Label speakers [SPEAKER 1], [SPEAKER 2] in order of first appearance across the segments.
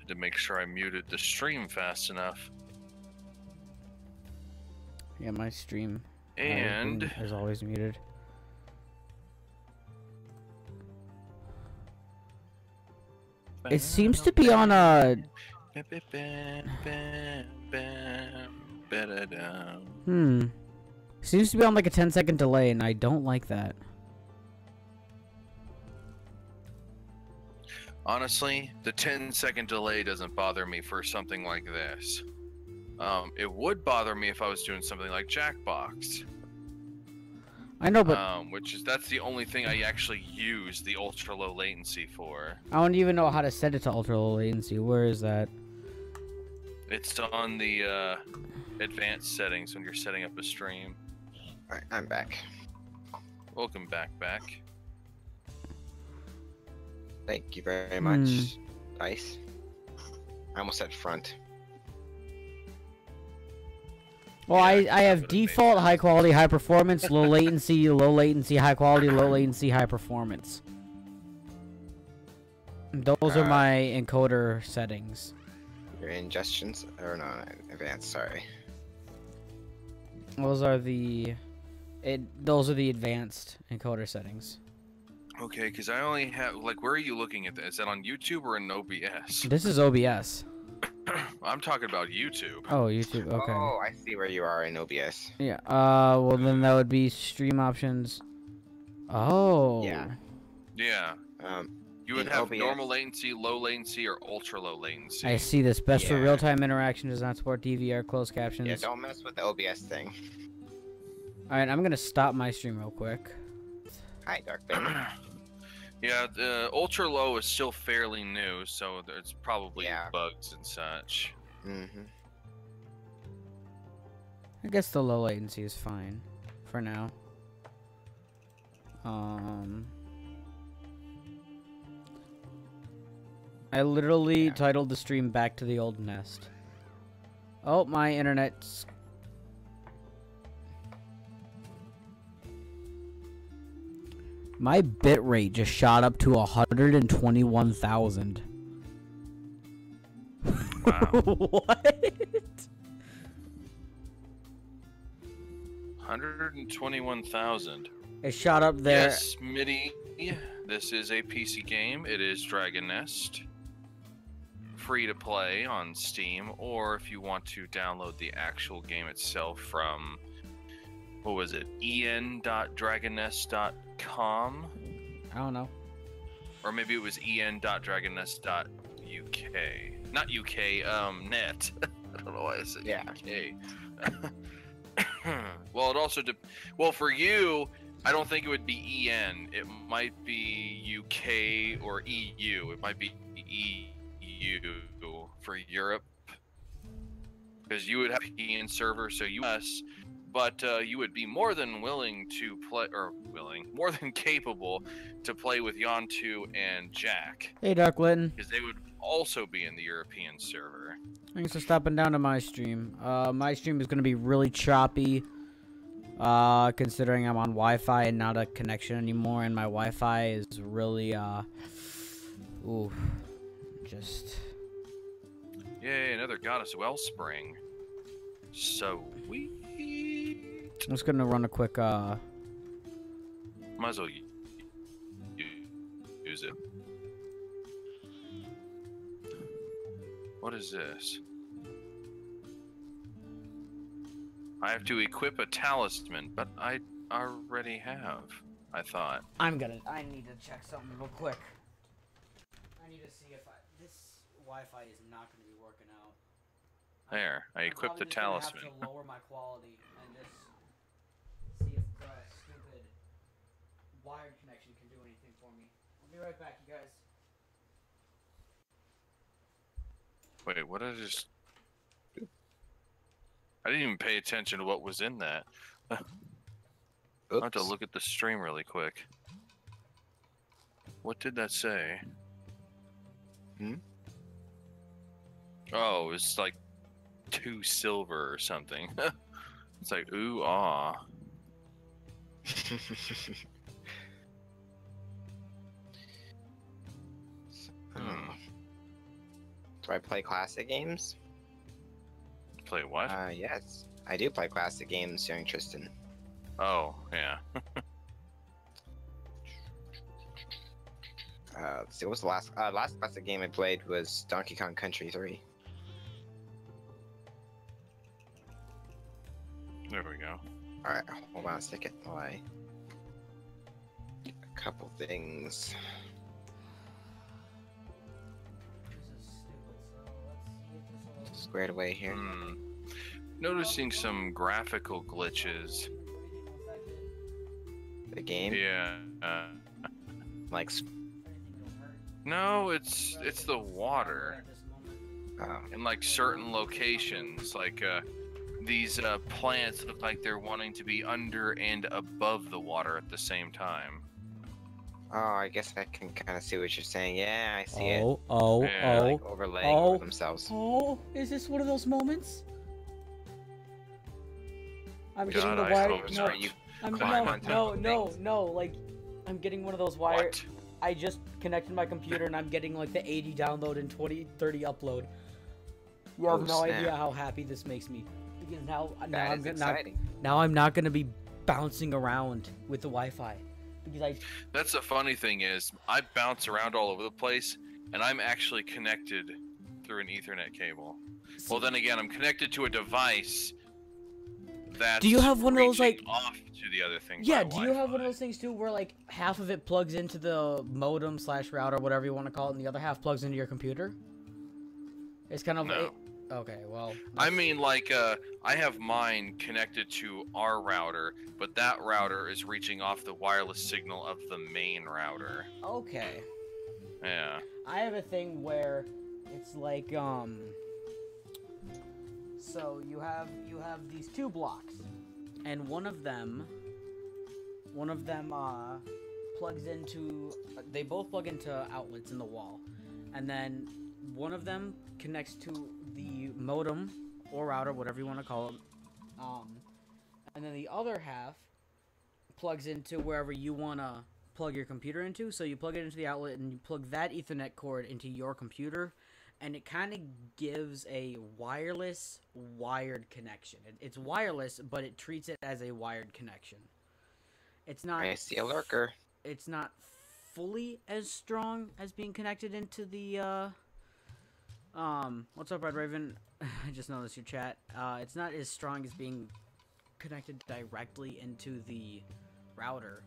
[SPEAKER 1] to make sure I muted the stream fast enough.
[SPEAKER 2] Yeah, my stream
[SPEAKER 1] And
[SPEAKER 2] is always muted. It seems to be on a... Seems to be on like a 10-second delay, and I don't like that.
[SPEAKER 1] Honestly, the 10-second delay doesn't bother me for something like this. It would bother me if I was doing something like Jackbox.
[SPEAKER 2] I know, but
[SPEAKER 1] that's the only thing I actually use the ultra low latency for.
[SPEAKER 2] I don't even know how to set it to ultra low latency. Where is that?
[SPEAKER 1] It's on the advanced settings when you're setting up a stream.
[SPEAKER 3] Alright, I'm back.
[SPEAKER 1] Welcome back.
[SPEAKER 3] Thank you very much, Ice. I almost said front.
[SPEAKER 2] Well, I have default, high quality, high performance, low latency, high quality, low latency, high performance. Those are my encoder settings.
[SPEAKER 3] Your ingestions, or no, advanced. Sorry.
[SPEAKER 2] Those are the advanced encoder settings.
[SPEAKER 1] Okay, because I only have where are you looking at this? Is that on YouTube or in OBS?
[SPEAKER 2] This is OBS.
[SPEAKER 1] I'm talking about YouTube.
[SPEAKER 2] Oh, YouTube. Okay.
[SPEAKER 3] Oh, I see where you are in OBS.
[SPEAKER 2] Yeah. Well then that would be stream options. Oh.
[SPEAKER 3] Yeah.
[SPEAKER 1] Yeah. You would have
[SPEAKER 3] OBS.
[SPEAKER 1] normal latency, low latency, or ultra low latency.
[SPEAKER 2] I see this. Best for real-time interaction, does not support DVR, closed captions.
[SPEAKER 3] Yeah, don't mess with the OBS thing.
[SPEAKER 2] Alright, I'm gonna stop my stream real quick.
[SPEAKER 3] Hi, Dark Baby.
[SPEAKER 1] Yeah, the ultra low is still fairly new, so there's probably
[SPEAKER 3] Yeah.
[SPEAKER 1] bugs and such.
[SPEAKER 2] I guess the low latency is fine for now. I literally titled the stream Back to the Old Nest. Oh, my internet's... My bitrate just shot up to 121,000.
[SPEAKER 1] Wow.
[SPEAKER 2] What?
[SPEAKER 1] 121,000.
[SPEAKER 2] It shot up there.
[SPEAKER 1] Yes, MIDI. This is a PC game. It is Dragon Nest. Free to play on Steam, or if you want to download the actual game itself from, what was it, en.dragonnest.com?
[SPEAKER 2] I don't know.
[SPEAKER 1] Or maybe it was en.dragonnest.uk. Not UK, net. I don't know why I said UK. Well, it also well, for you, I don't think it would be EN. It might be UK or EU. It might be EU for Europe, because you would have a EN server, so US, but you would be more than willing to play, or more than capable to play with Yontu and Jack.
[SPEAKER 2] Hey, Darklinton.
[SPEAKER 1] Because they would also be in the European server.
[SPEAKER 2] Thanks for stopping down to my stream. My stream is going to be really choppy, considering I'm on Wi-Fi and not a connection anymore, and my Wi-Fi is really, just...
[SPEAKER 1] Yay, another Goddess Wellspring. Sweet.
[SPEAKER 2] I'm just going to run a quick,
[SPEAKER 1] Might as well use it. What is this? I have to equip a talisman, but I already have, I thought.
[SPEAKER 2] I need to check something real quick. I need to see if this Wi-Fi is not going to be working out.
[SPEAKER 1] There, I equipped the talisman.
[SPEAKER 2] I'm have to lower my quality and just see if the stupid wired connection can do anything for me. I'll be right back, you guys.
[SPEAKER 1] Wait, what did I just... I didn't even pay attention to what was in that. I have to look at the stream really quick. What did that say? Oh, it's like 2 silver or something. It's like, ooh, ah.
[SPEAKER 3] Do I play classic games?
[SPEAKER 1] Play what?
[SPEAKER 3] Yes. I do play classic games, young Tristan.
[SPEAKER 1] Oh, yeah.
[SPEAKER 3] Let's see, what was the last classic game I played was Donkey Kong Country 3.
[SPEAKER 1] There we go.
[SPEAKER 3] Alright, hold on a second while I get a couple things. Squared away here.
[SPEAKER 1] Noticing some graphical glitches.
[SPEAKER 3] The game?
[SPEAKER 1] Yeah.
[SPEAKER 3] Like,
[SPEAKER 1] No, it's the water.
[SPEAKER 3] oh.
[SPEAKER 1] In like certain locations, like these plants look like they're wanting to be under and above the water at the same time.
[SPEAKER 3] Oh, I guess I can kind of see what you're saying. Yeah, I see it.
[SPEAKER 1] Yeah,
[SPEAKER 3] Like overlaying over themselves.
[SPEAKER 2] Oh, is this one of those moments? I'm
[SPEAKER 1] God,
[SPEAKER 2] getting the
[SPEAKER 1] I
[SPEAKER 2] wire.
[SPEAKER 1] hope
[SPEAKER 3] Sorry,
[SPEAKER 1] not.
[SPEAKER 3] you
[SPEAKER 2] I'm
[SPEAKER 3] climb on top of things.
[SPEAKER 2] no. Like, I'm getting one of those wire.
[SPEAKER 1] What?
[SPEAKER 2] I just connected my computer and I'm getting like the 80 download and 30 upload. You have
[SPEAKER 3] Oh,
[SPEAKER 2] no
[SPEAKER 3] snap.
[SPEAKER 2] idea how happy this makes me. Because now
[SPEAKER 3] That
[SPEAKER 2] I'm
[SPEAKER 3] is
[SPEAKER 2] gonna
[SPEAKER 3] exciting.
[SPEAKER 2] now I'm not gonna be bouncing around with the Wi-Fi. Because
[SPEAKER 1] That's the funny thing is, I bounce around all over the place, and I'm actually connected through an Ethernet cable. Well, then again, I'm connected to a device that's
[SPEAKER 2] Do you have one of those,
[SPEAKER 1] reaching
[SPEAKER 2] like-
[SPEAKER 1] off to the other thing?
[SPEAKER 2] yeah,
[SPEAKER 1] by
[SPEAKER 2] do you have one of
[SPEAKER 1] Wi-Fi.
[SPEAKER 2] those things too where like half of it plugs into the modem / router, whatever you want to call it, and the other half plugs into your computer? It's kind of
[SPEAKER 1] No.
[SPEAKER 2] okay, well.
[SPEAKER 1] I mean, like, I have mine connected to our router, but that router is reaching off the wireless signal of the main router.
[SPEAKER 2] Okay.
[SPEAKER 1] Yeah.
[SPEAKER 2] I have a thing where it's like so you have these two blocks and one of them plugs into they both plug into outlets in the wall, and then one of them connects to the modem or router, whatever you want to call it, and then the other half plugs into wherever you want to plug your computer into. So you plug it into the outlet and you plug that Ethernet cord into your computer, and it kind of gives a wireless wired connection. It's wireless, but it treats it as a wired connection. It's not
[SPEAKER 3] I see a lurker.
[SPEAKER 2] it's not fully as strong as being connected into the what's up, Red Raven? I just noticed your chat. It's not as strong as being connected directly into the router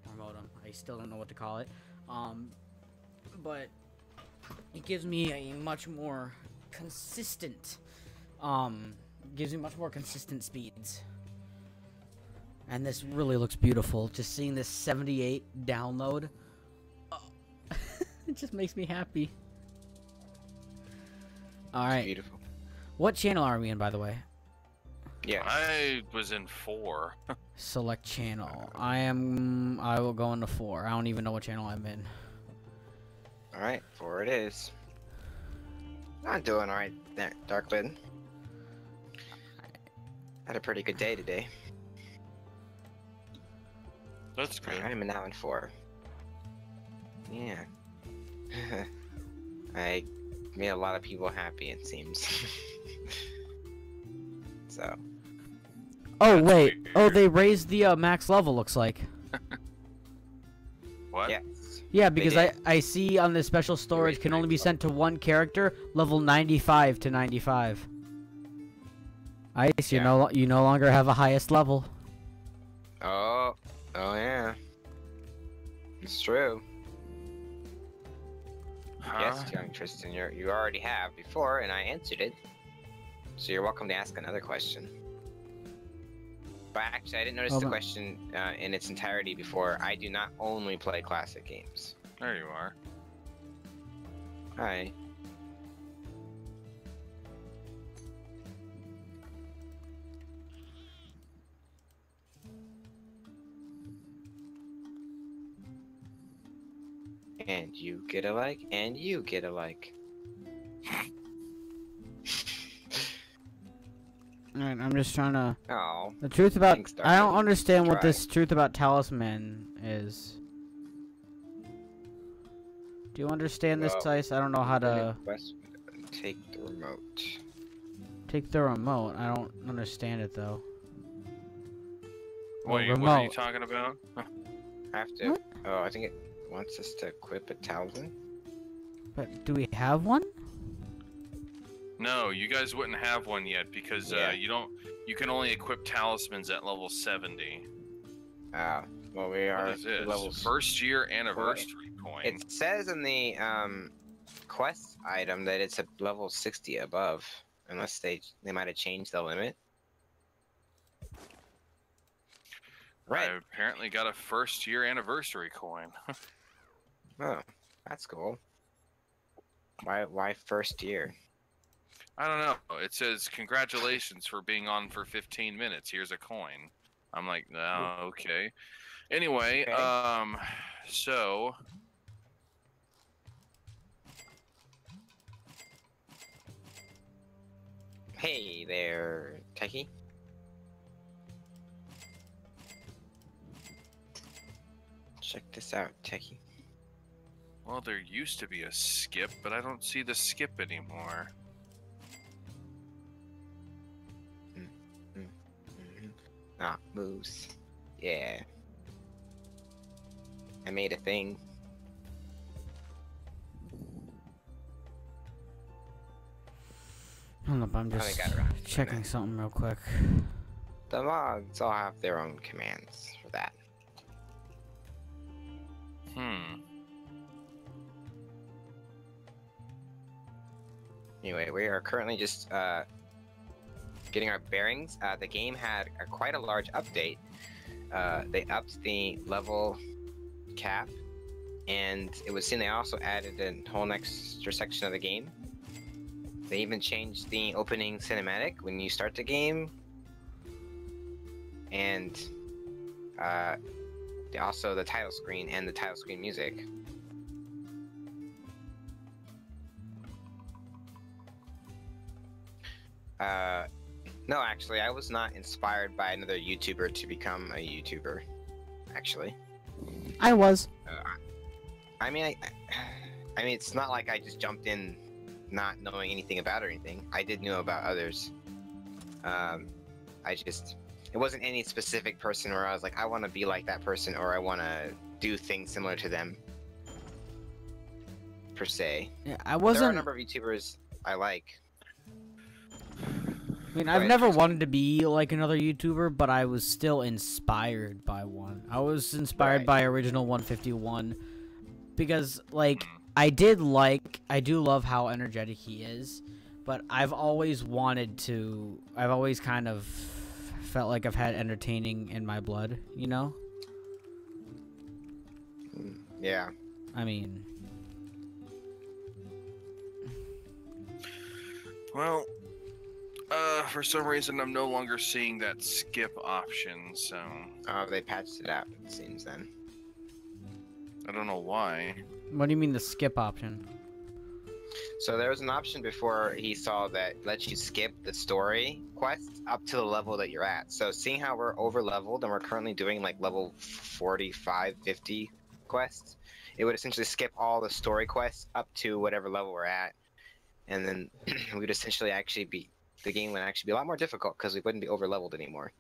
[SPEAKER 2] or modem. I still don't know what to call it. But it gives me a much more consistent speeds. And this really looks beautiful. Just seeing this 78 download, it just makes me happy. All right.
[SPEAKER 3] Beautiful.
[SPEAKER 2] What channel are we in, by the way?
[SPEAKER 3] Yeah.
[SPEAKER 1] I was in 4.
[SPEAKER 2] Select channel. I will go into 4. I don't even know what channel I'm in.
[SPEAKER 3] Alright, 4 it is. I'm doing alright there, Darklid. Had a pretty good day today.
[SPEAKER 1] That's good.
[SPEAKER 3] I'm now in 4. Yeah. I made a lot of people happy, it seems. So.
[SPEAKER 2] Oh,
[SPEAKER 1] That's
[SPEAKER 2] wait.
[SPEAKER 1] weird.
[SPEAKER 2] Oh, they raised the max level, looks like.
[SPEAKER 1] What?
[SPEAKER 3] Yes.
[SPEAKER 2] Yeah,
[SPEAKER 3] They
[SPEAKER 2] because
[SPEAKER 3] did.
[SPEAKER 2] I see on the special storage
[SPEAKER 3] raised
[SPEAKER 2] can
[SPEAKER 3] max
[SPEAKER 2] only be
[SPEAKER 3] level.
[SPEAKER 2] sent to one character, level 95 to 95. Ice,
[SPEAKER 3] Yeah.
[SPEAKER 2] you no longer have a highest level.
[SPEAKER 3] Oh yeah. It's true.
[SPEAKER 1] Huh?
[SPEAKER 3] Yes, young Tristan, you already have before, and I answered it. So you're welcome to ask another question. But actually, I didn't notice
[SPEAKER 2] Hold
[SPEAKER 3] the
[SPEAKER 2] on.
[SPEAKER 3] question in its entirety before. I do not only play classic games.
[SPEAKER 1] There you are.
[SPEAKER 3] Hi. And you get a like, and you get a like.
[SPEAKER 2] Alright, I'm just trying to...
[SPEAKER 3] Oh,
[SPEAKER 2] The truth about...
[SPEAKER 3] Thanks,
[SPEAKER 2] I don't
[SPEAKER 3] Darkman.
[SPEAKER 2] understand what
[SPEAKER 3] Try.
[SPEAKER 2] this truth about Talisman is. Do you understand this,
[SPEAKER 3] Well,
[SPEAKER 2] Ice? I don't know how to...
[SPEAKER 3] Take the remote.
[SPEAKER 2] Take the remote. I don't understand it though.
[SPEAKER 1] Wait,
[SPEAKER 2] remote.
[SPEAKER 1] what are you talking about?
[SPEAKER 3] I have to.
[SPEAKER 2] What?
[SPEAKER 3] Oh, I think it wants us to equip a talisman.
[SPEAKER 2] But do we have one?
[SPEAKER 1] No, you guys wouldn't have one yet because
[SPEAKER 3] Yeah.
[SPEAKER 1] you can only equip talismans at level 70.
[SPEAKER 3] Well, we are
[SPEAKER 1] What is this?
[SPEAKER 3] levels.
[SPEAKER 1] First year anniversary coin.
[SPEAKER 3] It says in the quest item that it's a level 60 above, unless they might have changed the limit. Right.
[SPEAKER 1] I apparently got a first year anniversary coin.
[SPEAKER 3] Oh, that's cool. Why first year?
[SPEAKER 1] I don't know. It says congratulations for being on for 15 minutes. Here's a coin. I'm like, no, okay. Anyway,
[SPEAKER 3] Okay.
[SPEAKER 1] so
[SPEAKER 3] Hey there, Techie. Check this out, Techie.
[SPEAKER 1] well, there used to be a skip, but I don't see the skip anymore.
[SPEAKER 3] Ah, moose. Yeah. I made a thing.
[SPEAKER 2] Hold up, I'm just
[SPEAKER 3] got around to
[SPEAKER 2] checking
[SPEAKER 3] that.
[SPEAKER 2] something real quick.
[SPEAKER 3] The mods all have their own commands for that. Anyway, we are currently just getting our bearings. The game had quite a large update. They upped the level cap, and it was seen they also added a whole extra section of the game. They even changed the opening cinematic when you start the game, and also the title screen and the title screen music. No, actually, I was not inspired by another YouTuber to become a YouTuber. Actually,
[SPEAKER 2] I was.
[SPEAKER 3] I mean, I mean, it's not like I just jumped in, not knowing anything about it or anything. I did know about others. It wasn't any specific person where I was like, I want to be like that person, or I want to do things similar to them. Per se.
[SPEAKER 2] Yeah, I
[SPEAKER 3] There are a
[SPEAKER 2] wasn't.
[SPEAKER 3] number of YouTubers I like.
[SPEAKER 2] I mean,
[SPEAKER 3] Go
[SPEAKER 2] I've
[SPEAKER 3] ahead,
[SPEAKER 2] never
[SPEAKER 3] Tristan.
[SPEAKER 2] wanted to be like another YouTuber, but I was still inspired by one. I was inspired
[SPEAKER 3] Right.
[SPEAKER 2] by Original 151 because, like, I do love how energetic he is, but I've always kind of felt like I've had entertaining in my blood, you know?
[SPEAKER 3] Yeah.
[SPEAKER 2] I mean,
[SPEAKER 1] Well, for some reason I'm no longer seeing that skip option, so
[SPEAKER 3] They patched it out, it seems then.
[SPEAKER 1] I don't know why.
[SPEAKER 2] what do you mean the skip option?
[SPEAKER 3] So there was an option before he saw that lets you skip the story quests up to the level that you're at. So seeing how we're over leveled and we're currently doing like level 45, 50 quests, it would essentially skip all the story quests up to whatever level we're at. And then we'd essentially the game would actually be a lot more difficult because we wouldn't be over leveled anymore.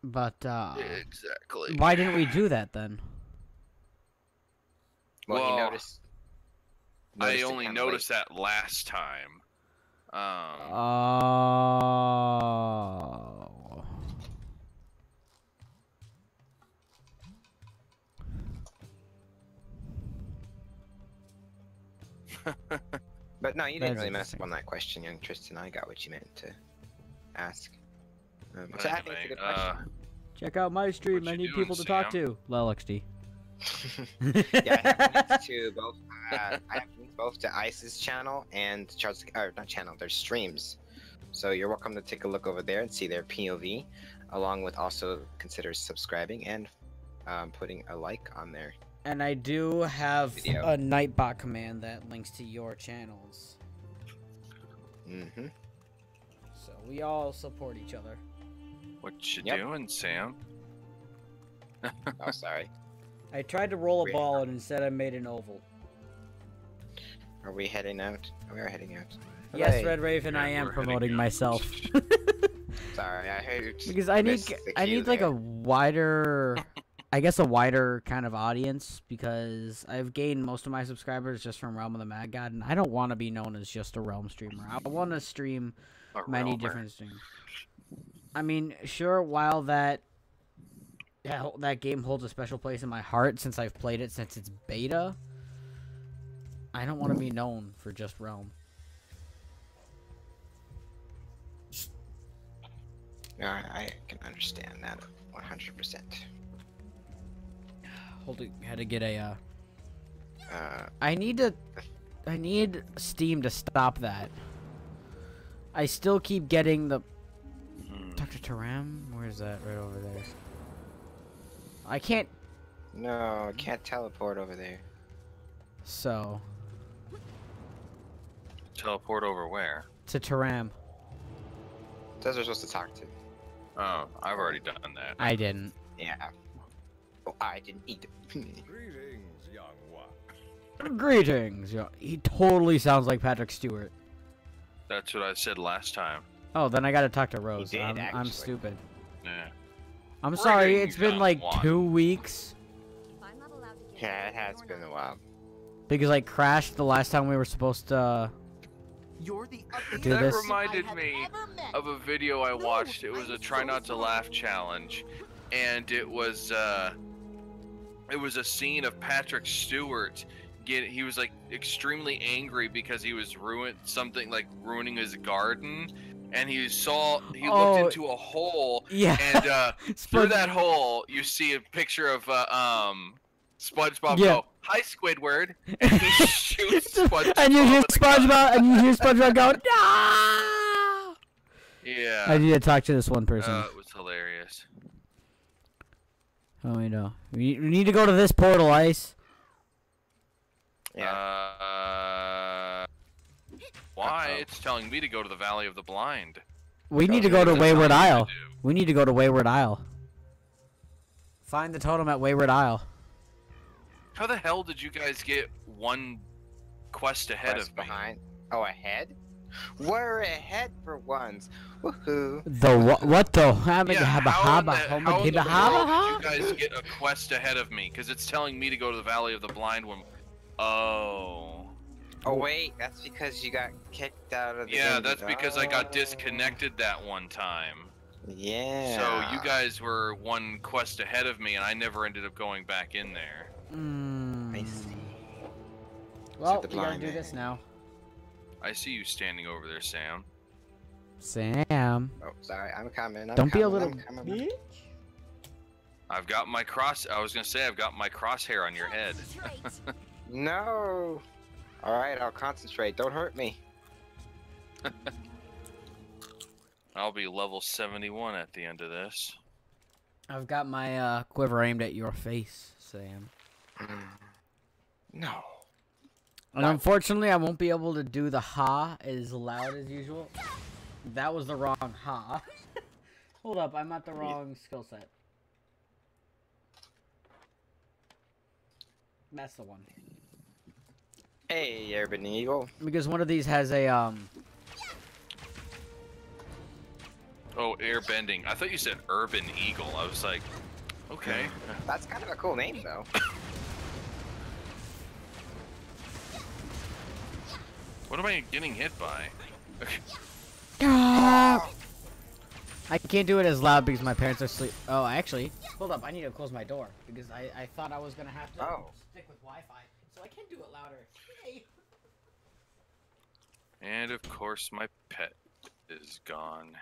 [SPEAKER 2] But,
[SPEAKER 1] Exactly.
[SPEAKER 2] why didn't we do that then?
[SPEAKER 3] Well, you
[SPEAKER 1] Well,
[SPEAKER 3] noticed
[SPEAKER 1] I
[SPEAKER 3] it
[SPEAKER 1] only
[SPEAKER 3] kinda
[SPEAKER 1] noticed that last time.
[SPEAKER 2] Oh.
[SPEAKER 3] But no, you
[SPEAKER 2] That's
[SPEAKER 3] didn't really mess
[SPEAKER 2] interesting.
[SPEAKER 3] up on that question, young Tristan. I got what you meant to ask.
[SPEAKER 1] But
[SPEAKER 3] So I think it's a good question.
[SPEAKER 2] Check out my stream.
[SPEAKER 1] What
[SPEAKER 2] I
[SPEAKER 1] you
[SPEAKER 2] need
[SPEAKER 1] doing,
[SPEAKER 2] people to talk
[SPEAKER 1] Sam?
[SPEAKER 2] to. LXD.
[SPEAKER 3] Yeah, I have links to both. I have links both to Ice's channel and Charles. Or not channel. Their streams. So you're welcome to take a look over there and see their POV, along with also consider subscribing and putting a like on there.
[SPEAKER 2] And I do have
[SPEAKER 3] Video.
[SPEAKER 2] a Nightbot command that links to your channels.
[SPEAKER 3] Mm-hmm.
[SPEAKER 2] So we all support each other.
[SPEAKER 1] What you
[SPEAKER 3] Yep.
[SPEAKER 1] doing, Sam?
[SPEAKER 3] Oh, sorry.
[SPEAKER 2] I tried to roll a
[SPEAKER 3] Wait.
[SPEAKER 2] ball and instead I made an oval.
[SPEAKER 3] Are we heading out? We are heading out.
[SPEAKER 2] Yes,
[SPEAKER 3] Hooray.
[SPEAKER 2] Red Raven,
[SPEAKER 1] Yeah,
[SPEAKER 2] I am
[SPEAKER 1] we're heading
[SPEAKER 2] promoting
[SPEAKER 1] out.
[SPEAKER 2] myself.
[SPEAKER 3] Sorry, I heard.
[SPEAKER 2] Because I
[SPEAKER 3] missed
[SPEAKER 2] need
[SPEAKER 3] the
[SPEAKER 2] I
[SPEAKER 3] cue
[SPEAKER 2] need like
[SPEAKER 3] there.
[SPEAKER 2] a wider, I guess a wider kind of audience, because I've gained most of my subscribers just from Realm of the Mad God, and I don't want to be known as just a Realm streamer. I want to stream
[SPEAKER 1] A
[SPEAKER 2] many
[SPEAKER 1] realmer.
[SPEAKER 2] different streams. I mean, sure, while that game holds a special place in my heart since I've played it since its beta, I don't want to be known for just Realm.
[SPEAKER 3] I can understand that 100%.
[SPEAKER 2] Had to get a.
[SPEAKER 3] Uh,
[SPEAKER 2] I need Steam to stop that. I still keep getting the. Dr. Taram? Where is that? Right over there. I can't.
[SPEAKER 3] no, I can't teleport over there.
[SPEAKER 2] So.
[SPEAKER 1] Teleport over where?
[SPEAKER 2] To Taram.
[SPEAKER 3] Those are supposed to talk to.
[SPEAKER 1] Oh, I've already done that.
[SPEAKER 2] I didn't.
[SPEAKER 3] Yeah. Oh, I didn't eat it.
[SPEAKER 4] Greetings, young one.
[SPEAKER 2] Greetings. He totally sounds like Patrick Stewart.
[SPEAKER 1] That's what I said last time.
[SPEAKER 2] Oh, then I gotta talk to Rose.
[SPEAKER 3] did,
[SPEAKER 2] I'm
[SPEAKER 3] actually.
[SPEAKER 2] stupid.
[SPEAKER 1] Yeah.
[SPEAKER 2] I'm sorry,
[SPEAKER 1] Greetings,
[SPEAKER 2] it's been
[SPEAKER 1] young
[SPEAKER 2] like
[SPEAKER 1] one.
[SPEAKER 2] 2 weeks.
[SPEAKER 5] I'm not allowed to give
[SPEAKER 3] Yeah,
[SPEAKER 5] you
[SPEAKER 3] it has
[SPEAKER 5] or
[SPEAKER 3] been a
[SPEAKER 5] not.
[SPEAKER 3] while.
[SPEAKER 2] Because I crashed the last time we were supposed to.
[SPEAKER 6] You're the
[SPEAKER 2] Do
[SPEAKER 1] that
[SPEAKER 2] this.
[SPEAKER 1] reminded
[SPEAKER 5] I have
[SPEAKER 1] me
[SPEAKER 5] ever met.
[SPEAKER 1] of a video I
[SPEAKER 5] No,
[SPEAKER 1] watched. It was
[SPEAKER 5] I'm
[SPEAKER 1] a try
[SPEAKER 5] so
[SPEAKER 1] not to laugh challenge, and it was a scene of Patrick Stewart. He was like extremely angry because he was ruining his garden, and he looked into a hole,
[SPEAKER 2] Yeah.
[SPEAKER 1] and through
[SPEAKER 2] Spud-
[SPEAKER 1] that hole you see a picture of SpongeBob
[SPEAKER 2] Yeah.
[SPEAKER 1] go, "Hi, Squidward," and he shoots SpongeBob.
[SPEAKER 2] And you hear
[SPEAKER 1] with a gun.
[SPEAKER 2] SpongeBob, go, no!
[SPEAKER 1] Yeah.
[SPEAKER 2] I need to talk to this one person.
[SPEAKER 1] It was hilarious.
[SPEAKER 2] Oh, we know. We need to go to this portal, Ice.
[SPEAKER 3] Yeah.
[SPEAKER 1] Why?
[SPEAKER 3] Uh-oh.
[SPEAKER 1] It's telling me to go to the Valley of the Blind.
[SPEAKER 2] We need to
[SPEAKER 3] Okay,
[SPEAKER 2] go to
[SPEAKER 1] That's
[SPEAKER 2] Wayward
[SPEAKER 1] telling me to
[SPEAKER 2] Isle.
[SPEAKER 1] do.
[SPEAKER 2] We need to go to Wayward Isle. Find the totem at Wayward Isle.
[SPEAKER 1] How the hell did you guys get one quest ahead
[SPEAKER 3] Quest
[SPEAKER 1] of me?
[SPEAKER 3] behind. Oh, ahead? We're ahead for once. Woohoo.
[SPEAKER 2] What the?
[SPEAKER 1] Yeah, how in the world did you
[SPEAKER 2] Haba?
[SPEAKER 1] guys get a quest ahead of me? Because it's telling me to go to the Valley of the Blind when... Oh.
[SPEAKER 3] Oh, wait. That's because you got kicked out of the
[SPEAKER 1] Yeah,
[SPEAKER 3] game.
[SPEAKER 1] that's because I got
[SPEAKER 3] Oh.
[SPEAKER 1] disconnected that one time.
[SPEAKER 3] Yeah.
[SPEAKER 1] So you guys were one quest ahead of me, and I never ended up going back in there.
[SPEAKER 3] I see.
[SPEAKER 2] Well,
[SPEAKER 3] the
[SPEAKER 2] we gotta
[SPEAKER 3] blind
[SPEAKER 2] do
[SPEAKER 3] man.
[SPEAKER 2] this now.
[SPEAKER 1] I see you standing over there, Sam.
[SPEAKER 2] Sam.
[SPEAKER 3] Oh, sorry. I'm coming.
[SPEAKER 2] Don't be a
[SPEAKER 3] I'm
[SPEAKER 2] little
[SPEAKER 3] coming.
[SPEAKER 1] I've got my I've got my crosshair on your head.
[SPEAKER 3] No. All right, I'll concentrate. Don't hurt me.
[SPEAKER 1] I'll be level 71 at the end of this.
[SPEAKER 2] I've got my quiver aimed at your face, Sam.
[SPEAKER 3] No.
[SPEAKER 2] And unfortunately, I won't be able to do the ha as loud as usual. That was the wrong ha. Hold up, I'm at the wrong skill set. That's the one.
[SPEAKER 3] Hey, Urban Eagle.
[SPEAKER 2] Because one of these has a
[SPEAKER 1] Oh, airbending. I thought you said urban eagle. I was like, okay.
[SPEAKER 3] That's kind of a cool name, though.
[SPEAKER 1] What am I getting hit by?
[SPEAKER 2] I can't do it as loud because my parents are asleep. Oh, actually, hold up. I need to close my door because I thought I was gonna have to
[SPEAKER 3] Oh.
[SPEAKER 2] stick with Wi-Fi, so I can do it louder. Yay.
[SPEAKER 1] And of course, my pet is gone.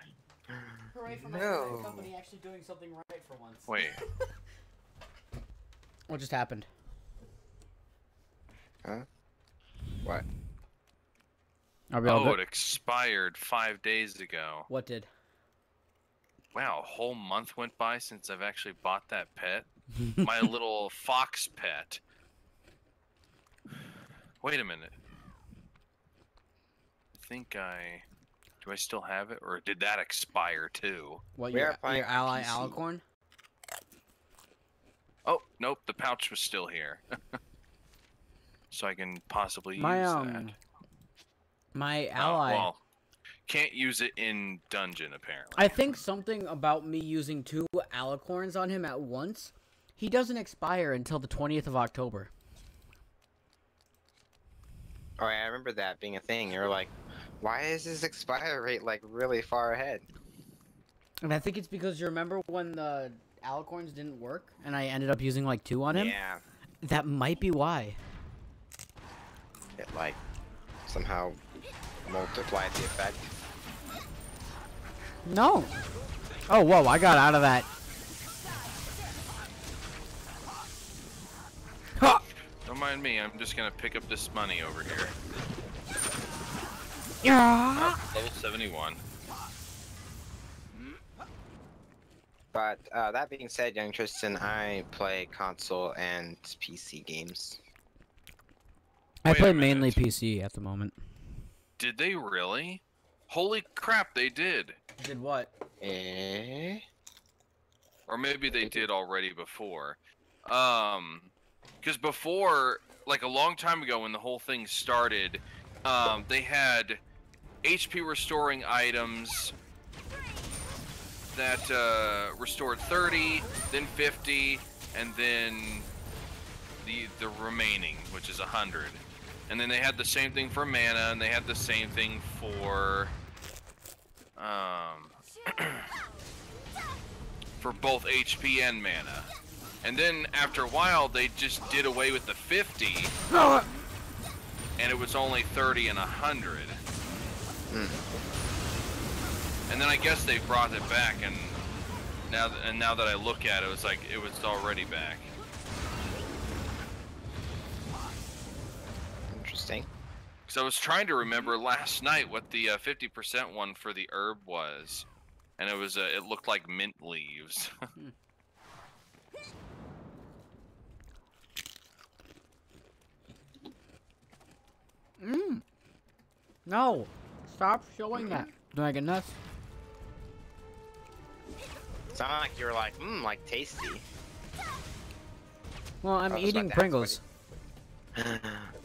[SPEAKER 2] Hooray for my
[SPEAKER 3] No.
[SPEAKER 2] company actually doing something right for once.
[SPEAKER 1] Wait,
[SPEAKER 2] What just happened?
[SPEAKER 3] Huh? What?
[SPEAKER 2] Are we all
[SPEAKER 1] oh, it
[SPEAKER 2] good?
[SPEAKER 1] expired 5 days ago.
[SPEAKER 2] What did?
[SPEAKER 1] Wow, a whole month went by since I've actually bought that pet. My little fox pet. Wait a minute. Do I still have it, or did that expire too?
[SPEAKER 2] What,
[SPEAKER 3] We
[SPEAKER 2] your
[SPEAKER 3] are playing
[SPEAKER 2] your ally
[SPEAKER 3] PC.
[SPEAKER 2] Alicorn?
[SPEAKER 1] Oh, nope, the pouch was still here. so I can possibly use
[SPEAKER 2] My
[SPEAKER 1] that.
[SPEAKER 2] my
[SPEAKER 1] Oh,
[SPEAKER 2] ally.
[SPEAKER 1] well, can't use it in dungeon apparently.
[SPEAKER 2] I think something about me using 2 alicorns on him at once. He doesn't expire until the 20th of October.
[SPEAKER 3] Oh, yeah, I remember that being a thing. You're like, why is his expire rate like really far ahead?
[SPEAKER 2] And I think it's because you remember when the alicorns didn't work and I ended up using like 2 on him?
[SPEAKER 3] Yeah,
[SPEAKER 2] That might be why.
[SPEAKER 3] it like somehow multiplied the effect.
[SPEAKER 2] No. Oh, whoa, I got out of that. Ha!
[SPEAKER 1] Don't mind me. I'm just gonna pick up this money over here.
[SPEAKER 2] Yeah.
[SPEAKER 1] Oh, level 71.
[SPEAKER 3] But that being said, young Tristan, I play console and PC games.
[SPEAKER 2] I
[SPEAKER 1] Wait a
[SPEAKER 2] play mainly
[SPEAKER 1] minute.
[SPEAKER 2] PC at the moment.
[SPEAKER 1] Did they really? Holy crap, they did.
[SPEAKER 2] Did what?
[SPEAKER 3] Eh?
[SPEAKER 1] Or maybe they did already before. Because before, like a long time ago when the whole thing started, they had HP restoring items that restored 30, then 50, and then the remaining, which is 100. And then they had the same thing for mana, and they had the same thing for for both HP and mana. And then after a while, they just did away with the 50, and it was only 30 and 100. And then I guess they brought it back, and now that I look at it, it was like it was already back.
[SPEAKER 3] Interesting.
[SPEAKER 1] So I was trying to remember last night what the 50% one for the herb was, and it was it looked like mint leaves.
[SPEAKER 2] No. Stop showing that. Do I get nuts?
[SPEAKER 3] Sound like you were like, like tasty.
[SPEAKER 2] Well, I'm
[SPEAKER 3] I was about
[SPEAKER 2] eating
[SPEAKER 3] to ask
[SPEAKER 2] Pringles.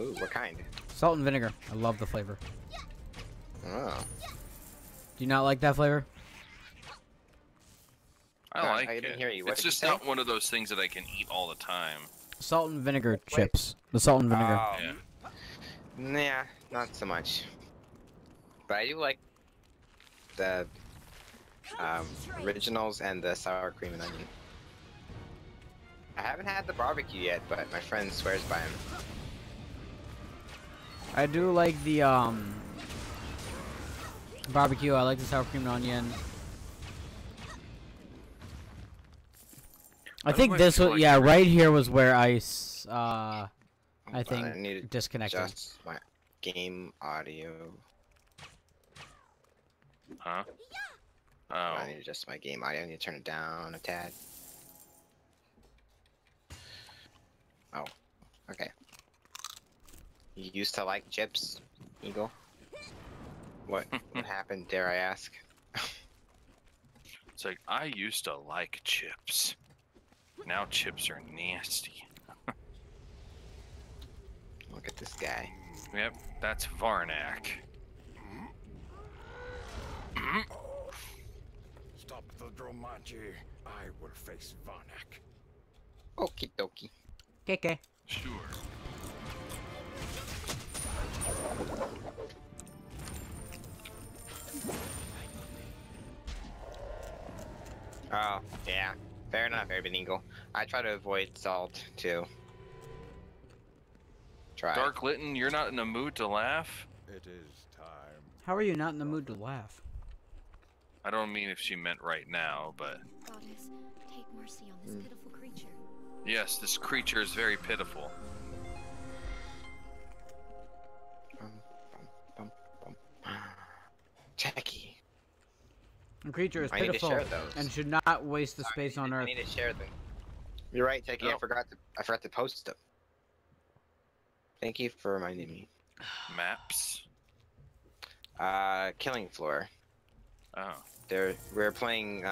[SPEAKER 3] Ooh, what kind?
[SPEAKER 2] Salt and vinegar. I love the flavor.
[SPEAKER 3] Oh.
[SPEAKER 2] Do you not like that flavor?
[SPEAKER 1] I like
[SPEAKER 3] I didn't
[SPEAKER 1] it.
[SPEAKER 3] hear you. What
[SPEAKER 1] It's
[SPEAKER 3] did you
[SPEAKER 1] just
[SPEAKER 3] say?
[SPEAKER 1] not one of those things that I can eat all the time.
[SPEAKER 2] Salt and vinegar chips. The salt and vinegar.
[SPEAKER 3] Oh.
[SPEAKER 1] Yeah.
[SPEAKER 3] Nah, not so much. But I do like the originals and the sour cream and onion. I haven't had the barbecue yet, but my friend swears by him.
[SPEAKER 2] I do like the barbecue. I like the sour cream and onion. I think
[SPEAKER 1] might
[SPEAKER 2] this
[SPEAKER 1] feel
[SPEAKER 2] was,
[SPEAKER 1] like
[SPEAKER 2] yeah,
[SPEAKER 1] you're-
[SPEAKER 2] right here was where I
[SPEAKER 3] Hold on, I
[SPEAKER 2] think
[SPEAKER 3] need to
[SPEAKER 2] disconnected.
[SPEAKER 3] adjust my game audio.
[SPEAKER 1] Huh? Oh.
[SPEAKER 3] I need to adjust my game audio. I need to turn it down a tad. Oh, okay. You used to like chips, Eagle? What happened, dare I ask?
[SPEAKER 1] It's like, I used to like chips. Now chips are nasty.
[SPEAKER 3] Look at this guy.
[SPEAKER 1] Yep, that's Varnak.
[SPEAKER 4] Stop the Dromachi. I will face Varnak.
[SPEAKER 3] Okie dokie.
[SPEAKER 2] KK.
[SPEAKER 1] Sure.
[SPEAKER 3] Oh, yeah. Fair enough, Urban Eagle. I try to avoid salt, too. Try.
[SPEAKER 1] Dark Litton, you're not in the mood to laugh?
[SPEAKER 4] It is time.
[SPEAKER 2] How are you not in the mood to laugh?
[SPEAKER 1] I don't mean if she meant right now, but
[SPEAKER 5] Goddess, take mercy on this pitiful creature.
[SPEAKER 1] yes, this creature is very pitiful.
[SPEAKER 3] Bum, bum. Techie.
[SPEAKER 2] A creature is
[SPEAKER 3] I need to
[SPEAKER 2] pitiful
[SPEAKER 3] share those.
[SPEAKER 2] and should not waste the space on
[SPEAKER 3] I
[SPEAKER 2] Earth.
[SPEAKER 3] need to share them. You're right, Techie.
[SPEAKER 1] Oh.
[SPEAKER 3] I forgot to post them. Thank you for reminding me.
[SPEAKER 1] Maps?
[SPEAKER 3] Killing Floor.
[SPEAKER 1] Oh.
[SPEAKER 3] We're playing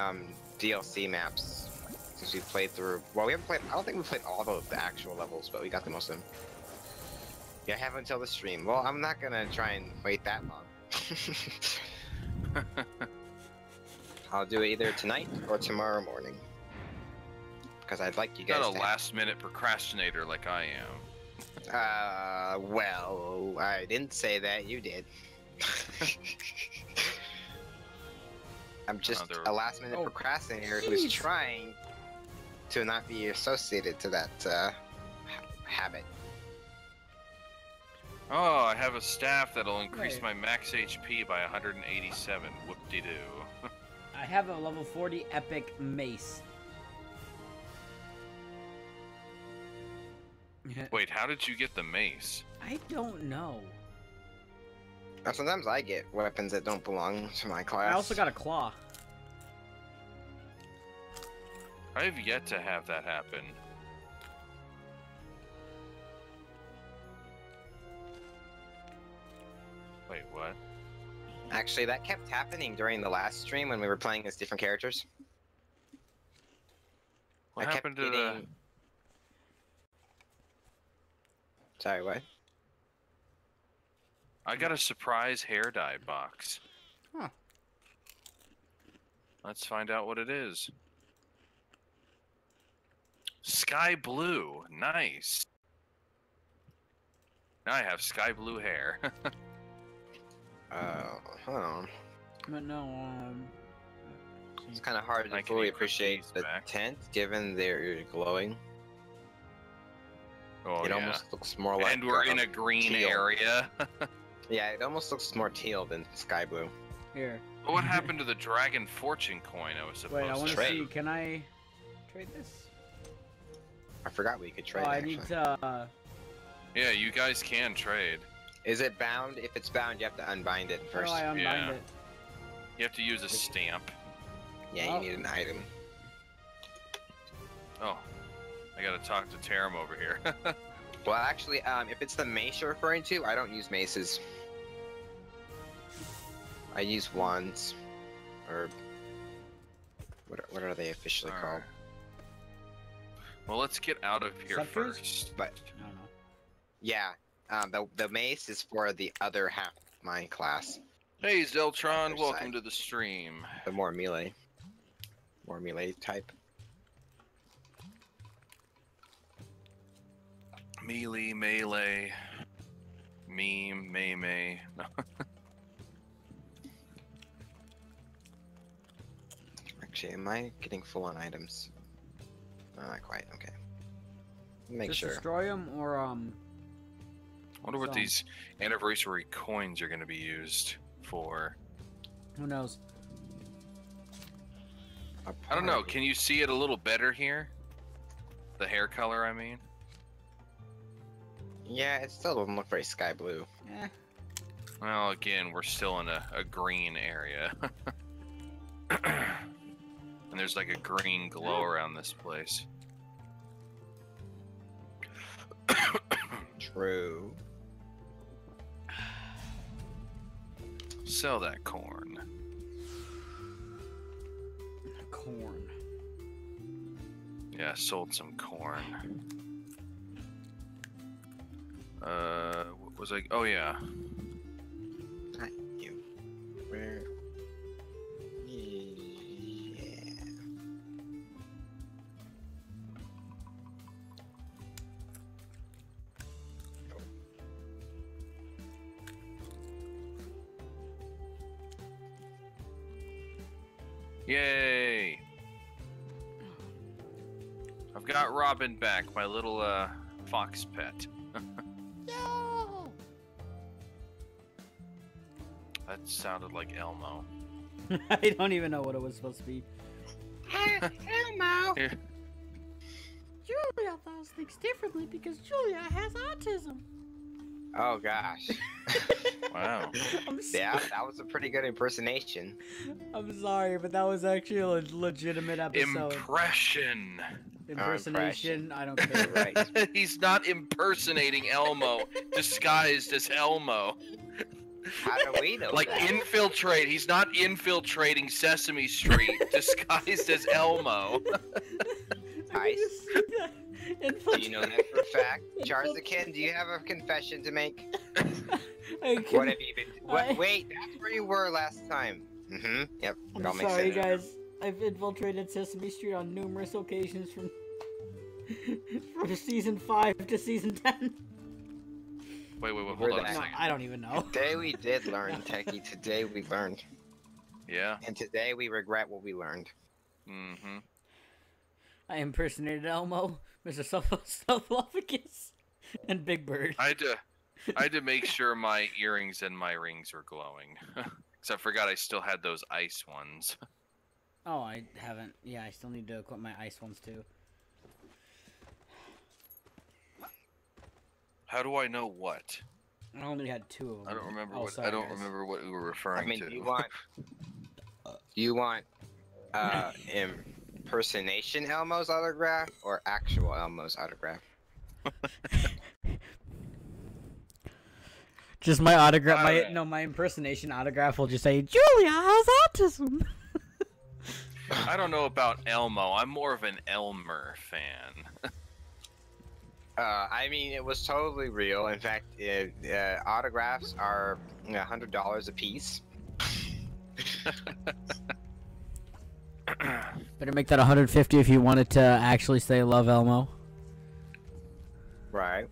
[SPEAKER 3] DLC maps since we played through. Well, we haven't played. I don't think we played all the actual levels, but we got the most of them. You have until the stream. Well, I'm not gonna try and wait that long. I'll do it either tonight or tomorrow morning. Because I'd like you guys
[SPEAKER 1] Not a
[SPEAKER 3] to
[SPEAKER 1] last-minute procrastinator like I am.
[SPEAKER 3] Well, I didn't say that. You did. I'm just a last-minute procrastinator who's trying to not be associated to that habit.
[SPEAKER 1] Oh, I have a staff that'll increase my max HP by 187. Whoop-de-doo.
[SPEAKER 2] I have a level 40 epic mace.
[SPEAKER 1] Wait, how did you get the mace?
[SPEAKER 2] I don't know.
[SPEAKER 3] Sometimes I get weapons that don't belong to my class.
[SPEAKER 2] I also got a claw.
[SPEAKER 1] I've yet to have that happen. Wait, what?
[SPEAKER 3] Actually, that kept happening during the last stream when we were playing as different characters.
[SPEAKER 1] What happened to the...
[SPEAKER 3] Sorry, what?
[SPEAKER 1] I got a surprise hair dye box.
[SPEAKER 2] Huh.
[SPEAKER 1] Let's find out what it is. Sky blue. Nice. Now I have sky blue hair.
[SPEAKER 3] Hold on.
[SPEAKER 2] But no,
[SPEAKER 3] It's kind of hard to fully appreciate the tent, given they're glowing.
[SPEAKER 1] Oh,
[SPEAKER 3] it almost looks more like.
[SPEAKER 1] And we're in a green
[SPEAKER 3] teal.
[SPEAKER 1] area.
[SPEAKER 3] Yeah, it almost looks more teal than sky blue.
[SPEAKER 2] Here.
[SPEAKER 1] What happened to the Dragon Fortune coin I was supposed
[SPEAKER 2] Wait, I want
[SPEAKER 1] to
[SPEAKER 2] to
[SPEAKER 1] trade?
[SPEAKER 2] see. Can I trade this?
[SPEAKER 3] I forgot we could trade.
[SPEAKER 2] Oh, I
[SPEAKER 3] actually.
[SPEAKER 2] need to.
[SPEAKER 1] Yeah, you guys can trade.
[SPEAKER 3] Is it bound? If it's bound, you have to unbind it first.
[SPEAKER 2] How do I unbind
[SPEAKER 1] Yeah.
[SPEAKER 2] it?
[SPEAKER 1] You have to use a stamp.
[SPEAKER 3] Yeah,
[SPEAKER 2] Oh.
[SPEAKER 3] you need an item.
[SPEAKER 1] Oh, I gotta talk to Tarim over here.
[SPEAKER 3] Well, actually, if it's the mace you're referring to, I don't use maces. I use wands, or what are they officially called?
[SPEAKER 1] Alright. Well, let's get out of here
[SPEAKER 2] Scepters?
[SPEAKER 1] first.
[SPEAKER 3] But
[SPEAKER 2] I don't know.
[SPEAKER 3] yeah, the mace is for the other half of my class,
[SPEAKER 1] Hey, Zeltron,
[SPEAKER 3] Other
[SPEAKER 1] welcome
[SPEAKER 3] side.
[SPEAKER 1] to the stream.
[SPEAKER 3] the more melee type.
[SPEAKER 1] Melee, meme, May. No.
[SPEAKER 3] Actually, am I getting full on items? No, not quite. Okay. Make
[SPEAKER 2] Just
[SPEAKER 3] sure.
[SPEAKER 2] destroy them or
[SPEAKER 1] I wonder what
[SPEAKER 2] So-
[SPEAKER 1] these anniversary coins are going to be used for.
[SPEAKER 2] who knows?
[SPEAKER 1] I don't know. Can you see it a little better here? The hair color, I mean.
[SPEAKER 3] Yeah, it still doesn't look very sky blue.
[SPEAKER 2] Eh.
[SPEAKER 1] Well, again, we're still in a green area. And there's like a green glow around this place.
[SPEAKER 3] True.
[SPEAKER 1] Sell that corn.
[SPEAKER 2] Corn.
[SPEAKER 1] Yeah, sold some corn. What was I? Oh yeah.
[SPEAKER 3] Not you. Where? Yeah.
[SPEAKER 1] Yay! I've got Robin back, my little fox pet.
[SPEAKER 2] No.
[SPEAKER 1] That sounded like Elmo.
[SPEAKER 2] I don't even know what it was supposed to be.
[SPEAKER 3] Elmo.
[SPEAKER 1] Here.
[SPEAKER 2] Julia does things differently because Julia has autism.
[SPEAKER 3] Oh gosh.
[SPEAKER 1] Wow.
[SPEAKER 3] Yeah, that was a pretty good impersonation.
[SPEAKER 2] I'm sorry, but that was actually a legitimate episode.
[SPEAKER 1] Impression.
[SPEAKER 2] Impersonation. I don't care.
[SPEAKER 3] Right.
[SPEAKER 1] He's not impersonating Elmo, disguised as Elmo.
[SPEAKER 3] How do we know
[SPEAKER 1] Like
[SPEAKER 3] that?
[SPEAKER 1] infiltrate. He's not infiltrating Sesame Street, disguised as Elmo.
[SPEAKER 3] Nice. Do you know that for a fact? Charzakin, do you have a confession to make? What have you been? Wait, that's where you were last time. Yep. It all
[SPEAKER 2] I'm
[SPEAKER 3] makes
[SPEAKER 2] sorry,
[SPEAKER 3] sense.
[SPEAKER 2] guys. I've infiltrated Sesame Street on numerous occasions from season 5 to season 10.
[SPEAKER 1] Wait, hold on a
[SPEAKER 2] No,
[SPEAKER 1] second.
[SPEAKER 2] I don't even know.
[SPEAKER 3] Today we did learn, Techie. Today we learned.
[SPEAKER 1] Yeah.
[SPEAKER 3] And today we regret what we learned.
[SPEAKER 1] Mm-hmm.
[SPEAKER 2] I impersonated Elmo, Mr. Self-Lufficus, and Big Bird.
[SPEAKER 1] I had to make sure my earrings and my rings were glowing. Because I forgot I still had those ice ones.
[SPEAKER 2] Oh, I haven't. Yeah, I still need to equip my ice ones too.
[SPEAKER 1] How do I know what?
[SPEAKER 2] I only had 2 of them.
[SPEAKER 1] I don't remember
[SPEAKER 2] Oh,
[SPEAKER 1] what
[SPEAKER 2] sorry,
[SPEAKER 1] I don't
[SPEAKER 2] guys.
[SPEAKER 1] remember what we were referring
[SPEAKER 3] I mean,
[SPEAKER 1] to.
[SPEAKER 3] you want impersonation Elmo's autograph or actual Elmo's autograph?
[SPEAKER 2] Just my autograph.
[SPEAKER 1] Alright.
[SPEAKER 2] My impersonation autograph will just say, "Julia has autism."
[SPEAKER 1] I don't know about Elmo. I'm more of an Elmer fan.
[SPEAKER 3] I mean, it was totally real. In fact, autographs are $100 a piece.
[SPEAKER 2] Better make that 150 if you wanted to actually say "Love Elmo."
[SPEAKER 3] Right.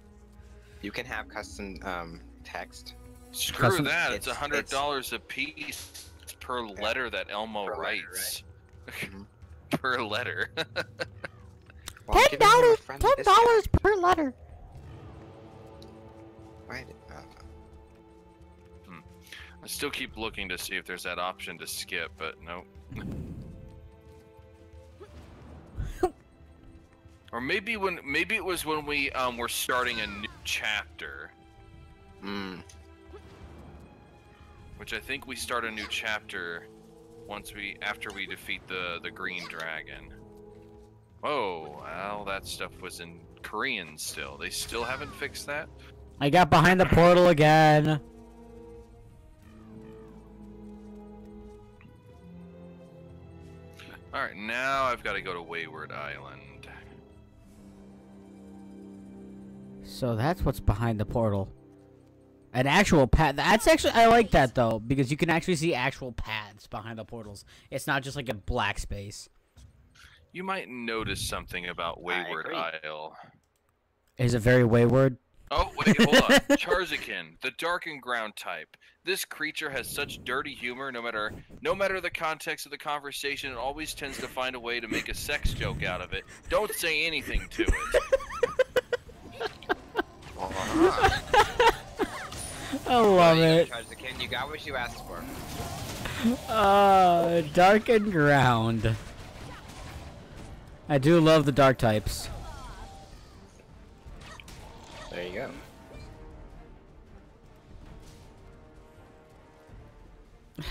[SPEAKER 3] You can have custom text.
[SPEAKER 1] Screw
[SPEAKER 2] Custom-
[SPEAKER 1] that. It's
[SPEAKER 3] it's-
[SPEAKER 1] $100 a piece per letter that Elmo
[SPEAKER 3] Per letter,
[SPEAKER 1] writes.
[SPEAKER 3] Mhm.
[SPEAKER 1] Per letter.
[SPEAKER 3] Well, I'm giving you a friendly discount.
[SPEAKER 2] per letter.
[SPEAKER 3] Why did-
[SPEAKER 1] I still keep looking to see if there's that option to skip, but nope. Or maybe it was when we were starting a new chapter, which I think we start a new chapter after we defeat the green dragon. Oh, well, that stuff was in Korean still. They still haven't fixed that?
[SPEAKER 2] I got behind the portal again.
[SPEAKER 1] Alright, now I've got to go to Wayward Island.
[SPEAKER 2] So that's what's behind the portal. An actual path. That's actually, I like that though, because you can actually see actual paths behind the portals. It's not just like a black space.
[SPEAKER 1] You might notice something about Wayward
[SPEAKER 3] agree.
[SPEAKER 1] Isle.
[SPEAKER 2] Is it very wayward?
[SPEAKER 1] Oh, wait, hold on. Charzakin, the darkened ground type. This creature has such dirty humor. No matter the context of the conversation, it always tends to find a way to make a sex joke out of it. Don't say anything to it.
[SPEAKER 2] I love it.
[SPEAKER 3] Charzakin, you got what you asked for.
[SPEAKER 2] Darkened ground. I do love the dark types.
[SPEAKER 3] There you go.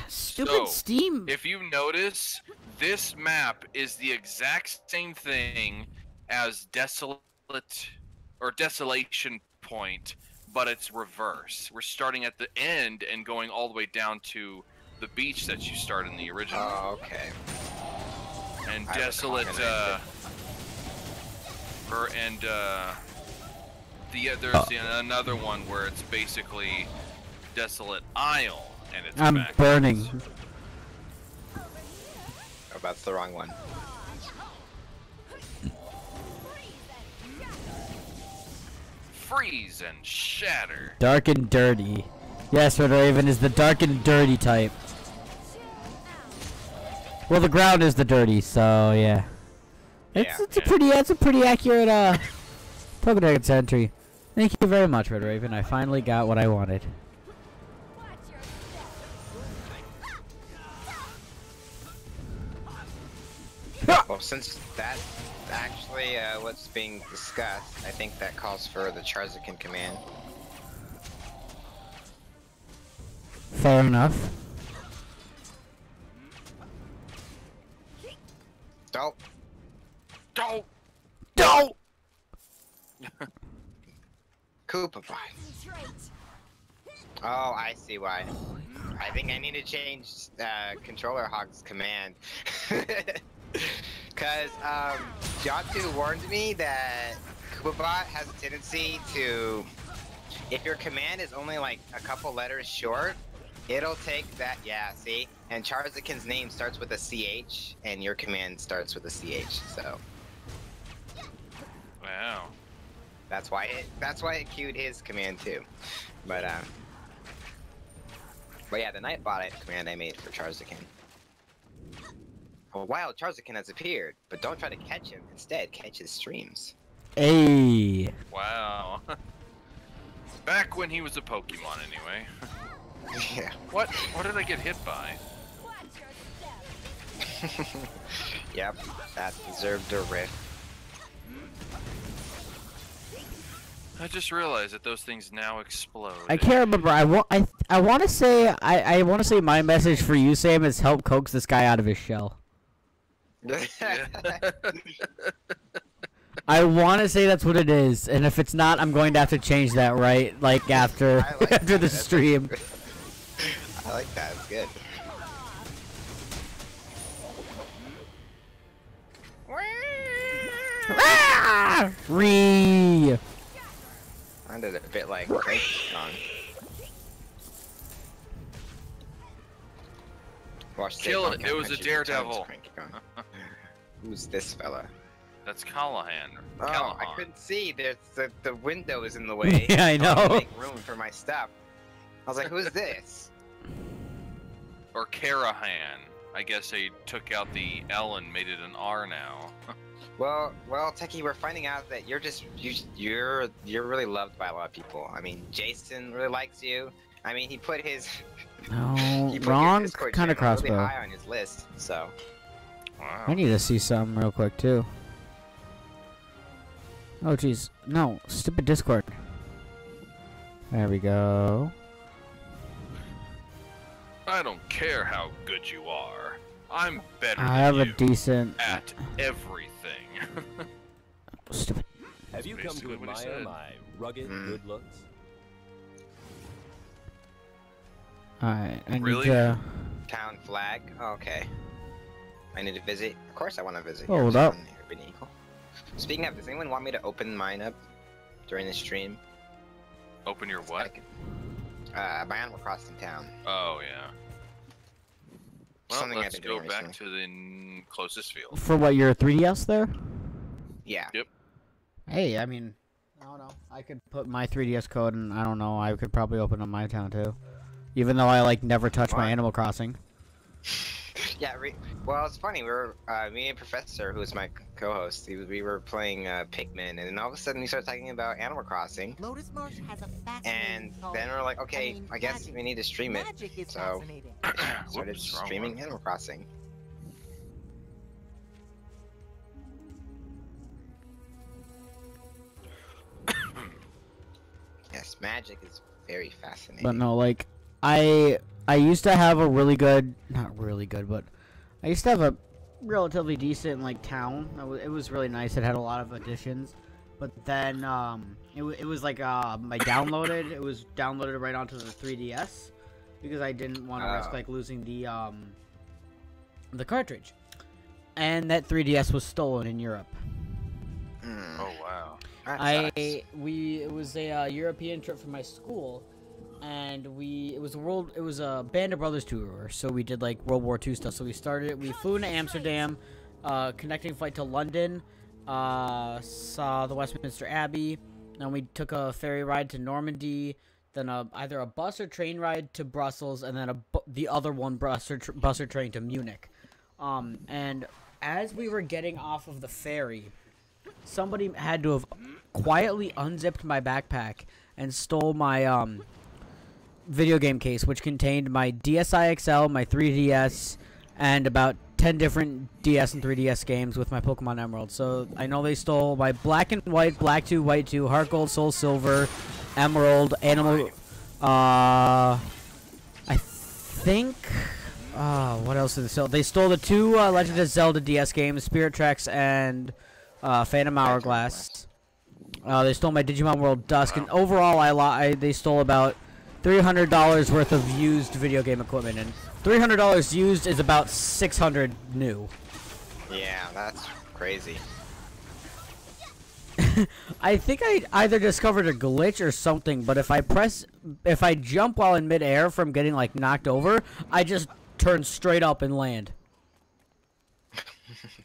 [SPEAKER 2] Stupid
[SPEAKER 1] So,
[SPEAKER 2] Steam.
[SPEAKER 1] If you notice, this map is the exact same thing as Desolation Point, but it's reverse. We're starting at the end and going all the way down to the beach that you start in the original.
[SPEAKER 3] Oh, okay.
[SPEAKER 1] And
[SPEAKER 3] I
[SPEAKER 1] Desolate,
[SPEAKER 3] recognize
[SPEAKER 1] there's another one where it's basically Desolate Isle, and it's
[SPEAKER 2] I'm
[SPEAKER 1] back.
[SPEAKER 2] burning.
[SPEAKER 3] Oh, that's the wrong one.
[SPEAKER 1] Freeze and shatter.
[SPEAKER 2] Dark and dirty. Yes, Red Raven is the dark and dirty type. Well, the ground is the dirty, so yeah. It's a pretty accurate Pokedex entry. Thank you very much, Red Raven. I finally got what I wanted.
[SPEAKER 3] Well, since that's actually what's being discussed, I think that calls for the Charzakin command.
[SPEAKER 2] Fair enough.
[SPEAKER 3] Dope.
[SPEAKER 1] Don't.
[SPEAKER 2] Don't!
[SPEAKER 3] Koopa Pie. Oh, I see why. I think I need to change Controller Hog's command. Cause Jatu warned me that Kubot has a tendency to, if your command is only like a couple letters short, it'll take that, yeah, see? And Charzakin's name starts with a CH, and your command starts with a CH, so.
[SPEAKER 1] Wow.
[SPEAKER 3] That's why it queued his command too. But yeah, the Nightbot command I made for Charzakin. A wild Charzakin has appeared, but don't try to catch him. Instead, catch his streams.
[SPEAKER 2] Hey.
[SPEAKER 1] Wow. Back when he was a Pokemon, anyway.
[SPEAKER 3] Yeah.
[SPEAKER 1] What did I get hit by?
[SPEAKER 3] Yep, that deserved a riff.
[SPEAKER 1] I just realized that those things now explode.
[SPEAKER 2] I can't remember. I want to say my message for you, Sam, is help coax this guy out of his shell. I want to say that's what it is, and if it's not, I'm going to have to change that right, like after after the stream.
[SPEAKER 3] I like that. It's good.
[SPEAKER 2] Ree.
[SPEAKER 3] Sounded a bit like Cranky Kong.
[SPEAKER 1] Kill it. It was a daredevil.
[SPEAKER 3] Who's this fella?
[SPEAKER 1] That's Callahan.
[SPEAKER 3] Oh,
[SPEAKER 1] Callahan.
[SPEAKER 3] I couldn't see. There's the window is in the way.
[SPEAKER 2] Yeah, I know.
[SPEAKER 3] Make room for my stuff. I was like, who's this?
[SPEAKER 1] Or Carahan. I guess they took out the L and made it an R now.
[SPEAKER 3] Well, Techie, we're finding out that you're really loved by a lot of people. I mean, Jason really likes you. I mean, he put his
[SPEAKER 2] wrong kind of crossbow.
[SPEAKER 3] Really high on his list, so.
[SPEAKER 1] Wow.
[SPEAKER 2] I need to see something real quick too. Oh jeez, no, stupid Discord. There we go.
[SPEAKER 1] I don't care how good you are. I'm better
[SPEAKER 2] I have
[SPEAKER 1] than
[SPEAKER 2] a
[SPEAKER 1] you
[SPEAKER 2] decent.
[SPEAKER 1] at everything.
[SPEAKER 2] Stupid.
[SPEAKER 6] Have you come to
[SPEAKER 1] basically what he
[SPEAKER 6] admire
[SPEAKER 1] said.
[SPEAKER 6] my rugged good looks?
[SPEAKER 2] Alright, I need
[SPEAKER 1] Really?
[SPEAKER 2] to.
[SPEAKER 3] Town flag. Okay. I need to visit. Of course, I want to visit.
[SPEAKER 2] Hold
[SPEAKER 3] yours
[SPEAKER 2] up.
[SPEAKER 3] on Urban Eagle. Speaking of, does anyone want me to open mine up during the stream?
[SPEAKER 1] Open your what?
[SPEAKER 3] My Animal Crossing town.
[SPEAKER 1] Oh, yeah. Well,
[SPEAKER 3] Something I've
[SPEAKER 1] let's
[SPEAKER 3] been
[SPEAKER 1] go
[SPEAKER 3] doing
[SPEAKER 1] back
[SPEAKER 3] recently.
[SPEAKER 1] to the closest field.
[SPEAKER 2] For what, your 3DS there?
[SPEAKER 3] Yeah.
[SPEAKER 1] Yep.
[SPEAKER 2] Hey, I mean, I don't know. I could put my 3DS code, and I don't know. I could probably open up my town too, even though I like never touch my
[SPEAKER 3] Why?
[SPEAKER 2] Animal Crossing.
[SPEAKER 3] Yeah. Well, it's funny. We were me and Professor, who was my co-host. We were playing Pikmin, and then all of a sudden we started talking about Animal Crossing.
[SPEAKER 7] Lotus Marsh has a fascinating
[SPEAKER 3] And
[SPEAKER 7] culture.
[SPEAKER 3] then we're like, okay,
[SPEAKER 7] mean,
[SPEAKER 3] I guess
[SPEAKER 7] magic.
[SPEAKER 3] we need to stream it.
[SPEAKER 7] Magic is
[SPEAKER 3] So
[SPEAKER 7] fascinating.
[SPEAKER 3] started
[SPEAKER 1] Whoops, wrong
[SPEAKER 3] streaming
[SPEAKER 1] one.
[SPEAKER 3] Animal Crossing. Yes, magic is very fascinating.
[SPEAKER 2] But no, like I used to have a really good, not really good, but I used to have a relatively decent like town. It was really nice. It had a lot of additions, but then it was like I downloaded. It was downloaded right onto the 3DS because I didn't want to risk like losing the cartridge, and that 3DS was stolen in Europe.
[SPEAKER 1] Oh, wow.
[SPEAKER 3] That sucks.
[SPEAKER 2] It was a European trip for my school, and it was a Band of Brothers tour, so we did like World War II stuff. So we flew into Amsterdam, connecting flight to London, saw the Westminster Abbey, then we took a ferry ride to Normandy, then either a bus or train ride to Brussels, and then the other one bus or train to Munich. And as we were getting off of the ferry, somebody had to have quietly unzipped my backpack and stole my video game case, which contained my DSi XL, my 3DS, and about 10 different DS and 3DS games with my Pokemon Emerald. So I know they stole my Black and White, Black 2, White 2, Heart Gold, Soul Silver, Emerald, Animal. I think. What else did they steal? They stole the two Legend of Zelda DS games, Spirit Tracks and Phantom Hourglass. They stole my Digimon World Dusk, and overall, they stole about $300 worth of used video game equipment, and $300 used is about $600 new.
[SPEAKER 3] Yeah, that's crazy.
[SPEAKER 2] I think I either discovered a glitch or something, but if I jump while in midair from getting like knocked over, I just turn straight up and land.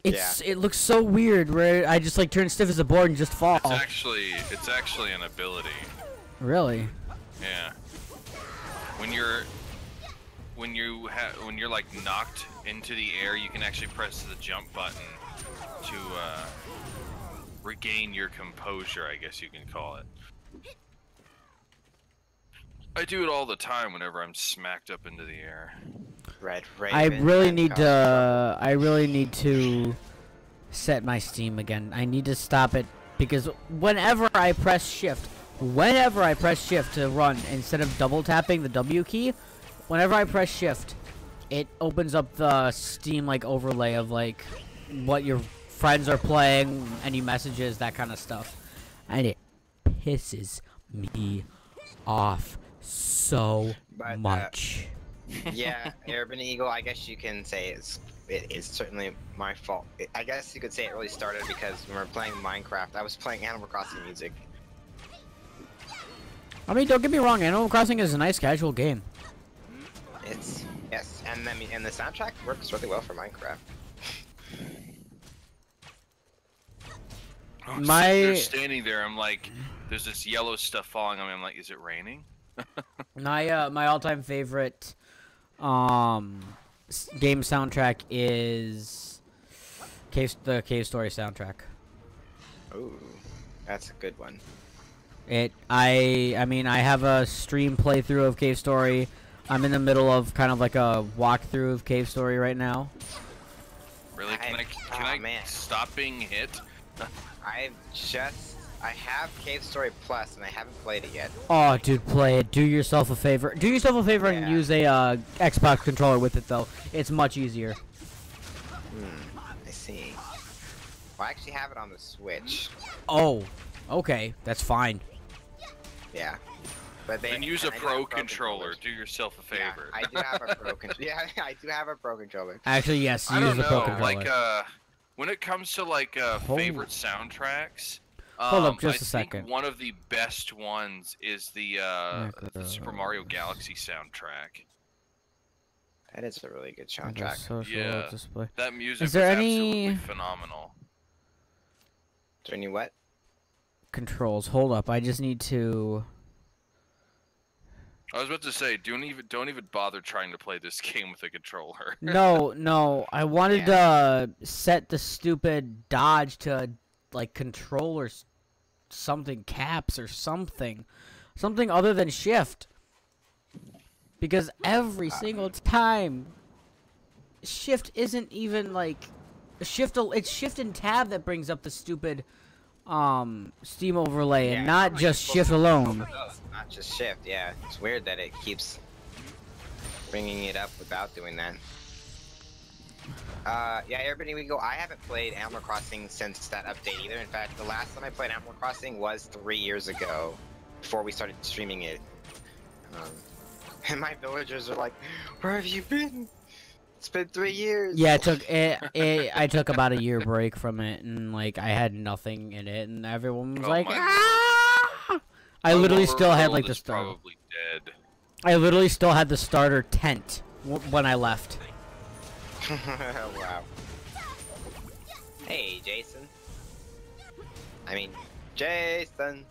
[SPEAKER 2] It looks so weird where I just like turn stiff as a board and just fall.
[SPEAKER 1] It's actually an ability.
[SPEAKER 2] Really?
[SPEAKER 1] Yeah. When you're like knocked into the air, you can actually press the jump button to regain your composure, I guess you can call it. I do it all the time whenever I'm smacked up into the air.
[SPEAKER 3] Red
[SPEAKER 2] I really need to set my Steam again. I need to stop it because whenever I press shift to run instead of double tapping the W key, whenever I press shift, it opens up the Steam like overlay of like what your friends are playing, any messages, that kind of stuff. And it pisses me off so much.
[SPEAKER 3] Yeah, Urban Eagle, I guess you can say it is certainly my fault. I guess you could say it really started because when we were playing Minecraft, I was playing Animal Crossing music.
[SPEAKER 2] I mean, don't get me wrong, Animal Crossing is a nice casual game.
[SPEAKER 3] Yes, and the soundtrack works really well for Minecraft.
[SPEAKER 1] You're standing there, I'm like, there's this yellow stuff falling on me. I'm like, is it raining?
[SPEAKER 2] My all-time favorite game soundtrack is the Cave Story soundtrack.
[SPEAKER 3] Ooh, that's a good one.
[SPEAKER 2] I mean, I have a stream playthrough of Cave Story. I'm in the middle of kind of like a walkthrough of Cave Story right now.
[SPEAKER 1] Really? Can I stop being hit?
[SPEAKER 3] I have Cave Story Plus and I haven't played it yet.
[SPEAKER 2] Oh, dude, play it. Do yourself a favor. Do yourself a favor and use a Xbox controller with it, though. It's much easier.
[SPEAKER 3] I see. Well, I actually have it on the Switch.
[SPEAKER 2] Oh, okay. That's fine.
[SPEAKER 3] Yeah. But
[SPEAKER 1] then use a pro controller. Do yourself a favor.
[SPEAKER 3] Yeah, I do have a pro controller. Yeah, I do have a pro controller.
[SPEAKER 2] Actually, yes.
[SPEAKER 1] I don't
[SPEAKER 2] use the pro
[SPEAKER 1] know.
[SPEAKER 2] controller.
[SPEAKER 1] Like, when it comes to like favorite soundtracks,
[SPEAKER 2] hold up just a
[SPEAKER 1] I think
[SPEAKER 2] second.
[SPEAKER 1] one of the best ones is the Super Mario Galaxy soundtrack.
[SPEAKER 3] That is a really good soundtrack.
[SPEAKER 1] Yeah,
[SPEAKER 2] display.
[SPEAKER 1] that music
[SPEAKER 2] is there
[SPEAKER 1] was
[SPEAKER 2] any
[SPEAKER 1] absolutely phenomenal.
[SPEAKER 3] Is there any what?
[SPEAKER 2] Controls. Hold up. I just need to.
[SPEAKER 1] I was about to say, don't even bother trying to play this game with a controller.
[SPEAKER 2] No. I wanted to set the stupid dodge to like control or something, caps or something other than shift. Because every single time, shift isn't even like shift. It's shift and tab that brings up the stupid Steam overlay, and not just shift alone.
[SPEAKER 3] Not just shift. Yeah, it's weird that it keeps bringing it up without doing that. Yeah, everybody, we go. I haven't played Animal Crossing since that update either. In fact, the last time I played Animal Crossing was 3 years ago, before we started streaming it. And my villagers are like, "Where have you been? It's been 3 years."
[SPEAKER 2] Yeah, I took about a year break from it, and like I had nothing in it, and everyone was like, "Ah!" I literally still had like the starter.
[SPEAKER 1] Probably dead.
[SPEAKER 2] I literally still had the starter tent when I left.
[SPEAKER 3] Wow. Hey, Jason. Jason.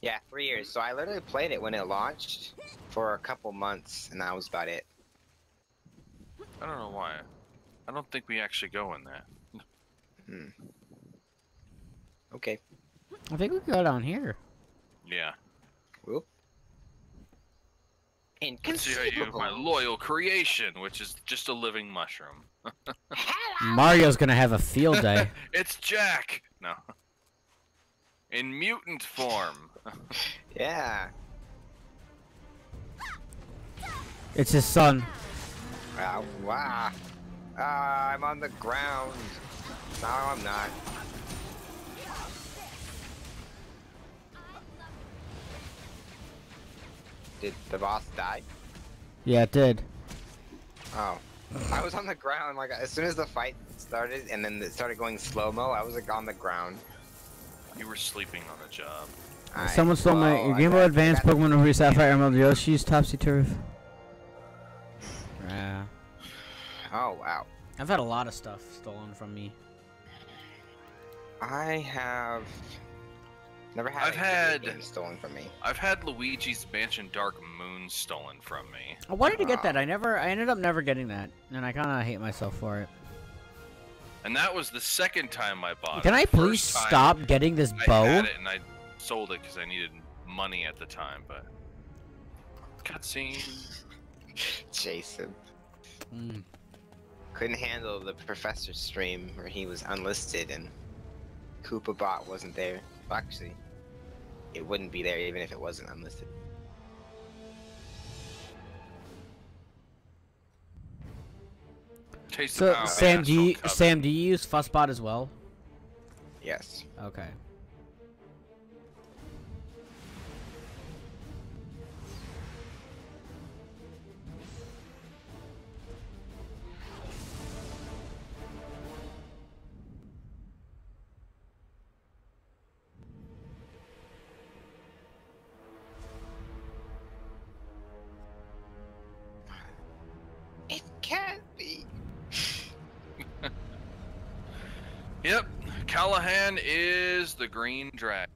[SPEAKER 3] Yeah, 3 years. So I literally played it when it launched for a couple months, and that was about it.
[SPEAKER 1] I don't know why. I don't think we actually go in there.
[SPEAKER 3] Okay.
[SPEAKER 2] I think we go down here.
[SPEAKER 1] Yeah.
[SPEAKER 3] Whoop.
[SPEAKER 1] Let's see how you, my loyal creation, which is just a living mushroom.
[SPEAKER 2] Mario's gonna have a field day.
[SPEAKER 1] It's Jack! No. In mutant form.
[SPEAKER 3] Yeah.
[SPEAKER 2] It's his son.
[SPEAKER 3] Wow. I'm on the ground. No, I'm not. Did the boss die?
[SPEAKER 2] Yeah, it did.
[SPEAKER 3] Oh. I was on the ground, like, as soon as the fight started, and then it started going slow-mo, I was, like, on the ground.
[SPEAKER 1] You were sleeping on the job.
[SPEAKER 2] Someone stole your Game Boy Advance, Pokemon Ruby, Sapphire, Emerald, Yoshi's Topsy Turf. Yeah.
[SPEAKER 3] Oh wow.
[SPEAKER 2] I've had a lot of stuff stolen from me.
[SPEAKER 3] I have never had
[SPEAKER 1] I've had
[SPEAKER 3] game stolen from me.
[SPEAKER 1] I've had Luigi's Mansion Dark Moon stolen from me.
[SPEAKER 2] Oh, why did you get that? I ended up never getting that, and I kind of hate myself for it.
[SPEAKER 1] And that was the second time I bought it.
[SPEAKER 2] Can I please stop getting this bow?
[SPEAKER 1] I had it and I sold it because I needed money at the time, but cutscene.
[SPEAKER 3] Jason. Couldn't handle the professor's stream where he was unlisted and Koopa Bot wasn't there. Well, actually, it wouldn't be there even if it wasn't unlisted.
[SPEAKER 1] Taste
[SPEAKER 2] So,
[SPEAKER 1] of power,
[SPEAKER 2] Sam, do you
[SPEAKER 1] Coven.
[SPEAKER 2] use Fussbot as well?
[SPEAKER 3] Yes.
[SPEAKER 2] Okay.
[SPEAKER 3] It can't be.
[SPEAKER 1] Yep, Callahan is the green dragon.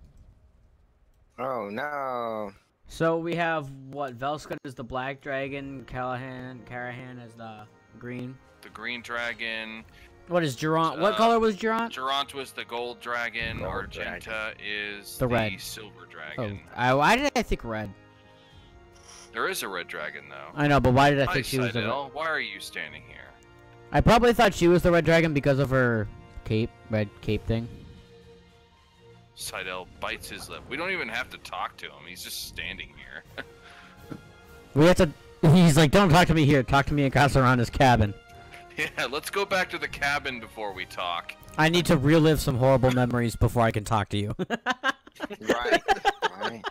[SPEAKER 3] Oh no.
[SPEAKER 2] So we have what? Velskut is the black dragon, Karahan is the green.
[SPEAKER 1] The green dragon.
[SPEAKER 2] What is Durant? What color was Durant?
[SPEAKER 1] Durant was the gold dragon.
[SPEAKER 3] Gold
[SPEAKER 1] Argenta
[SPEAKER 3] dragon.
[SPEAKER 1] is
[SPEAKER 2] The red.
[SPEAKER 1] silver
[SPEAKER 2] Oh,
[SPEAKER 1] dragon.
[SPEAKER 2] why did I think red?
[SPEAKER 1] There is a red dragon though.
[SPEAKER 2] I know, but why did I
[SPEAKER 1] Hi,
[SPEAKER 2] think she was the red?
[SPEAKER 1] Seidel. Why are you standing here?
[SPEAKER 2] I probably thought she was the red dragon because of her cape, red cape thing.
[SPEAKER 1] Seidel bites his lip. We don't even have to talk to him. He's just standing here.
[SPEAKER 2] We have to. He's like, don't talk to me here. Talk to me in Casaranda's cabin.
[SPEAKER 1] Yeah, let's go back to the cabin before we talk.
[SPEAKER 2] I need to relive some horrible memories before I can talk to you.
[SPEAKER 3] Right. Right.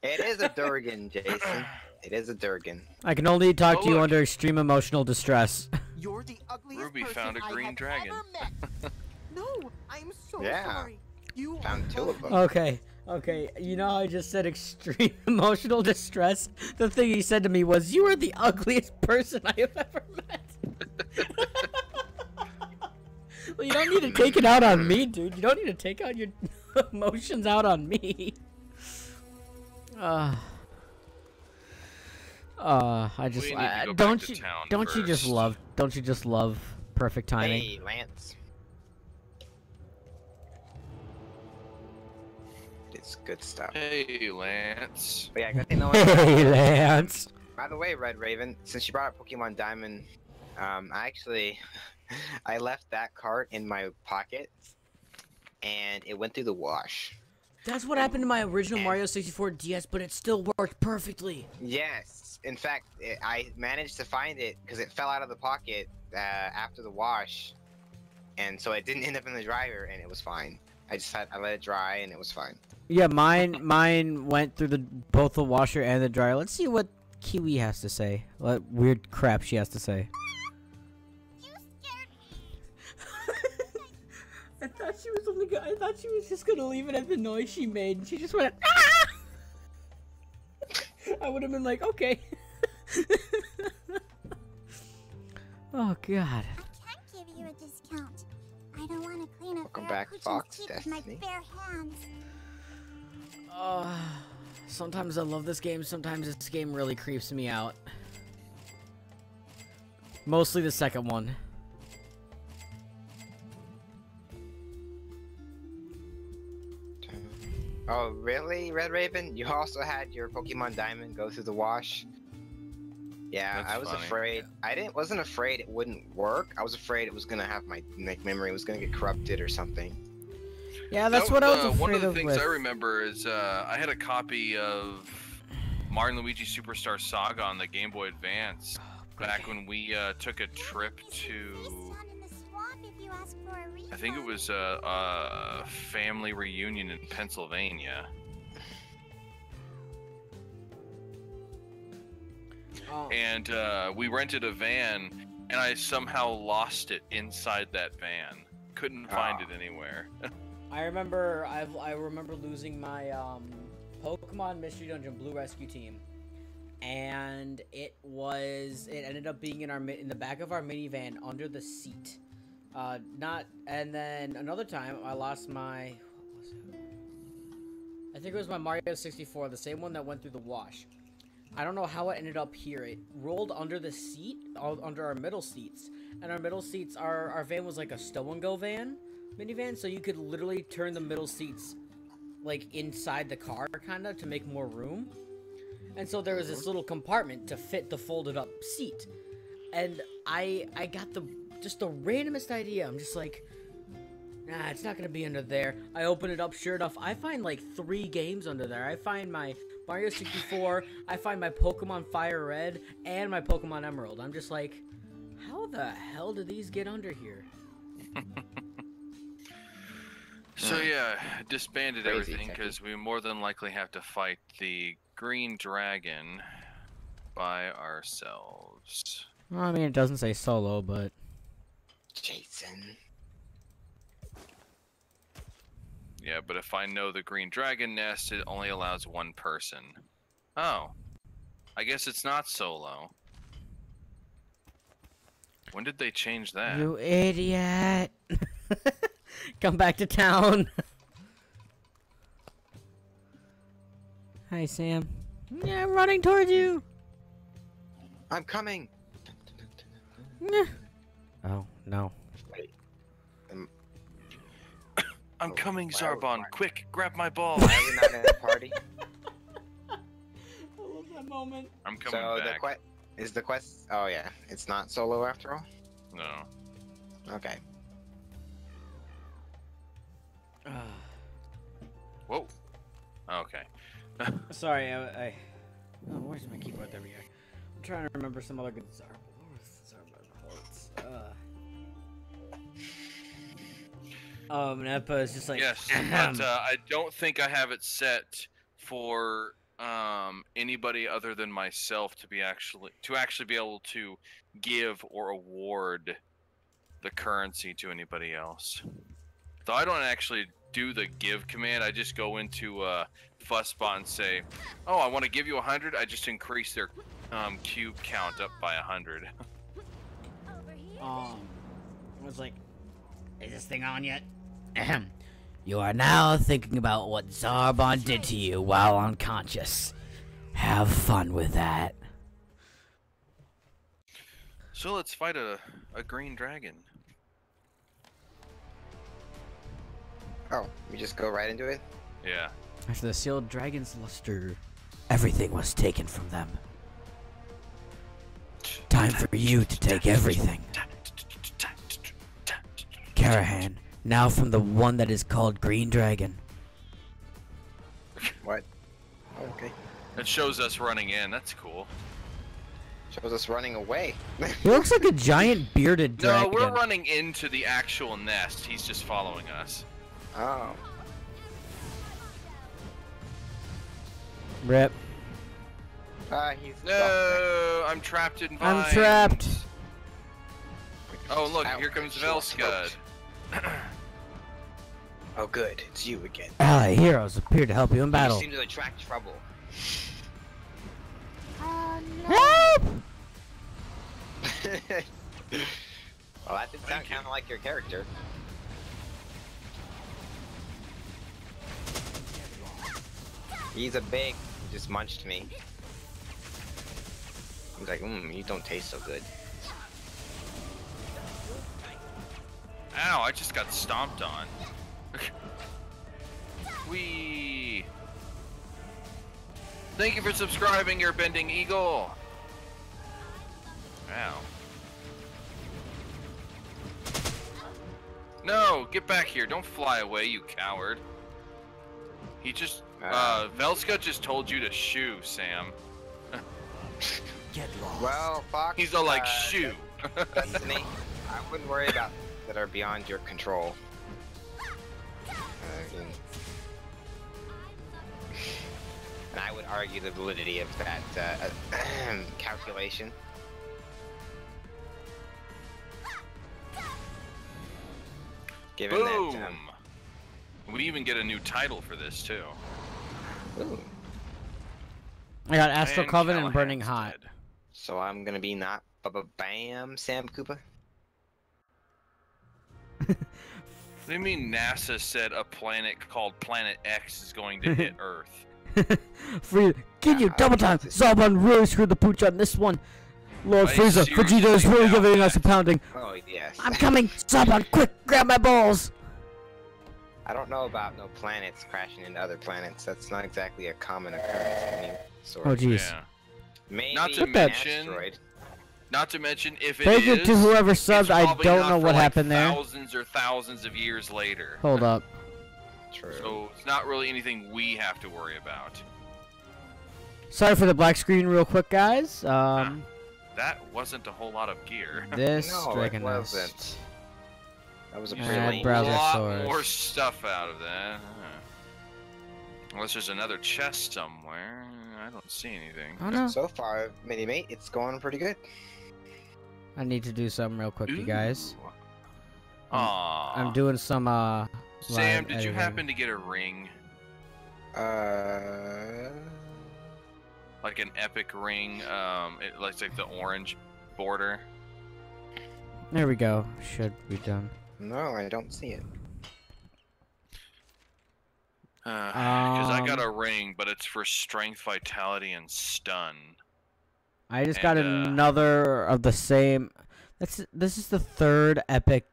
[SPEAKER 3] It is a Durgan, Jason. It is a Durgan.
[SPEAKER 2] I can only talk
[SPEAKER 1] Oh,
[SPEAKER 2] to you
[SPEAKER 1] look.
[SPEAKER 2] under extreme emotional distress.
[SPEAKER 7] You're the ugliest
[SPEAKER 1] Ruby
[SPEAKER 7] person
[SPEAKER 1] found a
[SPEAKER 7] I
[SPEAKER 1] green
[SPEAKER 7] have
[SPEAKER 1] dragon.
[SPEAKER 7] ever met. No, I'm so
[SPEAKER 3] Yeah.
[SPEAKER 7] sorry. You
[SPEAKER 3] Found two of them.
[SPEAKER 2] Okay, okay. You know how I just said extreme emotional distress? The thing he said to me was, "You are the ugliest person I have ever met." Well, you don't need to take it out on me, dude. You don't need to take out your emotions out on me. I just
[SPEAKER 1] We need to go
[SPEAKER 2] don't
[SPEAKER 1] back to
[SPEAKER 2] you
[SPEAKER 1] town
[SPEAKER 2] don't you just
[SPEAKER 1] first.
[SPEAKER 2] love perfect timing?
[SPEAKER 3] Hey, Lance. It's good stuff.
[SPEAKER 1] Hey, Lance.
[SPEAKER 3] But yeah, good thing no one.
[SPEAKER 2] Hey, Lance.
[SPEAKER 3] By the way, Red Raven, since you brought up Pokemon Diamond, I actually I left that cart in my pocket, and it went through the wash.
[SPEAKER 2] That's what happened to my original
[SPEAKER 3] And-
[SPEAKER 2] Mario 64 DS, but it still worked perfectly.
[SPEAKER 3] Yes, in fact, I managed to find it because it fell out of the pocket after the wash, and so it didn't end up in the dryer, and it was fine. I let it dry, and it was fine.
[SPEAKER 2] Yeah, mine went through both the washer and the dryer. Let's see what Kiwi has to say. What weird crap she has to say.
[SPEAKER 5] You scared me.
[SPEAKER 2] I thought she was just gonna leave it at the noise she made, and she just went. Ah! I would have been like, okay. Oh God.
[SPEAKER 5] I can't give you a discount. I don't want to clean up
[SPEAKER 3] Welcome back, Fox
[SPEAKER 5] teeth with my
[SPEAKER 3] Destiny.
[SPEAKER 5] bare hands.
[SPEAKER 2] Sometimes I love this game. Sometimes this game really creeps me out. Mostly the second one.
[SPEAKER 3] Oh, really, Red Raven? You also had your Pokemon Diamond go through the wash? Yeah,
[SPEAKER 1] That's
[SPEAKER 3] I was
[SPEAKER 1] funny.
[SPEAKER 3] afraid. Wasn't afraid it wouldn't work. I was afraid it was gonna have my memory was gonna get corrupted or something.
[SPEAKER 2] Yeah, that's what I was afraid
[SPEAKER 1] One of the
[SPEAKER 2] of
[SPEAKER 1] things
[SPEAKER 2] with.
[SPEAKER 1] I remember is I had a copy of Mario and Luigi Superstar Saga on the Game Boy Advance back when we took a trip to, I think it was a family reunion in Pennsylvania.
[SPEAKER 2] Oh.
[SPEAKER 1] And we rented a van, and I somehow lost it inside that van. Couldn't find it anywhere.
[SPEAKER 2] I remember I remember losing my Pokemon Mystery Dungeon Blue Rescue Team, and it ended up being in the back of our minivan under the seat. And then another time I lost my, what was it? I think it was my Mario 64, the same one that went through the wash. I don't know how it ended up here. It rolled under the seat, under our middle seats, and our middle seats, our van was like a stow and go minivan, so you could literally turn the middle seats like inside the car kind of to make more room. And so there was this little compartment to fit the folded up seat. And I got the randomest idea. I'm just like, nah, it's not gonna be under there. I open it up, sure enough, I find like 3 games under there. I find my Mario 64, I find my Pokemon Fire Red, and my Pokemon Emerald. I'm just like, how the hell did these get under here?
[SPEAKER 1] So yeah, disbanded
[SPEAKER 3] Crazy,
[SPEAKER 1] everything because we more than likely have to fight the green dragon by ourselves.
[SPEAKER 2] Well, I mean, it doesn't say solo, but...
[SPEAKER 3] Jason.
[SPEAKER 1] Yeah, but if I know the green dragon nest, it only allows 1 person. Oh. I guess it's not solo. When did they change that?
[SPEAKER 2] You idiot! Come back to town! Hi, Sam. Yeah, I'm running towards you!
[SPEAKER 3] I'm coming.
[SPEAKER 2] Oh, no.
[SPEAKER 3] Wait.
[SPEAKER 1] I'm coming,
[SPEAKER 3] why are we
[SPEAKER 1] Zarbon.
[SPEAKER 3] flying?
[SPEAKER 1] Quick, grab my ball.
[SPEAKER 3] Why are we not in a party?
[SPEAKER 2] I love that moment.
[SPEAKER 1] I'm coming
[SPEAKER 3] So
[SPEAKER 1] back.
[SPEAKER 3] the quest? Oh yeah, it's not solo after all.
[SPEAKER 1] No.
[SPEAKER 3] Okay.
[SPEAKER 1] Whoa. Okay.
[SPEAKER 2] Sorry, I... Oh, where's my keyboard? There we go. I'm trying to remember some other good Neppa is just like...
[SPEAKER 1] Yes, but I don't think I have it set for anybody other than myself to actually be able to give or award the currency to anybody else. So I don't actually do the give command. I just go into Fussbot and say, "Oh, I want to give you 100." I just increase their cube count up by 100.
[SPEAKER 2] I was like, is this thing on yet? You are now thinking about what Zarbon did to you while unconscious. Have fun with that.
[SPEAKER 1] So let's fight a green dragon.
[SPEAKER 3] Oh, we just go right into it?
[SPEAKER 1] Yeah.
[SPEAKER 2] After the sealed dragon's luster, everything was taken from them. Time for you to take everything. Carahan, now from the one that is called Green Dragon.
[SPEAKER 3] What? Okay.
[SPEAKER 1] It shows us running in. That's cool.
[SPEAKER 3] Shows us running away.
[SPEAKER 2] He looks like a giant bearded dragon.
[SPEAKER 1] No, we're running into the actual nest. He's just following us.
[SPEAKER 3] Oh.
[SPEAKER 2] Rip.
[SPEAKER 3] He's...
[SPEAKER 1] No, I'm trapped in vines.
[SPEAKER 2] I'm trapped.
[SPEAKER 1] Oh, look,
[SPEAKER 3] Ow,
[SPEAKER 1] here comes
[SPEAKER 3] short
[SPEAKER 1] Velscud.
[SPEAKER 3] Oh, good. It's you again.
[SPEAKER 2] Ally heroes appear to help you in battle.
[SPEAKER 3] You seem to attract trouble.
[SPEAKER 2] Help!
[SPEAKER 3] Well, that did sound kind of like your character. He's a big... just munched me. He's like, you don't taste so good.
[SPEAKER 1] Ow, I just got stomped on. Whee! Thank you for subscribing, your bending eagle. Ow. No, get back here. Don't fly away, you coward. He just, Velska just told you to shoo, Sam.
[SPEAKER 7] Get lost.
[SPEAKER 3] Well, Fox...
[SPEAKER 1] He's all like, shoo.
[SPEAKER 3] Destiny, I wouldn't worry about that are beyond your control. And I would argue the validity of that calculation. Given
[SPEAKER 1] Boom!
[SPEAKER 3] that
[SPEAKER 1] We even get a new title for this too.
[SPEAKER 3] Ooh.
[SPEAKER 2] I got Astral
[SPEAKER 1] And
[SPEAKER 2] Coven and Burning
[SPEAKER 1] Callahan's
[SPEAKER 2] Hot.
[SPEAKER 1] dead.
[SPEAKER 3] So I'm gonna be not bam Sam Koopa.
[SPEAKER 1] What do you mean NASA said a planet called Planet X is going to hit Earth?
[SPEAKER 2] Can you double time? Zalban really screwed the pooch on this one. Lord
[SPEAKER 1] I
[SPEAKER 2] Frieza,
[SPEAKER 1] seriously
[SPEAKER 2] Vegeta is really
[SPEAKER 1] doubt
[SPEAKER 2] giving us a
[SPEAKER 1] that.
[SPEAKER 2] pounding.
[SPEAKER 3] Oh yes.
[SPEAKER 2] I'm coming! Zalban, quick, grab my balls!
[SPEAKER 3] I don't know about no planets crashing into other planets. That's not exactly a common occurrence of any sort.
[SPEAKER 2] Oh jeez.
[SPEAKER 1] Yeah.
[SPEAKER 3] Maybe
[SPEAKER 1] Not to
[SPEAKER 3] an
[SPEAKER 1] mention-
[SPEAKER 3] asteroid.
[SPEAKER 1] Not to mention, if it
[SPEAKER 2] Thank you
[SPEAKER 1] is,
[SPEAKER 2] to whoever
[SPEAKER 1] it's
[SPEAKER 2] subbed. I
[SPEAKER 1] probably
[SPEAKER 2] don't
[SPEAKER 1] not
[SPEAKER 2] know
[SPEAKER 1] for,
[SPEAKER 2] what
[SPEAKER 1] like,
[SPEAKER 2] happened there.
[SPEAKER 1] Thousands or thousands of years later.
[SPEAKER 2] Hold up.
[SPEAKER 3] True.
[SPEAKER 1] So it's not really anything we have to worry about.
[SPEAKER 2] Sorry for the black screen real quick, guys.
[SPEAKER 1] That wasn't a whole lot of gear.
[SPEAKER 2] This
[SPEAKER 3] no, it
[SPEAKER 2] Dragon
[SPEAKER 3] wasn't.
[SPEAKER 2] Nest.
[SPEAKER 3] That was a
[SPEAKER 1] You
[SPEAKER 3] pretty
[SPEAKER 2] Add
[SPEAKER 3] lame.
[SPEAKER 1] a
[SPEAKER 2] browser
[SPEAKER 1] lot
[SPEAKER 2] source.
[SPEAKER 1] more stuff out of that. Unless there's another chest somewhere. I don't see anything.
[SPEAKER 2] Oh no.
[SPEAKER 3] So far, mini mate, it's going pretty good.
[SPEAKER 2] I need to do something real quick, you guys.
[SPEAKER 1] Aww.
[SPEAKER 2] I'm doing some
[SPEAKER 1] Sam,
[SPEAKER 2] live
[SPEAKER 1] did you
[SPEAKER 2] editing.
[SPEAKER 1] happen to get a ring? Like an epic ring? It looks like the orange border.
[SPEAKER 2] There we go. Should be done.
[SPEAKER 3] No, I don't see it.
[SPEAKER 1] Because I got a ring, but it's for strength, vitality, and stun.
[SPEAKER 2] I just got
[SPEAKER 1] And,
[SPEAKER 2] another of the same. This is the third epic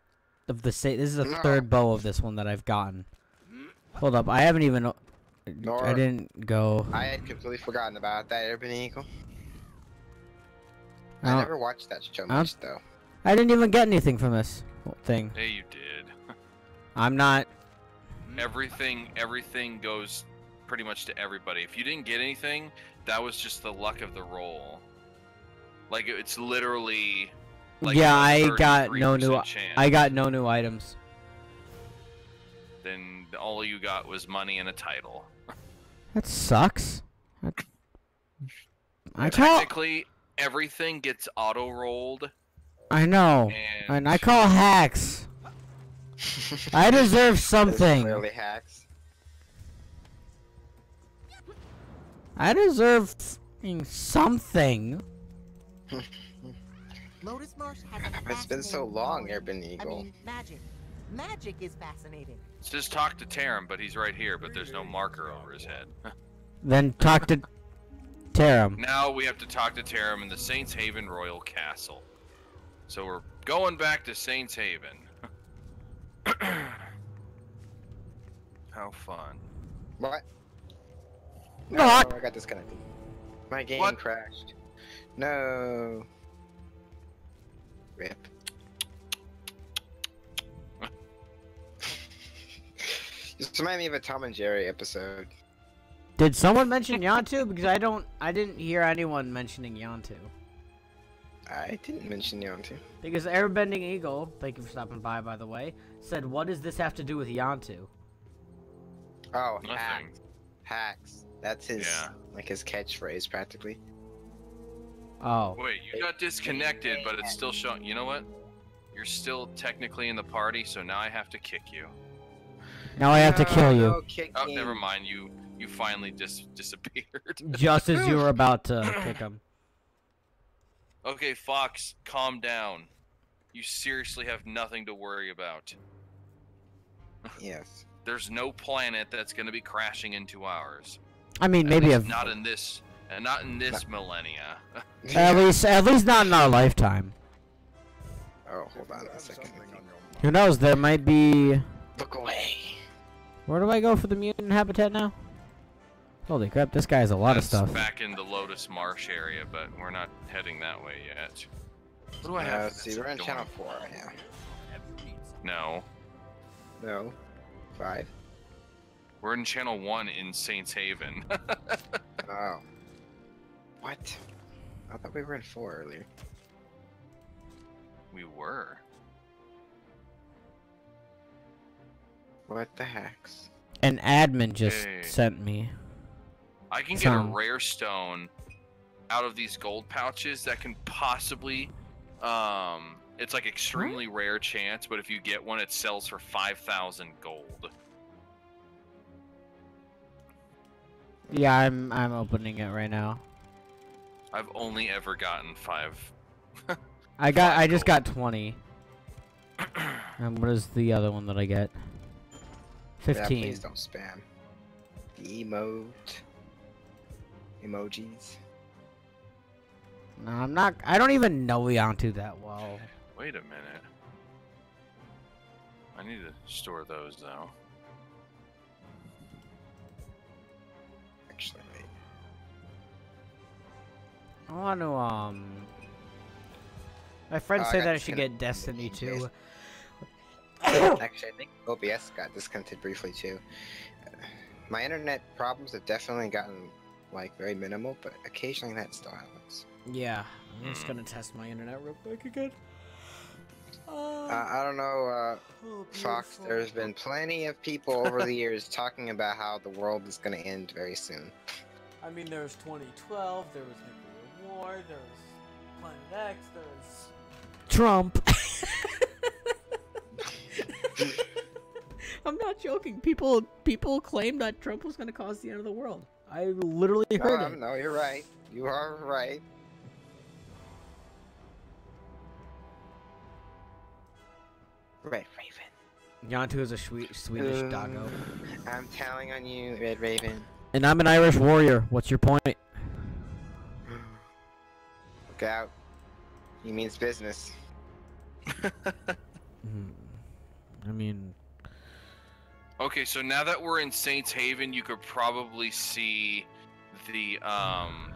[SPEAKER 2] of the same. This is the
[SPEAKER 3] No.
[SPEAKER 2] third bow of this one that I've gotten. Hold up, I haven't even. I didn't go.
[SPEAKER 3] I had completely forgotten about that Urban Eagle.
[SPEAKER 2] I
[SPEAKER 3] I
[SPEAKER 2] don't-
[SPEAKER 3] never watched that show much though.
[SPEAKER 2] I didn't even get anything from this thing.
[SPEAKER 1] Hey, you did.
[SPEAKER 2] I'm not.
[SPEAKER 1] Everything goes pretty much to everybody. If you didn't get anything, that was just the luck of the roll. Like it's literally. Like
[SPEAKER 2] Yeah,
[SPEAKER 1] a
[SPEAKER 2] I got no
[SPEAKER 1] 33%
[SPEAKER 2] new.
[SPEAKER 1] chance.
[SPEAKER 2] I got no new items.
[SPEAKER 1] Then all you got was money and a title.
[SPEAKER 2] That sucks. I call.
[SPEAKER 1] Technically, everything gets auto rolled.
[SPEAKER 2] I know, and I call hacks. I deserve something.
[SPEAKER 3] Clearly hacks.
[SPEAKER 2] I deserve something.
[SPEAKER 7] Lotus Marsh has a
[SPEAKER 3] It's been so
[SPEAKER 7] fascinating
[SPEAKER 3] long,
[SPEAKER 7] quality.
[SPEAKER 3] Urban
[SPEAKER 7] I
[SPEAKER 3] Eagle.
[SPEAKER 7] mean, magic. Magic is fascinating.
[SPEAKER 1] Just talk to Taram, but he's right here, but there's no marker over his head.
[SPEAKER 2] Then talk to Taram.
[SPEAKER 1] Now we have to talk to Taram in the Saints Haven Royal Castle. So we're going back to Saints Haven. How fun.
[SPEAKER 3] What?
[SPEAKER 2] What?
[SPEAKER 3] I got disconnected. My game
[SPEAKER 1] What?
[SPEAKER 3] crashed. No. Rip. Just remind me of a Tom and Jerry episode.
[SPEAKER 2] Did someone mention Yantu? Because I didn't hear anyone mentioning Yantu.
[SPEAKER 3] I didn't mention Yontu.
[SPEAKER 2] Because Airbending Eagle, thank you for stopping by the way, said, what does this have to do with Yantu?
[SPEAKER 3] Oh,
[SPEAKER 1] Nothing.
[SPEAKER 3] hacks. Hacks. That's his,
[SPEAKER 1] Yeah.
[SPEAKER 3] like his catchphrase, practically.
[SPEAKER 2] Oh.
[SPEAKER 1] Wait, you got disconnected, but it's still showing. You know what? You're still technically in the party, so now I have to kick you.
[SPEAKER 2] Now I have to kill you.
[SPEAKER 3] No, kick
[SPEAKER 1] Oh,
[SPEAKER 3] me.
[SPEAKER 1] never mind. You finally disappeared.
[SPEAKER 2] Just as you were about to kick him.
[SPEAKER 1] Okay, Fox, calm down. You seriously have nothing to worry about.
[SPEAKER 3] Yes.
[SPEAKER 1] There's no planet that's going to be crashing into ours.
[SPEAKER 2] I mean,
[SPEAKER 1] At
[SPEAKER 2] maybe
[SPEAKER 1] least
[SPEAKER 2] a,
[SPEAKER 1] not in this, and not in this millennia.
[SPEAKER 2] at least not in our lifetime.
[SPEAKER 3] Oh, hold on a second.
[SPEAKER 2] Who knows? There might be.
[SPEAKER 3] Look away.
[SPEAKER 2] Where do I go for the mutant habitat now? Holy crap! This guy has a lot of
[SPEAKER 1] That's
[SPEAKER 2] stuff.
[SPEAKER 1] back in the Lotus Marsh area, but we're not heading that way yet. What do I have?
[SPEAKER 3] Let's see, we're on channel 4 now.
[SPEAKER 1] No,
[SPEAKER 3] No. 5.
[SPEAKER 1] we're in channel 1 in Saints Haven.
[SPEAKER 3] Oh. What? I thought we were in 4 earlier.
[SPEAKER 1] We were.
[SPEAKER 3] What the hacks?
[SPEAKER 2] An admin just
[SPEAKER 1] Hey.
[SPEAKER 2] sent me.
[SPEAKER 1] I can get
[SPEAKER 2] Some.
[SPEAKER 1] a rare stone out of these gold pouches that can possibly, it's like extremely rare chance, but if you get one, it sells for 5,000 gold.
[SPEAKER 2] Yeah, I'm opening it right now.
[SPEAKER 1] I've only ever gotten 5.
[SPEAKER 2] I just got 20. And what is the other one that I get?
[SPEAKER 3] Yeah,
[SPEAKER 2] 15.
[SPEAKER 3] please don't spam. The emojis.
[SPEAKER 2] No, I'm not. I don't even know Leontu that well.
[SPEAKER 1] Wait a minute. I need to store those though.
[SPEAKER 3] Actually, wait.
[SPEAKER 2] I want to my friends
[SPEAKER 3] Oh, I
[SPEAKER 2] say
[SPEAKER 3] got
[SPEAKER 2] that I should
[SPEAKER 3] disconnected.
[SPEAKER 2] get Destiny 2.
[SPEAKER 3] Actually, I think OBS got disconnected briefly too. My internet problems have definitely gotten like very minimal, but occasionally that still happens.
[SPEAKER 2] Yeah, I'm just gonna test my internet real quick again.
[SPEAKER 3] I don't know, Fox. There's been plenty of people over the years talking about how the world is going to end very soon.
[SPEAKER 2] I mean, there was 2012, there was nuclear war, there was Planet X, there was Trump. I'm not joking. People claim that Trump was going to cause the end of the world. I literally heard it.
[SPEAKER 3] No, you're right. You are right. Red Raven.
[SPEAKER 2] Yantu is a Swedish doggo.
[SPEAKER 3] I'm telling on you, Red Raven.
[SPEAKER 2] And I'm an Irish warrior. What's your point?
[SPEAKER 3] Look out. He means business.
[SPEAKER 2] I mean...
[SPEAKER 1] Okay, so now that we're in Saints Haven, you could probably see the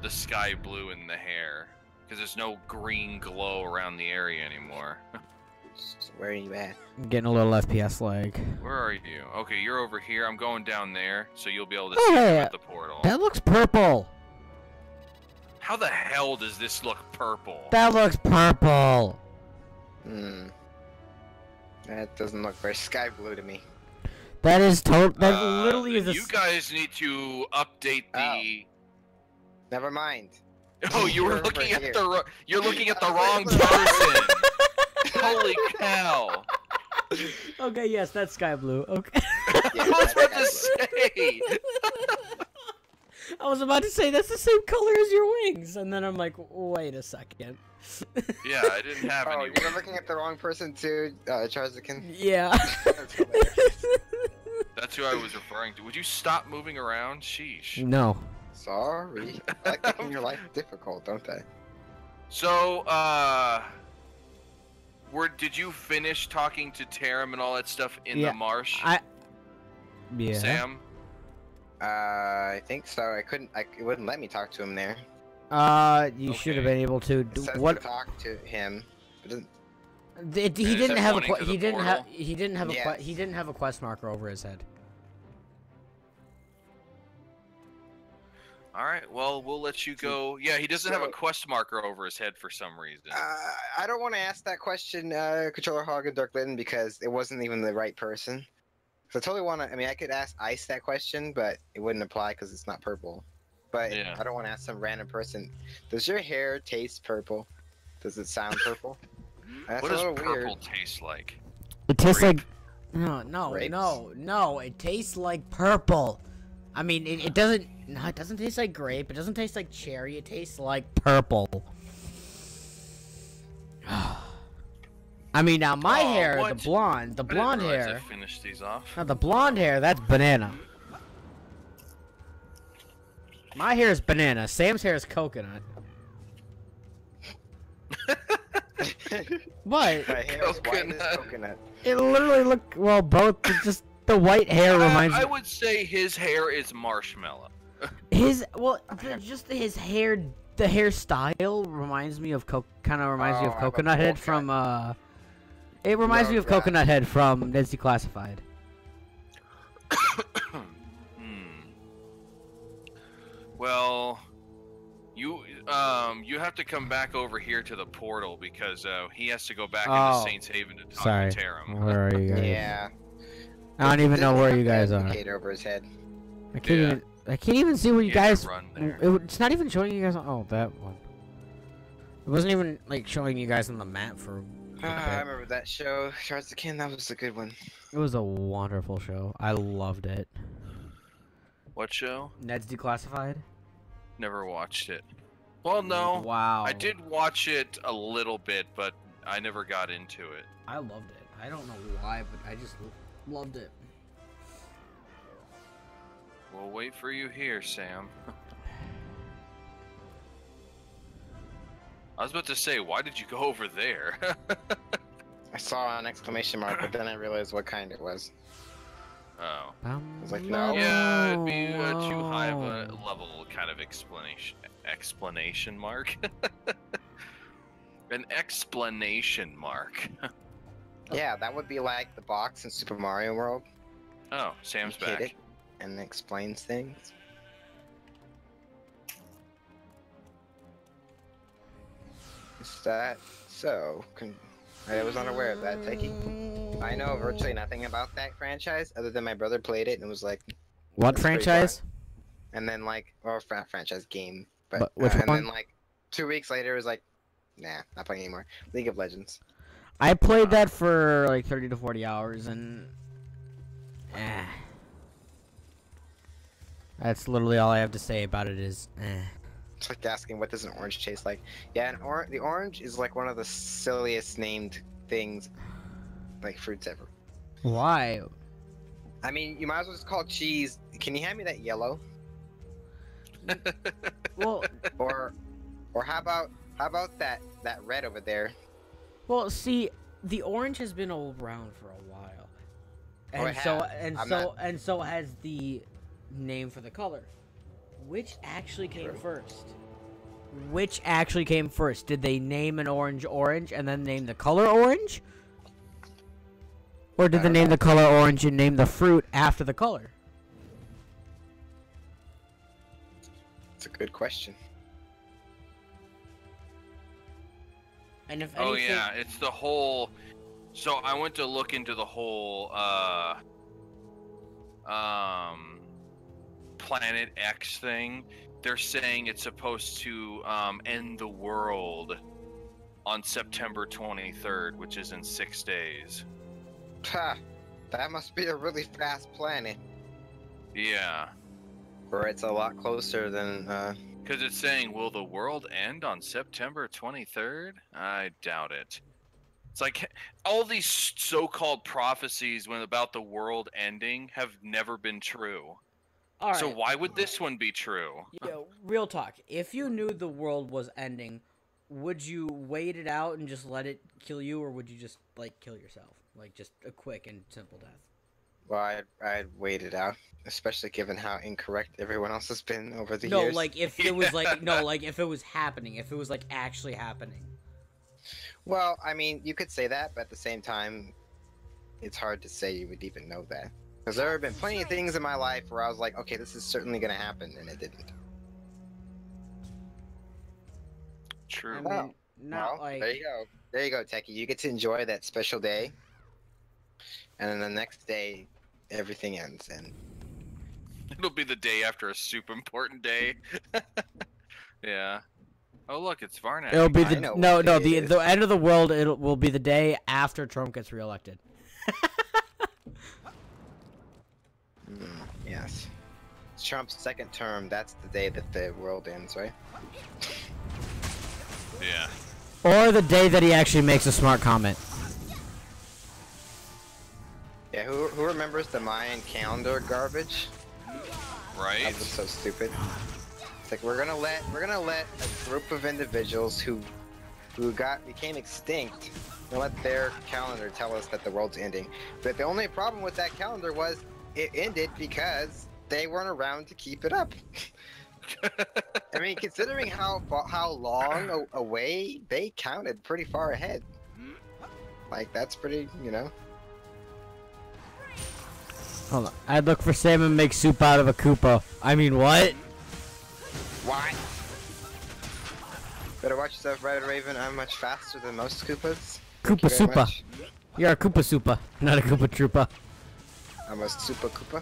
[SPEAKER 1] sky blue in the hair, because there's no green glow around the area anymore.
[SPEAKER 3] So where are you at?
[SPEAKER 2] I'm getting a little FPS lag.
[SPEAKER 1] Where are you? Okay, you're over here. I'm going down there, so you'll be able to
[SPEAKER 2] Oh,
[SPEAKER 1] see
[SPEAKER 2] hey,
[SPEAKER 1] them at the portal.
[SPEAKER 2] That looks purple.
[SPEAKER 1] How the hell does this look purple?
[SPEAKER 2] That looks purple.
[SPEAKER 3] That doesn't look very sky blue to me.
[SPEAKER 2] That is total. That literally is a.
[SPEAKER 1] You guys need to update the.
[SPEAKER 3] Never mind.
[SPEAKER 1] Oh, you were
[SPEAKER 3] You're
[SPEAKER 1] looking
[SPEAKER 3] over
[SPEAKER 1] at
[SPEAKER 3] here.
[SPEAKER 1] You're looking at the wrong person. Holy cow!
[SPEAKER 2] Okay, yes, that's sky blue. Okay.
[SPEAKER 3] Yeah,
[SPEAKER 1] I was
[SPEAKER 3] that's
[SPEAKER 1] about to
[SPEAKER 3] sky
[SPEAKER 1] say.
[SPEAKER 2] I was about to say that's the same color as your wings, and then I'm like, wait a second.
[SPEAKER 1] Yeah, I didn't have
[SPEAKER 3] blue. Oh,
[SPEAKER 1] any.
[SPEAKER 3] you were looking at the wrong person too, Charzican.
[SPEAKER 2] Yeah.
[SPEAKER 3] That's hilarious.
[SPEAKER 1] That's who I was referring to. Would you stop moving around? Sheesh.
[SPEAKER 2] No.
[SPEAKER 3] Sorry. I like making your life difficult, don't they?
[SPEAKER 1] So, did you finish talking to Taram and all that stuff in the marsh?
[SPEAKER 2] Yeah.
[SPEAKER 1] Sam?
[SPEAKER 3] I think so. I couldn't. It wouldn't let me talk to him there.
[SPEAKER 2] You should have been able to.
[SPEAKER 3] It says
[SPEAKER 2] What?
[SPEAKER 3] to talk to him. It doesn't.
[SPEAKER 2] He didn't have a.
[SPEAKER 1] pointing to the
[SPEAKER 2] He didn't have.
[SPEAKER 1] portal?
[SPEAKER 2] He didn't have a.
[SPEAKER 3] Yes.
[SPEAKER 2] He didn't have a quest marker over his head.
[SPEAKER 1] Alright, well, we'll let you go. Yeah, he doesn't have a quest marker over his head for some reason.
[SPEAKER 3] I don't want to ask that question, Controller Hog and Dark Litten, because it wasn't even the right person. So I totally want to. I mean, I could ask Ice that question, but it wouldn't apply because it's not purple. But
[SPEAKER 1] Yeah.
[SPEAKER 3] I don't want to ask some random person. Does your hair taste purple? Does it sound purple? That's
[SPEAKER 1] What
[SPEAKER 3] a
[SPEAKER 1] does
[SPEAKER 3] little
[SPEAKER 1] purple
[SPEAKER 3] weird.
[SPEAKER 1] taste like?
[SPEAKER 2] It tastes
[SPEAKER 1] Grape.
[SPEAKER 2] like. No,
[SPEAKER 3] Grapes?
[SPEAKER 2] no. It tastes like purple. I mean, it doesn't. No, it doesn't taste like grape. It doesn't taste like cherry. It tastes like purple. I mean, now my
[SPEAKER 1] Oh,
[SPEAKER 2] hair,
[SPEAKER 1] what?
[SPEAKER 2] the blonde
[SPEAKER 1] I didn't
[SPEAKER 2] blonde
[SPEAKER 1] realize
[SPEAKER 2] hair.
[SPEAKER 1] I finished these off.
[SPEAKER 2] Now the blonde hair, that's banana. My hair is banana. Sam's hair is coconut. But
[SPEAKER 3] My hair is white as
[SPEAKER 1] Coconut.
[SPEAKER 3] coconut.
[SPEAKER 2] it literally look well both. It's just the white hair reminds
[SPEAKER 1] I
[SPEAKER 2] me.
[SPEAKER 1] would say his hair is marshmallow.
[SPEAKER 2] His just his hair, the hairstyle reminds me of kind of reminds me
[SPEAKER 3] Oh,
[SPEAKER 2] of
[SPEAKER 3] I have a
[SPEAKER 2] Coconut
[SPEAKER 3] bowl
[SPEAKER 2] Head
[SPEAKER 3] cut.
[SPEAKER 2] from It reminds me of
[SPEAKER 3] Love that.
[SPEAKER 2] Coconut Head from Ned's Declassified.
[SPEAKER 1] Well, you have to come back over here to the portal because he has to go back
[SPEAKER 2] Oh.
[SPEAKER 1] into Saints Haven to talk
[SPEAKER 2] Sorry.
[SPEAKER 1] to Taram.
[SPEAKER 2] Where are you guys?
[SPEAKER 3] Yeah.
[SPEAKER 2] I don't even know where you
[SPEAKER 3] There's
[SPEAKER 2] guys
[SPEAKER 3] an
[SPEAKER 2] are.
[SPEAKER 3] indicator over his head.
[SPEAKER 2] I can't even see where you
[SPEAKER 1] He had
[SPEAKER 2] guys.
[SPEAKER 1] to run there.
[SPEAKER 2] It's not even showing you guys. Oh, that one. It wasn't even like showing you guys on the map for.
[SPEAKER 3] I remember that show, Charzican. That was a good one.
[SPEAKER 2] It was a wonderful show. I loved it.
[SPEAKER 1] What show?
[SPEAKER 2] Ned's Declassified.
[SPEAKER 1] Never watched it. Well, no.
[SPEAKER 2] Wow.
[SPEAKER 1] I did watch it a little bit, but I never got into it.
[SPEAKER 2] I loved it. I don't know why, but I just loved it.
[SPEAKER 1] We'll wait for you here, Sam. I was about to say, why did you go over there?
[SPEAKER 3] I saw an exclamation mark, but then I realized what kind it was.
[SPEAKER 1] Oh.
[SPEAKER 3] I was like, no.
[SPEAKER 1] Yeah, it'd be too high of a level kind of explanation mark. An explanation mark.
[SPEAKER 3] Yeah, that would be like the box in Super Mario World.
[SPEAKER 1] Oh, Sam's
[SPEAKER 3] You hit
[SPEAKER 1] back.
[SPEAKER 3] it and explains things. Is that so? I was unaware of that, Techie. I know virtually nothing about that franchise other than my brother played it and was like,
[SPEAKER 2] What
[SPEAKER 3] "That's pretty
[SPEAKER 2] franchise?
[SPEAKER 3] fun." And then like, or franchise game, but
[SPEAKER 2] Which
[SPEAKER 3] and
[SPEAKER 2] one?
[SPEAKER 3] then like 2 weeks later it was like, nah, not playing anymore. League of Legends.
[SPEAKER 2] I played that for like 30 to 40 hours, and that's literally all I have to say about it. Is
[SPEAKER 3] It's like asking what does an orange taste like. Yeah, the orange is like one of the silliest named things, like fruits ever.
[SPEAKER 2] Why?
[SPEAKER 3] I mean, you might as well just call it cheese. Can you hand me that yellow?
[SPEAKER 2] Well,
[SPEAKER 3] Or how about that red over there?
[SPEAKER 2] well, see, the orange has been around for a while,
[SPEAKER 3] Oh,
[SPEAKER 2] and
[SPEAKER 3] it
[SPEAKER 2] so
[SPEAKER 3] has.
[SPEAKER 2] and
[SPEAKER 3] I'm
[SPEAKER 2] so
[SPEAKER 3] not-
[SPEAKER 2] and so has the name for the color. Which actually came
[SPEAKER 3] True.
[SPEAKER 2] first? Which actually came first? Did they name an orange orange and then name the color orange? Or did
[SPEAKER 3] I
[SPEAKER 2] they
[SPEAKER 3] don't
[SPEAKER 2] name
[SPEAKER 3] know.
[SPEAKER 2] the color orange and name the fruit after the color?
[SPEAKER 3] It's a good question.
[SPEAKER 2] And if
[SPEAKER 1] Oh
[SPEAKER 2] anything,
[SPEAKER 1] yeah, it's the whole. So I went to look into the whole Planet X thing. They're saying it's supposed to end the world on September 23rd, which is in 6 days.
[SPEAKER 3] Ha! That must be a really fast planet.
[SPEAKER 1] Yeah,
[SPEAKER 3] Or it's a lot closer than
[SPEAKER 1] because it's saying, will the world end on September 23rd? I doubt it. It's like all these so-called prophecies when about the world ending have never been true.
[SPEAKER 2] all right.
[SPEAKER 1] So why would this one be true?
[SPEAKER 2] Yeah, real talk. If you knew the world was ending, would you wait it out and just let it kill you, or would you just like kill yourself, like just a quick and simple death?
[SPEAKER 3] well, I'd wait it out, especially given how incorrect everyone else has been over the
[SPEAKER 2] No,
[SPEAKER 3] years.
[SPEAKER 2] like if it was like no, like if it was happening, if it was like actually happening.
[SPEAKER 3] Well, I mean, you could say that, but at the same time, it's hard to say you would even know that. Because there have been plenty of things in my life where I was like, okay, this is certainly going to happen, and it didn't.
[SPEAKER 1] True.
[SPEAKER 2] I
[SPEAKER 3] Well,
[SPEAKER 2] mean, not
[SPEAKER 3] well,
[SPEAKER 2] like
[SPEAKER 3] there you go. There you go, Techie. You get to enjoy that special day, and then the next day, everything ends. And
[SPEAKER 1] It'll be the day after a super important day. Yeah. Oh look, it's Varnak.
[SPEAKER 2] it'll be
[SPEAKER 3] I
[SPEAKER 2] the
[SPEAKER 3] know
[SPEAKER 2] no
[SPEAKER 3] what
[SPEAKER 2] no
[SPEAKER 3] day it
[SPEAKER 2] the
[SPEAKER 3] is.
[SPEAKER 2] end of the world. It will be the day after Trump gets reelected.
[SPEAKER 3] yes, it's Trump's second term. That's the day that the world ends, right?
[SPEAKER 1] Yeah.
[SPEAKER 2] Or the day that he actually makes a smart comment.
[SPEAKER 3] Yeah. Who remembers the Mayan calendar garbage?
[SPEAKER 1] Right.
[SPEAKER 3] That was so stupid. It's like we're gonna let a group of individuals who became extinct and let their calendar tell us that the world's ending. But the only problem with that calendar was it ended because they weren't around to keep it up. I mean, considering how long away they counted, pretty far ahead. Like that's pretty, you know.
[SPEAKER 2] Hold on, I'd look for salmon make soup out of a Koopa. I mean, what?
[SPEAKER 3] Why? Better watch yourself, Red Raven. I'm much faster than most Koopas. Thank
[SPEAKER 2] Koopa
[SPEAKER 3] you very
[SPEAKER 2] Supa.
[SPEAKER 3] much.
[SPEAKER 2] You're a Koopa Supa, not a Koopa Troopa.
[SPEAKER 3] I'm a super Koopa.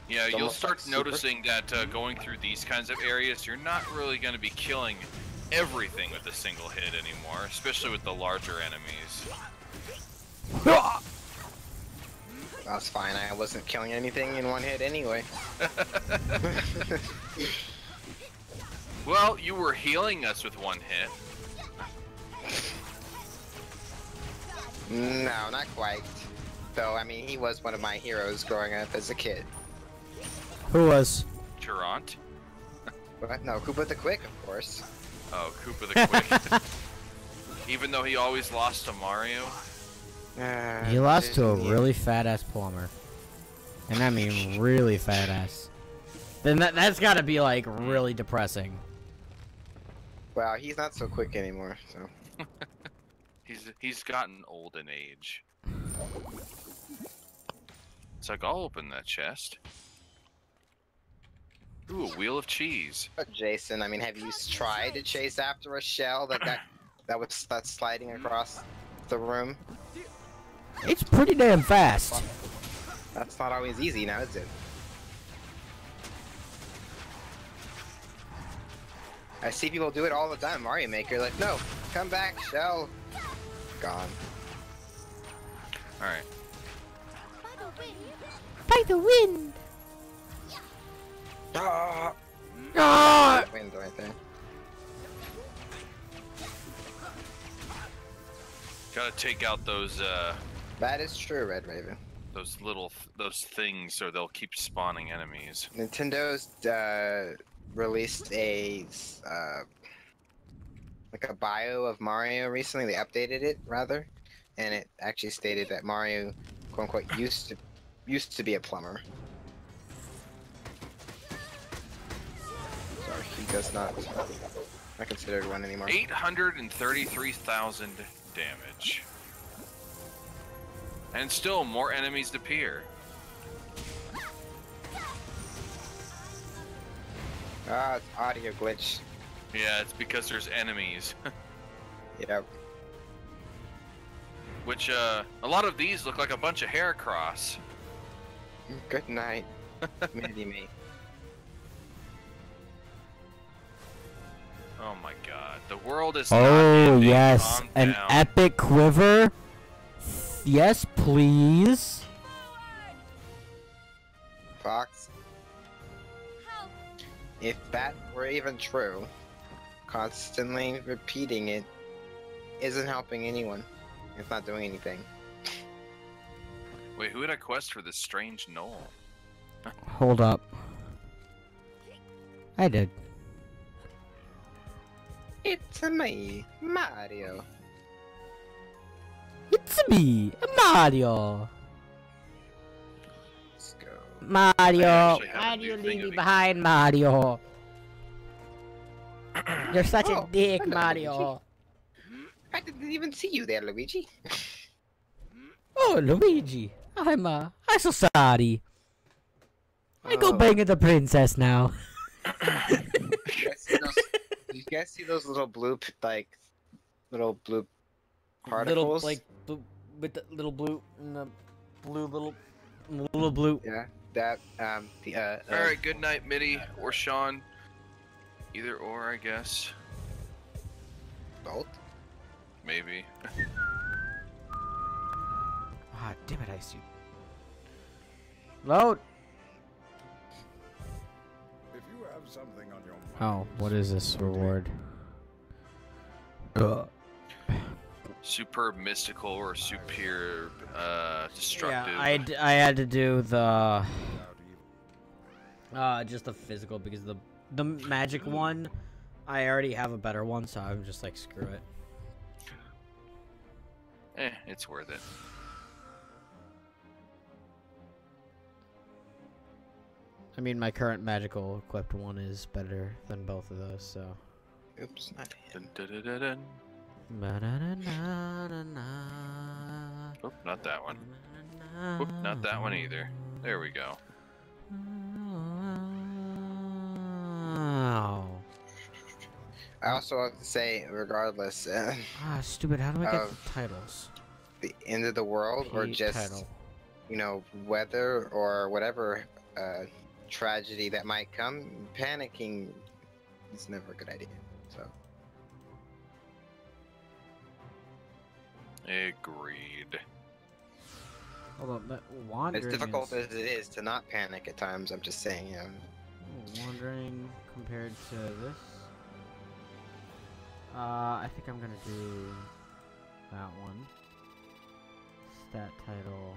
[SPEAKER 1] Yeah,
[SPEAKER 3] It's
[SPEAKER 1] you'll
[SPEAKER 3] almost
[SPEAKER 1] start
[SPEAKER 3] like super.
[SPEAKER 1] noticing that going through these kinds of areas, you're not really going to be killing everything with a single hit anymore, especially with the larger enemies.
[SPEAKER 3] That's fine. I wasn't killing anything in one hit anyway.
[SPEAKER 1] Well, you were healing us with one hit.
[SPEAKER 3] No, not quite. Though, I mean, he was one of my heroes growing up as a kid.
[SPEAKER 2] Who was?
[SPEAKER 1] Turant?
[SPEAKER 3] But no, Koopa the Quick, of course.
[SPEAKER 1] Oh, Koopa the Quick. Even though he always lost to Mario?
[SPEAKER 2] He lost to a really fat ass plumber. And I mean really fat ass. Then that's gotta be like really depressing.
[SPEAKER 3] Well, he's not so quick anymore, so.
[SPEAKER 1] He's gotten old in age. It's like, I'll open that chest. Ooh, a wheel of cheese.
[SPEAKER 3] But Jason, I mean, have you tried to chase after a shell that was sliding across the room?
[SPEAKER 2] It's pretty damn fast.
[SPEAKER 3] That's not always easy now, is it? I see people do it all the time. Mario Maker, like, no, come back, shell. Gone.
[SPEAKER 1] Alright.
[SPEAKER 2] By the wind.
[SPEAKER 3] Ah!
[SPEAKER 2] Ah!
[SPEAKER 3] Wind right there.
[SPEAKER 1] Gotta take out those,
[SPEAKER 3] That is true, Red Raven.
[SPEAKER 1] those things, or they'll keep spawning enemies.
[SPEAKER 3] Nintendo's released a like a bio of Mario recently. They updated it rather, and it actually stated that Mario, quote unquote, used to be a plumber. Sorry, he does not considered one anymore.
[SPEAKER 1] 833,000 damage. And still more enemies appear.
[SPEAKER 3] Ah, it's audio glitch.
[SPEAKER 1] Yeah, it's because there's enemies.
[SPEAKER 3] Yep.
[SPEAKER 1] Which, a lot of these look like a bunch of hair cross.
[SPEAKER 3] Good night, Mini-Me.
[SPEAKER 1] Oh my god, the world is not
[SPEAKER 2] Oh
[SPEAKER 1] ending.
[SPEAKER 2] yes,
[SPEAKER 1] Calm
[SPEAKER 2] an
[SPEAKER 1] down.
[SPEAKER 2] epic quiver. Yes, please.
[SPEAKER 3] Fox. If that were even true, constantly repeating it isn't helping anyone. It's not doing anything.
[SPEAKER 1] Wait, who had a quest for this strange knoll?
[SPEAKER 2] Hold up. I did.
[SPEAKER 3] It's me, Mario.
[SPEAKER 2] It's me, Mario.
[SPEAKER 3] Let's go.
[SPEAKER 2] Mario.
[SPEAKER 1] actually have a
[SPEAKER 2] Why do
[SPEAKER 1] new
[SPEAKER 2] you
[SPEAKER 1] thing
[SPEAKER 2] leave me
[SPEAKER 1] of
[SPEAKER 2] behind, Mario? You're such
[SPEAKER 3] Oh,
[SPEAKER 2] a dick,
[SPEAKER 3] hello,
[SPEAKER 2] Mario.
[SPEAKER 3] I didn't even see you there, Luigi.
[SPEAKER 2] Oh, Luigi. I'm so sorry. I go
[SPEAKER 3] Oh.
[SPEAKER 2] bang at the princess now.
[SPEAKER 3] You guys see those little blue, little blue particles?
[SPEAKER 2] Little, blue, with the little blue and the little blue.
[SPEAKER 3] Yeah, that,
[SPEAKER 1] Alright, good night, Mitty or Sean. Either or, I guess.
[SPEAKER 3] both?
[SPEAKER 1] Maybe.
[SPEAKER 2] Ah, damn it, I see. Load.
[SPEAKER 4] If you have something on your mind,
[SPEAKER 2] Oh, what is this reward?
[SPEAKER 1] Superb mystical or superb destructive.
[SPEAKER 2] Yeah, I had to do the
[SPEAKER 4] without evil,
[SPEAKER 2] just the physical because the magic one, I already have a better one, so I'm just like screw it.
[SPEAKER 1] It's worth it.
[SPEAKER 2] I mean, my current magical equipped one is better than both of those, so.
[SPEAKER 3] Oops, not him.
[SPEAKER 1] Dun, dun, dun, dun, dun. Oop, not that one. Oop, not that one either. There we go.
[SPEAKER 2] Oh.
[SPEAKER 3] I also have to say, regardless,
[SPEAKER 2] Ah, stupid. How do I get
[SPEAKER 3] Of
[SPEAKER 2] the titles?
[SPEAKER 3] the end of the world, or
[SPEAKER 2] P
[SPEAKER 3] just,
[SPEAKER 2] title.
[SPEAKER 3] you know, weather or whatever tragedy that might come, panicking is never a good idea. So,
[SPEAKER 1] Agreed.
[SPEAKER 2] Hold on, that wandering.
[SPEAKER 3] As difficult
[SPEAKER 2] is...
[SPEAKER 3] as it is to not panic at times, I'm just saying, you know.
[SPEAKER 2] Wandering compared to this. I think I'm gonna do that one. Stat title.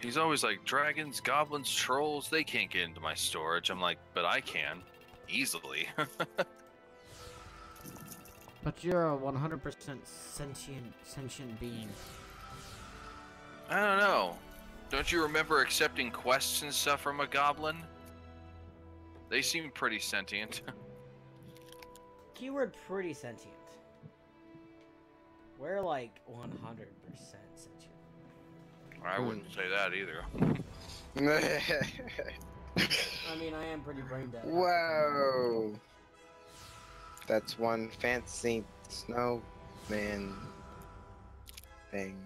[SPEAKER 1] He's always like, dragons, goblins, trolls, they can't get into my storage. I'm like, but I can. Easily.
[SPEAKER 2] But you're a 100% sentient being.
[SPEAKER 1] I don't know. Don't you remember accepting quests and stuff from a goblin? They seem pretty sentient.
[SPEAKER 2] Keyword pretty sentient. We're like 100% sentient.
[SPEAKER 1] I wouldn't say that either.
[SPEAKER 2] I mean, I am pretty brain dead.
[SPEAKER 3] Whoa! That's one fancy snowman thing.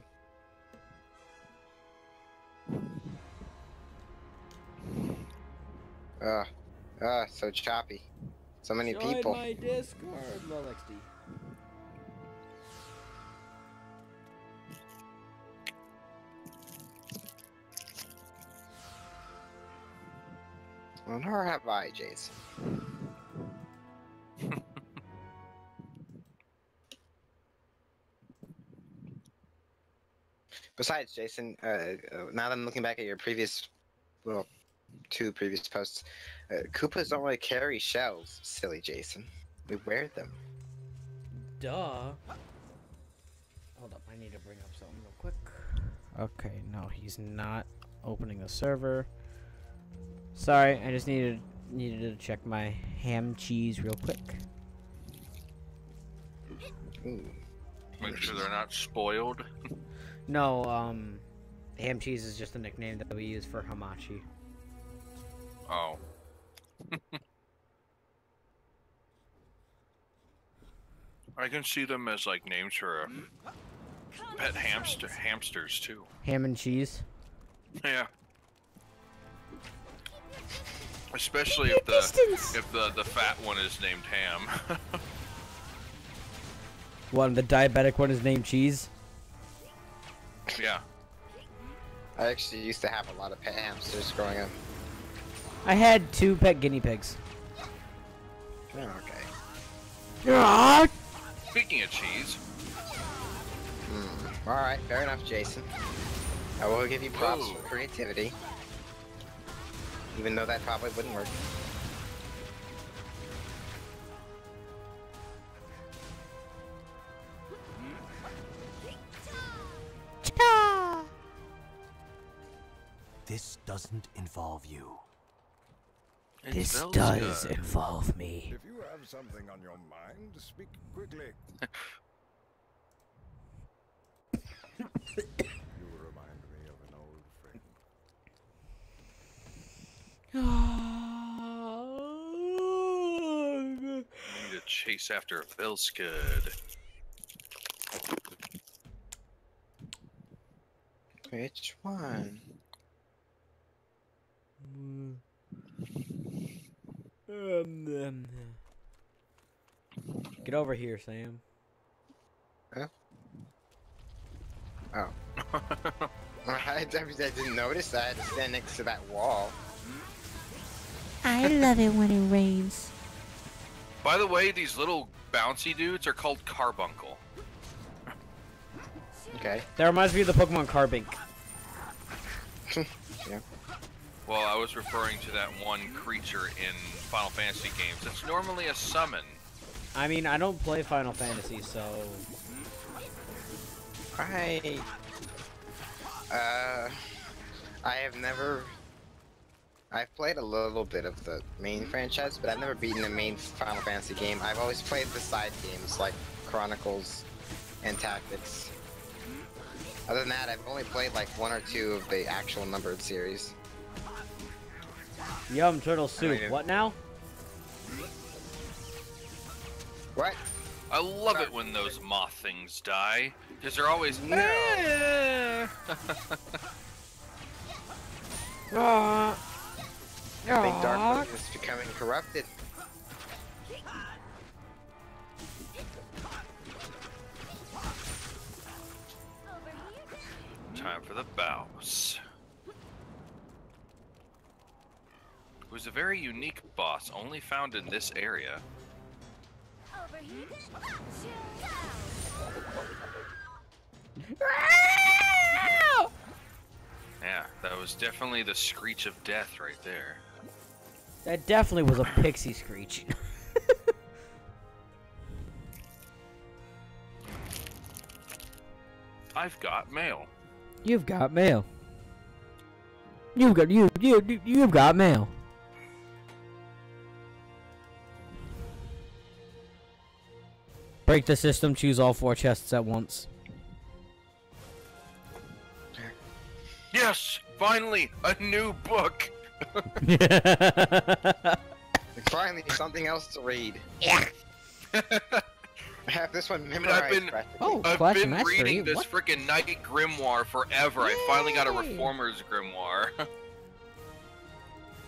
[SPEAKER 3] So choppy. So many people.
[SPEAKER 2] my Discord, lol XD.
[SPEAKER 3] Well, nor have I, Jason. Besides, Jason, now that I'm looking back at your previous, well, 2 previous posts, Koopas don't really carry shells, silly Jason. We wear them.
[SPEAKER 2] Duh. Hold up, I need to bring up something real quick. Okay, no, he's not opening the server. Sorry, I just needed to check my ham cheese real quick.
[SPEAKER 3] Ooh.
[SPEAKER 1] Make sure they're not spoiled.
[SPEAKER 2] No, ham cheese is just a nickname that we use for hamachi.
[SPEAKER 1] Oh. I can see them as like names for pet hamsters too.
[SPEAKER 2] Ham and cheese.
[SPEAKER 1] Yeah. Especially if the fat one is named Ham.
[SPEAKER 2] One, the diabetic one is named Cheese.
[SPEAKER 1] Yeah.
[SPEAKER 3] I actually used to have a lot of pet hamsters growing up.
[SPEAKER 2] I had 2 pet guinea pigs.
[SPEAKER 3] Oh, okay.
[SPEAKER 1] Speaking of cheese.
[SPEAKER 3] Alright, fair enough, Jason. I will give you props for creativity. Even though that probably wouldn't work.
[SPEAKER 6] This doesn't involve you.
[SPEAKER 2] This
[SPEAKER 1] smells
[SPEAKER 2] does
[SPEAKER 1] good.
[SPEAKER 2] involve me.
[SPEAKER 4] If you have something on your mind, speak quickly. You remind me of an old friend.
[SPEAKER 1] I need to chase after Vilskud.
[SPEAKER 3] Which one?
[SPEAKER 2] Get over here, Sam.
[SPEAKER 3] Huh? Oh. I didn't notice. I had to stand next to that wall.
[SPEAKER 5] I love it when it rains.
[SPEAKER 1] By the way, these little bouncy dudes are called carbuncle.
[SPEAKER 3] Okay.
[SPEAKER 2] That reminds me of the Pokemon Carbink.
[SPEAKER 3] Yeah.
[SPEAKER 1] Well, I was referring to that one creature in Final Fantasy games. It's normally a summon.
[SPEAKER 2] I mean, I don't play Final Fantasy, so...
[SPEAKER 3] I have never... I've played a little bit of the main franchise, but I've never beaten the main Final Fantasy game. I've always played the side games, like Chronicles and Tactics. Other than that, I've only played like 1 or 2 of the actual numbered series.
[SPEAKER 2] Yum, turtle soup.
[SPEAKER 3] mean,
[SPEAKER 2] What now?
[SPEAKER 3] What?
[SPEAKER 1] I love it when those moth things die, because they're always...
[SPEAKER 3] No. I think Dark Moon is becoming corrupted.
[SPEAKER 1] time for the boss. Who's a very unique boss, only found in this area. Yeah, that was definitely the screech of death right there.
[SPEAKER 2] That definitely was a pixie screech.
[SPEAKER 1] I've got mail.
[SPEAKER 2] You've got mail. You've got mail. Break the system, choose all 4 chests at once.
[SPEAKER 1] Yes! Finally! A new book!
[SPEAKER 3] Finally, something else to read.
[SPEAKER 2] Yeah.
[SPEAKER 3] I have this one memorized.
[SPEAKER 1] I've
[SPEAKER 2] Clash
[SPEAKER 1] been
[SPEAKER 2] Mastery,
[SPEAKER 1] reading this
[SPEAKER 2] what?
[SPEAKER 1] freaking Night Grimoire forever. I finally got a Reformer's Grimoire.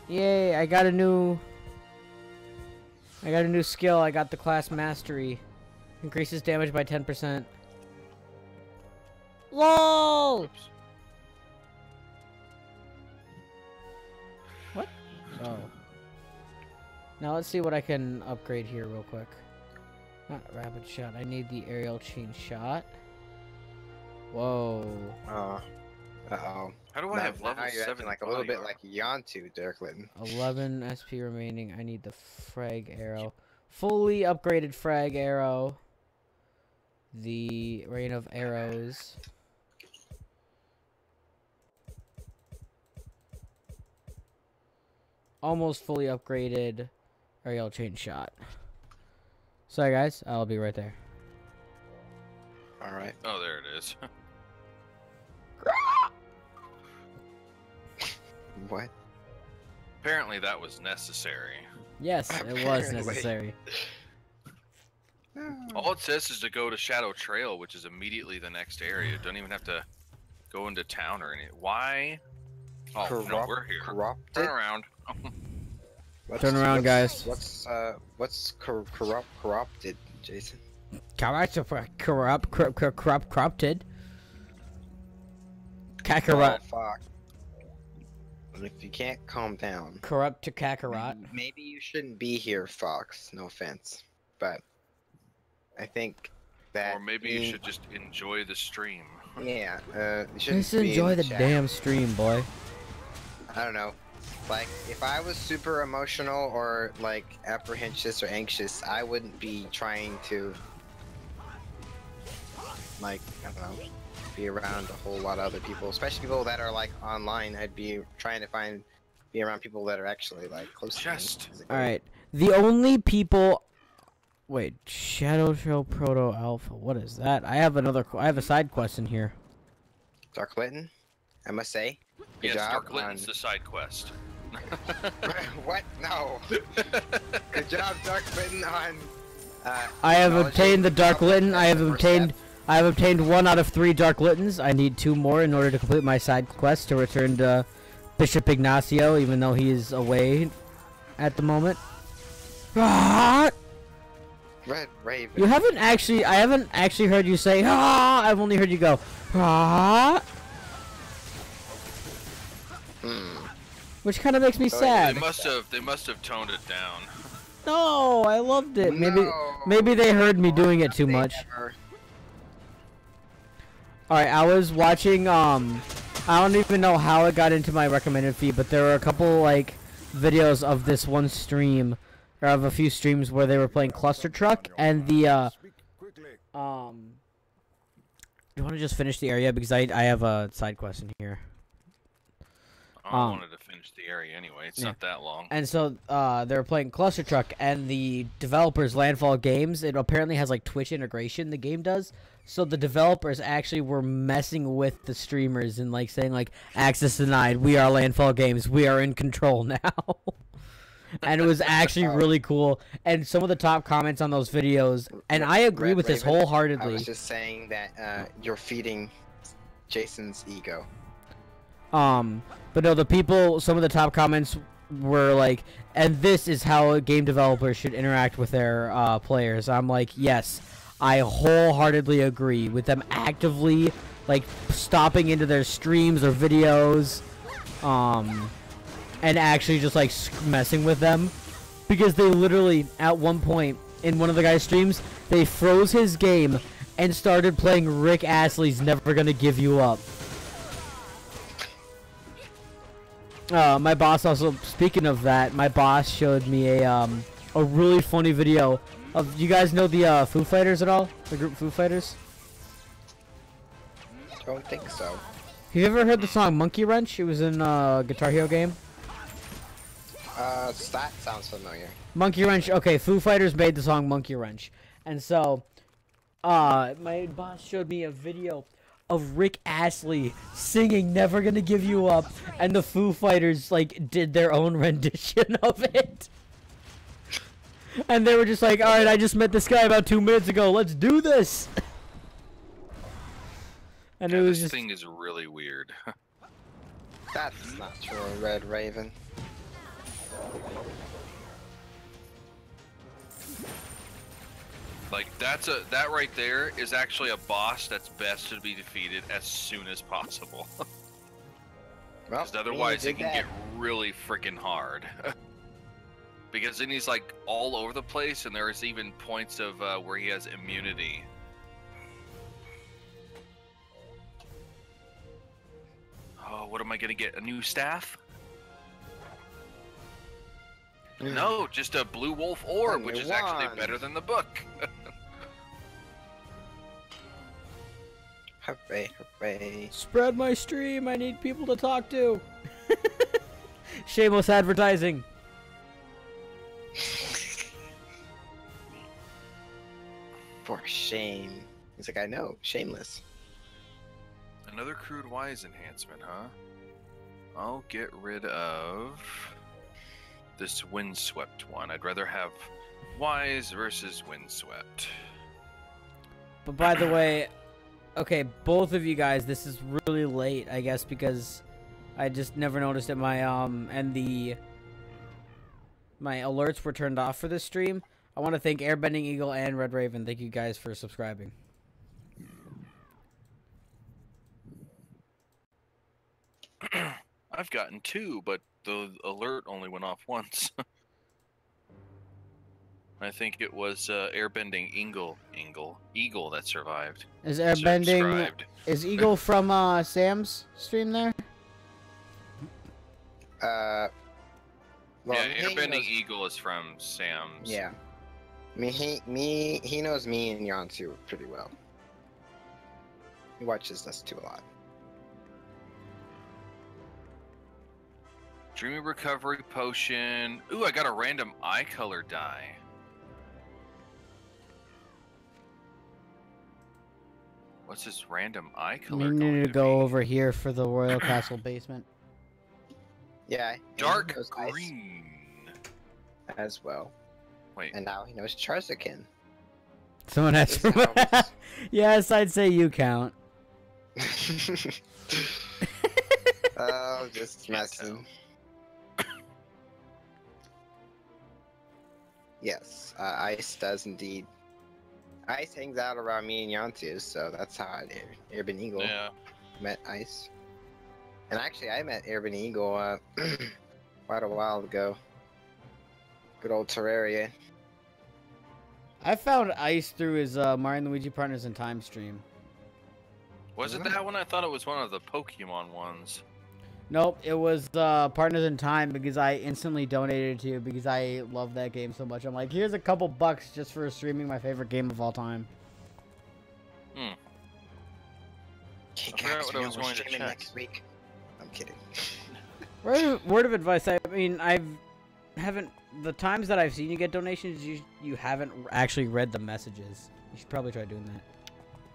[SPEAKER 2] Yay, I got a new skill. I got the Class Mastery. Increases damage by 10%. LOL!
[SPEAKER 1] Oops.
[SPEAKER 2] What? Oh. Now let's see what I can upgrade here real quick. Not rapid shot. I need the aerial chain shot. Whoa.
[SPEAKER 3] Uh-oh.
[SPEAKER 1] How do I have level
[SPEAKER 3] now you're
[SPEAKER 1] 7
[SPEAKER 3] acting like a little bit like Yontu, Derek Litton.
[SPEAKER 2] 11 SP remaining. I need the frag arrow. Fully upgraded frag arrow. The rain of arrows. Almost fully upgraded aerial chain shot. Sorry guys, I'll be right there.
[SPEAKER 3] Alright.
[SPEAKER 1] Oh, there it is.
[SPEAKER 3] What?
[SPEAKER 1] Apparently that was necessary.
[SPEAKER 2] Yes, it was
[SPEAKER 3] Apparently.
[SPEAKER 2] necessary.
[SPEAKER 1] All it says is to go to Shadow Trail, which is immediately the next area. Don't even have to go into town or anything. Why? Oh, no, we're here.
[SPEAKER 3] Corrupted?
[SPEAKER 1] Turn around.
[SPEAKER 2] Turn around, guys.
[SPEAKER 3] What's corrupted, Jason?
[SPEAKER 2] Corrupted.
[SPEAKER 3] Oh, fuck. If you can't calm down.
[SPEAKER 2] Corrupt to Kakarot.
[SPEAKER 3] Maybe you shouldn't be here, Fox. No offense. But I think that...
[SPEAKER 1] Or maybe you should just enjoy the stream.
[SPEAKER 3] Yeah, you shouldn't
[SPEAKER 2] Just
[SPEAKER 3] be
[SPEAKER 2] enjoy
[SPEAKER 3] in
[SPEAKER 2] the
[SPEAKER 3] chat.
[SPEAKER 2] damn stream, boy.
[SPEAKER 3] I don't know. Like, if I was super emotional or, like, apprehensive or anxious, I wouldn't be trying to, like, I don't know, be around a whole lot of other people. Especially people that are, like, online. I'd be trying to be around people that are actually, like, close to me.
[SPEAKER 2] Alright. The only people... Wait, Shadow Trail Proto Alpha. What is that? I have a side quest in here.
[SPEAKER 3] Dark Litton, I must say. Good
[SPEAKER 1] Yes,
[SPEAKER 3] job
[SPEAKER 1] Dark Litton's the side quest.
[SPEAKER 3] What? No. Good job, Dark Litton, on...
[SPEAKER 2] I have obtained the Dark
[SPEAKER 3] Litton.
[SPEAKER 2] Litton. I have obtained 1 out of 3 Dark Littons. I need 2 more in order to complete my side quest to return to Bishop Ignacio, even though he is away at the moment.
[SPEAKER 3] Red Raven.
[SPEAKER 2] You haven't actually... I haven't actually heard you say, ah! I've only heard you go, ah! Which kind of makes me sad.
[SPEAKER 1] They must have toned it down.
[SPEAKER 2] No, I loved it.
[SPEAKER 3] No.
[SPEAKER 2] Maybe they heard me doing it too much. Alright, I was watching, I don't even know how it got into my recommended feed, but there were a couple, like, videos of this one stream, or of a few streams where they were playing Cluster Truck, and the, do you want to just finish the area? Because I have a side quest in here.
[SPEAKER 1] I wanted to finish the area anyway. It's not that long.
[SPEAKER 2] And so, they were playing Cluster Truck, and the developers, Landfall Games, it apparently has, like, Twitch integration, the game does. So the developers actually were messing with the streamers and, like, saying, like, access denied, we are Landfall Games, we are in control now. And it was actually really cool. And some of the top comments on those videos, and I agree
[SPEAKER 3] Red
[SPEAKER 2] with this
[SPEAKER 3] Raven,
[SPEAKER 2] wholeheartedly.
[SPEAKER 3] I was just saying that you're feeding Jason's ego.
[SPEAKER 2] But no, some of the top comments were like, and this is how game developers should interact with their players. I'm like, yes, I wholeheartedly agree with them actively like stopping into their streams or videos, and actually just like messing with them, because they literally at one point in one of the guys' streams they froze his game and started playing Rick Astley's "Never Gonna Give You Up." My boss also, speaking of that, my boss showed me a really funny video of, you guys know the Foo Fighters at all? The group Foo Fighters?
[SPEAKER 3] Don't think so.
[SPEAKER 2] Have you ever heard the song Monkey Wrench? It was in a Guitar Hero game.
[SPEAKER 3] That sounds familiar.
[SPEAKER 2] Monkey Wrench. Okay, Foo Fighters made the song Monkey Wrench, and so, my boss showed me a video of Rick Astley singing "Never Gonna Give You Up," and the Foo Fighters like did their own rendition of it. And they were just like, "All right, I just met this guy about 2 minutes ago. Let's do this." And
[SPEAKER 1] Yeah,
[SPEAKER 2] it was
[SPEAKER 1] this
[SPEAKER 2] just
[SPEAKER 1] thing is really weird.
[SPEAKER 3] That's not true, Red Raven.
[SPEAKER 1] Like that right there is actually a boss that's best to be defeated as soon as possible.
[SPEAKER 3] Well,
[SPEAKER 1] Because otherwise
[SPEAKER 3] you
[SPEAKER 1] it
[SPEAKER 3] did
[SPEAKER 1] can
[SPEAKER 3] that.
[SPEAKER 1] get really freaking hard. Because then he's like all over the place, and there's even points of where he has immunity. Oh, what am I gonna get? A new staff? No, just a blue wolf orb,
[SPEAKER 3] A
[SPEAKER 1] which
[SPEAKER 3] new
[SPEAKER 1] is actually
[SPEAKER 3] wand.
[SPEAKER 1] better than the book.
[SPEAKER 3] Hooray, hooray.
[SPEAKER 2] spread my stream. I need people to talk to. Shameless advertising.
[SPEAKER 3] For shame. He's like, I know, shameless.
[SPEAKER 1] Another crude wise enhancement, huh? I'll get rid of this windswept one. I'd rather have wise versus windswept.
[SPEAKER 2] But by the way, okay, both of you guys, this is really late, I guess, because I just never noticed that my my alerts were turned off for this stream. I want to thank Airbending Eagle and Red Raven. Thank you guys for subscribing.
[SPEAKER 1] I've gotten 2, but the alert only went off once. I think it was Airbending Eagle that survived.
[SPEAKER 2] Is Airbending
[SPEAKER 1] Subscribed.
[SPEAKER 2] is Eagle from Sam's stream there?
[SPEAKER 3] Well,
[SPEAKER 1] Yeah,
[SPEAKER 3] he
[SPEAKER 1] Airbending
[SPEAKER 3] knows-
[SPEAKER 1] Eagle is from Sam's.
[SPEAKER 3] Yeah. I mean, he knows me and Yantu pretty well. He watches us too a lot.
[SPEAKER 1] Dreamy Recovery Potion. Ooh, I got a random eye color dye. What's this random eye color
[SPEAKER 2] We
[SPEAKER 1] going
[SPEAKER 2] need to
[SPEAKER 1] to
[SPEAKER 2] go
[SPEAKER 1] be?
[SPEAKER 2] over here for the Royal Castle basement.
[SPEAKER 3] Yeah. and
[SPEAKER 1] Dark
[SPEAKER 3] he knows ice
[SPEAKER 1] green.
[SPEAKER 3] as well.
[SPEAKER 1] Wait,
[SPEAKER 3] And now he knows Charzakin.
[SPEAKER 2] Someone asked
[SPEAKER 3] This
[SPEAKER 2] for
[SPEAKER 3] helps.
[SPEAKER 2] Yes, I'd say you count.
[SPEAKER 3] Oh, just messing. Yes, Ice does indeed. Ice hangs out around me and Yantu, so that's how I Urban Eagle
[SPEAKER 1] yeah.
[SPEAKER 3] met Ice. And actually, I met Urban Eagle quite a while ago. Good old Terraria.
[SPEAKER 2] I found Ice through his Mario and Luigi Partners in Time stream.
[SPEAKER 1] Was it that one? I thought it was one of the Pokemon ones.
[SPEAKER 2] Nope, it was Partners in Time, because I instantly donated to you because I love that game so much. I'm like, here's a couple bucks just for streaming my favorite game of all time.
[SPEAKER 1] Hmm.
[SPEAKER 3] Hey
[SPEAKER 1] I forgot
[SPEAKER 3] guys,
[SPEAKER 1] what
[SPEAKER 3] we
[SPEAKER 1] I
[SPEAKER 3] know
[SPEAKER 1] was
[SPEAKER 3] we're
[SPEAKER 1] going to
[SPEAKER 3] streaming
[SPEAKER 1] check.
[SPEAKER 3] next week. I'm kidding.
[SPEAKER 2] Word of advice. I mean, haven't the times that I've seen you get donations, you haven't actually read the messages. You should probably try doing that.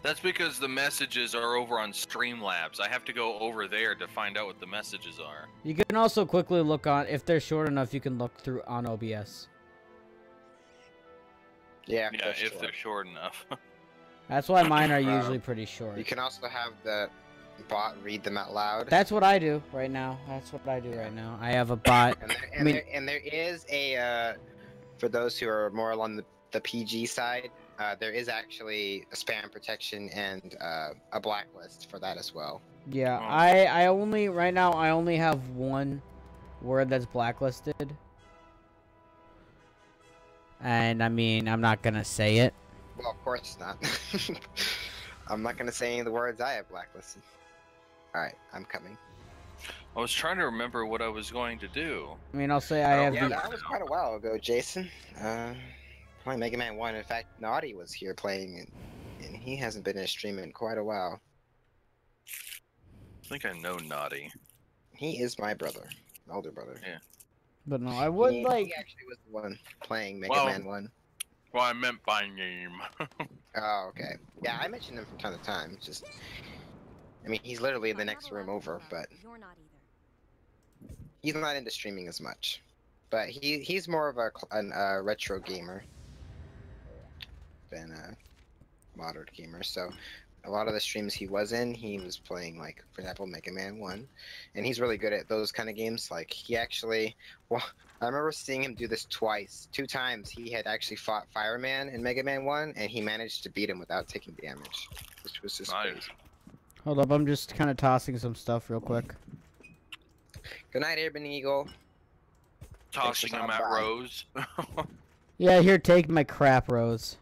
[SPEAKER 1] That's because the messages are over on Streamlabs. I have to go over there to find out what the messages are.
[SPEAKER 2] You can also quickly look on, if they're short enough, you can look through on OBS.
[SPEAKER 3] Yeah,
[SPEAKER 1] Yeah,
[SPEAKER 3] that's
[SPEAKER 1] if
[SPEAKER 3] true.
[SPEAKER 1] they're short enough.
[SPEAKER 2] That's why mine are usually pretty
[SPEAKER 3] You
[SPEAKER 2] short.
[SPEAKER 3] can also have the bot read them out loud.
[SPEAKER 2] That's what I do right now. That's what I do right now. I have a bot.
[SPEAKER 3] And there is a, for those who are more along the PG side, There is actually a spam protection and a blacklist for that as well.
[SPEAKER 2] Yeah,
[SPEAKER 1] Oh.
[SPEAKER 2] I only right now I only have one word that's blacklisted. And I mean, I'm not gonna say it.
[SPEAKER 3] Well, of course not. I'm not gonna say any of the words I have blacklisted. Alright, I'm coming.
[SPEAKER 1] I was trying to remember what I was going to do.
[SPEAKER 2] I mean, I'll say I have
[SPEAKER 3] Yeah,
[SPEAKER 2] the
[SPEAKER 3] that was quite a while ago, Jason. Playing Mega Man 1. In fact, Naughty was here playing, and he hasn't been in a stream in quite a while.
[SPEAKER 1] I think I know Naughty.
[SPEAKER 3] He is my brother, older brother.
[SPEAKER 1] Yeah.
[SPEAKER 2] But no, I would
[SPEAKER 3] he actually was the one playing Mega Man 1.
[SPEAKER 1] Well, I meant by name.
[SPEAKER 3] Oh, okay. Yeah, I mentioned him from time to time. Just, I mean, he's literally in the next room over, but
[SPEAKER 5] You're not either.
[SPEAKER 3] he's not into streaming as much. But he's more of a retro gamer than a modern gamer. So a lot of the streams he was in, he was playing, like, for example, Mega Man 1. And he's really good at those kind of games. Like, he actually, well, I remember seeing him do this twice. 2 times he had actually fought Fireman in Mega Man 1, and he managed to beat him without taking damage, which was just
[SPEAKER 1] Nice.
[SPEAKER 3] crazy.
[SPEAKER 2] Hold up, I'm just kind of tossing some stuff real quick.
[SPEAKER 3] Good night, Urban Eagle.
[SPEAKER 1] Tossing them at
[SPEAKER 3] stopping by.
[SPEAKER 1] Rose.
[SPEAKER 2] Yeah, here, take my crap, Rose.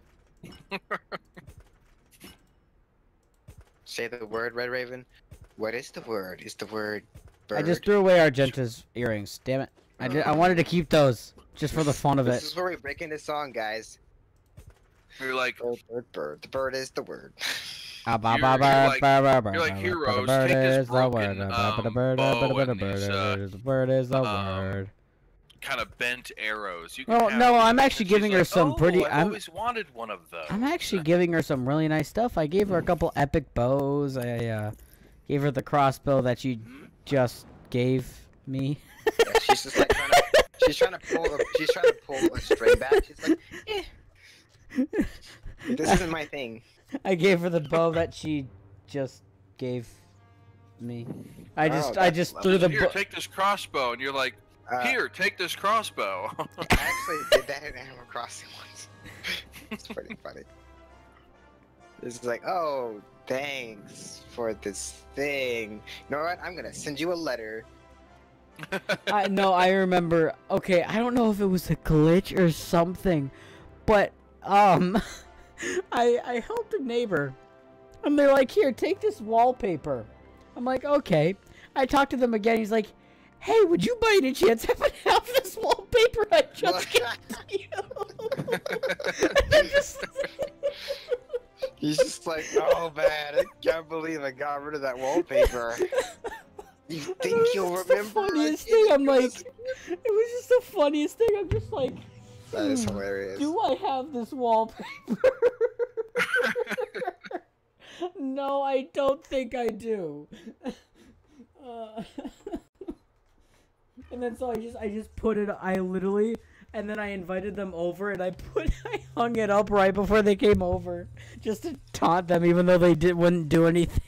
[SPEAKER 3] Say the word, Red Raven. What is the word? Is the word bird?
[SPEAKER 2] I just threw away Argenta's earrings. Damn it. I wanted to keep those just for the fun of
[SPEAKER 3] This
[SPEAKER 2] it.
[SPEAKER 3] is where we break into song, guys.
[SPEAKER 1] You're like,
[SPEAKER 3] Bird, bird, bird. The bird is the word.
[SPEAKER 2] Ah, ba,
[SPEAKER 1] You're
[SPEAKER 2] ba, ba,
[SPEAKER 1] like-
[SPEAKER 2] ba, ba, ba,
[SPEAKER 1] you're like,
[SPEAKER 2] ba,
[SPEAKER 1] "Here,
[SPEAKER 2] ba,
[SPEAKER 1] Rose,
[SPEAKER 2] bird
[SPEAKER 1] take this
[SPEAKER 2] is the word,
[SPEAKER 1] broken,
[SPEAKER 2] ba, ba, ba, bird,
[SPEAKER 1] bow
[SPEAKER 2] ba, ba,
[SPEAKER 1] and
[SPEAKER 2] ba,
[SPEAKER 1] these,
[SPEAKER 2] bird is the word.
[SPEAKER 1] kind of bent arrows. You can
[SPEAKER 2] Well,
[SPEAKER 1] have
[SPEAKER 2] no,
[SPEAKER 1] these."
[SPEAKER 2] I'm actually
[SPEAKER 1] And she's
[SPEAKER 2] giving her
[SPEAKER 1] like,
[SPEAKER 2] some pretty-
[SPEAKER 1] I've always wanted one of those.
[SPEAKER 2] I'm actually giving her some really nice stuff. I gave her a couple epic bows. I gave her the crossbow that you just gave me.
[SPEAKER 3] Yeah, she's just like she's trying to pull the string back. She's like, this isn't my thing.
[SPEAKER 2] I gave her the bow that she just gave me. I
[SPEAKER 3] that's
[SPEAKER 2] just threw the
[SPEAKER 1] Here,
[SPEAKER 2] bow.
[SPEAKER 1] take this crossbow, and you're like, here, take this crossbow.
[SPEAKER 3] I actually did that in Animal Crossing once. It's pretty funny. It's like, oh, thanks for this thing. You know what? I'm gonna send you a letter.
[SPEAKER 2] No, I remember. Okay, I don't know if it was a glitch or something, but I helped a neighbor, and they're like, "Here, take this wallpaper." I'm like, "Okay." I talked to them again. He's like, "Hey, would you by any chance happen to have this wallpaper I just gave to you?" And I'm just...
[SPEAKER 3] He's just like, oh man, I can't believe I got rid of that wallpaper. You think you'll
[SPEAKER 2] It was
[SPEAKER 3] remember?
[SPEAKER 2] the funniest thing. I'm like, it was just the funniest thing. I'm just like,
[SPEAKER 3] that is hilarious.
[SPEAKER 2] do I have this wallpaper? No, I don't think I do. And then so I just put it. I literally, and then I invited them over, and I hung it up right before they came over, just to taunt them, even though they wouldn't do anything.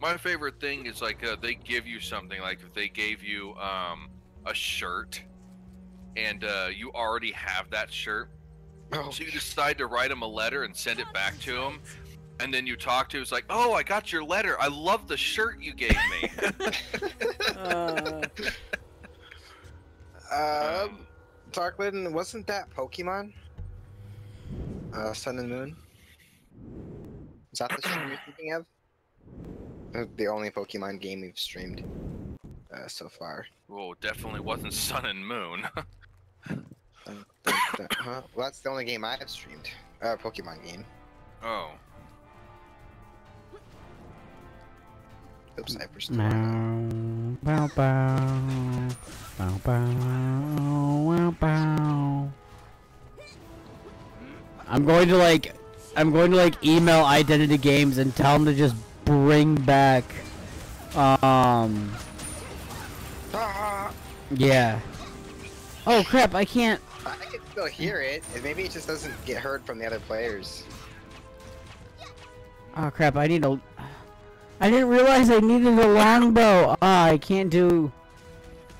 [SPEAKER 1] My favorite thing is like they give you something, like if they gave you a shirt, and you already have that shirt,
[SPEAKER 3] Oh,
[SPEAKER 1] so you decide to write them a letter and send it back to them, and then you talk to him, it's like, oh, I got your letter. I love the shirt you gave me.
[SPEAKER 3] Tarklin, wasn't that Pokemon? Sun and Moon? Is that the stream you're thinking of? The only Pokemon game we've streamed so far.
[SPEAKER 1] Well, definitely wasn't Sun and Moon.
[SPEAKER 3] Huh? Well, that's the only game I've streamed. Pokemon game.
[SPEAKER 1] Oh.
[SPEAKER 3] Oops, I pushed
[SPEAKER 2] Bow, bow, bow, bow, bow, bow. I'm going to like email Identity Games and tell them to just bring back yeah. Oh crap, I can't.
[SPEAKER 3] I can still hear it, and maybe it just doesn't get heard from the other players.
[SPEAKER 2] Oh crap, I didn't realize I needed a longbow. I can't do.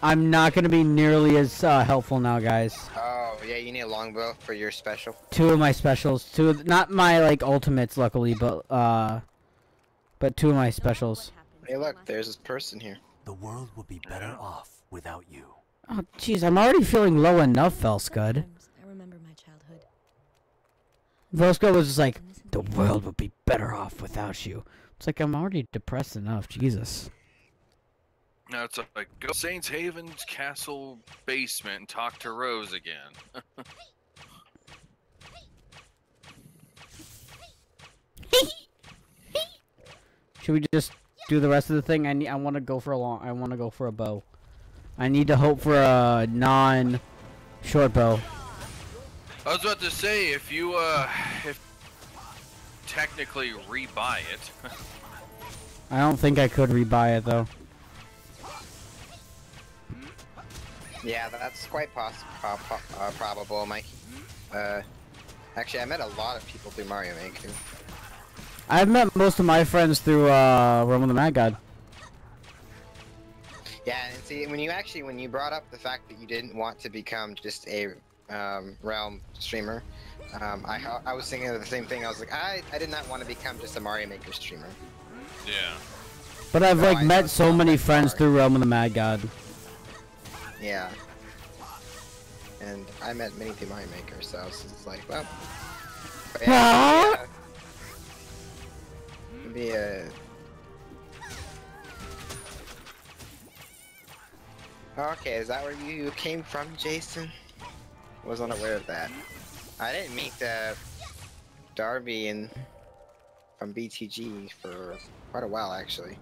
[SPEAKER 2] I'm not gonna be nearly as helpful now, guys.
[SPEAKER 3] Oh yeah, you need a longbow for your special.
[SPEAKER 2] 2 of my specials. 2 of not my like ultimates, luckily, but 2 of my specials.
[SPEAKER 3] Hey, look, there's this person here.
[SPEAKER 6] The world will be better off without you.
[SPEAKER 2] Oh, jeez, I'm already feeling low enough, Velscud.
[SPEAKER 8] I remember my childhood.
[SPEAKER 2] Velscud was just like, the world would be better off without you. It's like, I'm already depressed enough, Jesus.
[SPEAKER 1] Now it's like, go Saints Haven's castle basement and talk to Rose again.
[SPEAKER 2] Should we just do the rest of the thing? I want to go for a bow. I need to hope for a non-short bow.
[SPEAKER 1] I was about to say, if you, if technically rebuy it.
[SPEAKER 2] I don't think I could rebuy it, though.
[SPEAKER 3] Yeah, that's quite probable, Mike. Actually, I met a lot of people through Mario Maker.
[SPEAKER 2] I've met most of my friends through, Realm of the Mad God.
[SPEAKER 3] Yeah, and see, when you brought up the fact that you didn't want to become just a Realm streamer, I was thinking of the same thing. I was like, I did not want to become just a Mario Maker streamer.
[SPEAKER 1] Yeah.
[SPEAKER 2] But I've like met so many friends through Realm of the Mad God.
[SPEAKER 3] Yeah. And I met many through Mario Maker, so I was just like, well. But yeah, be a. Okay, is that where you came from, Jason? Wasn't aware of that. I didn't meet Darby from BTG for quite a while, actually.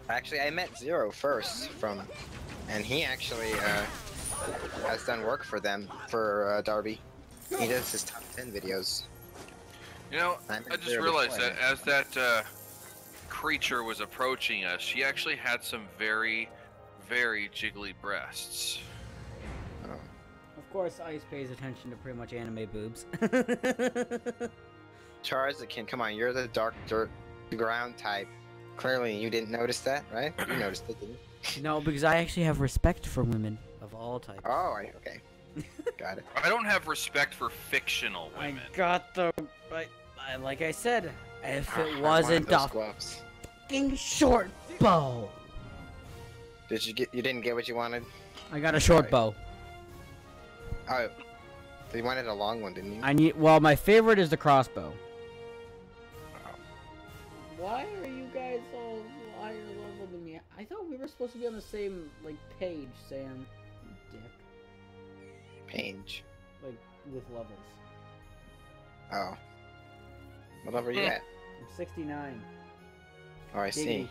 [SPEAKER 3] Actually, I met Zero first and he actually has done work for them, for Darby. He does his top 10 videos.
[SPEAKER 1] You know, I just realized that as that creature was approaching us, she actually had some very, very jiggly breasts.
[SPEAKER 3] Oh.
[SPEAKER 2] Of course, Ice pays attention to pretty much anime boobs.
[SPEAKER 3] Charizard, come on, you're the dark dirt ground type. Clearly, you didn't notice that, right? You noticed it, didn't you?
[SPEAKER 2] No, because I actually have respect for women of all types.
[SPEAKER 3] Oh, okay. Got it.
[SPEAKER 1] I don't have respect for fictional women.
[SPEAKER 2] I got the... like I said, if it wasn't a fucking short bow.
[SPEAKER 3] You didn't get what you wanted?
[SPEAKER 2] I got a short bow.
[SPEAKER 3] Oh. You wanted a long one, didn't you?
[SPEAKER 2] Well, my favorite is the crossbow. Why are you guys all higher level than me? I thought we were supposed to be on the same, like, page, Sam. You dick.
[SPEAKER 3] Page.
[SPEAKER 2] Like, with levels.
[SPEAKER 3] Oh. What level are you at?
[SPEAKER 2] I'm 69.
[SPEAKER 3] Oh, I see.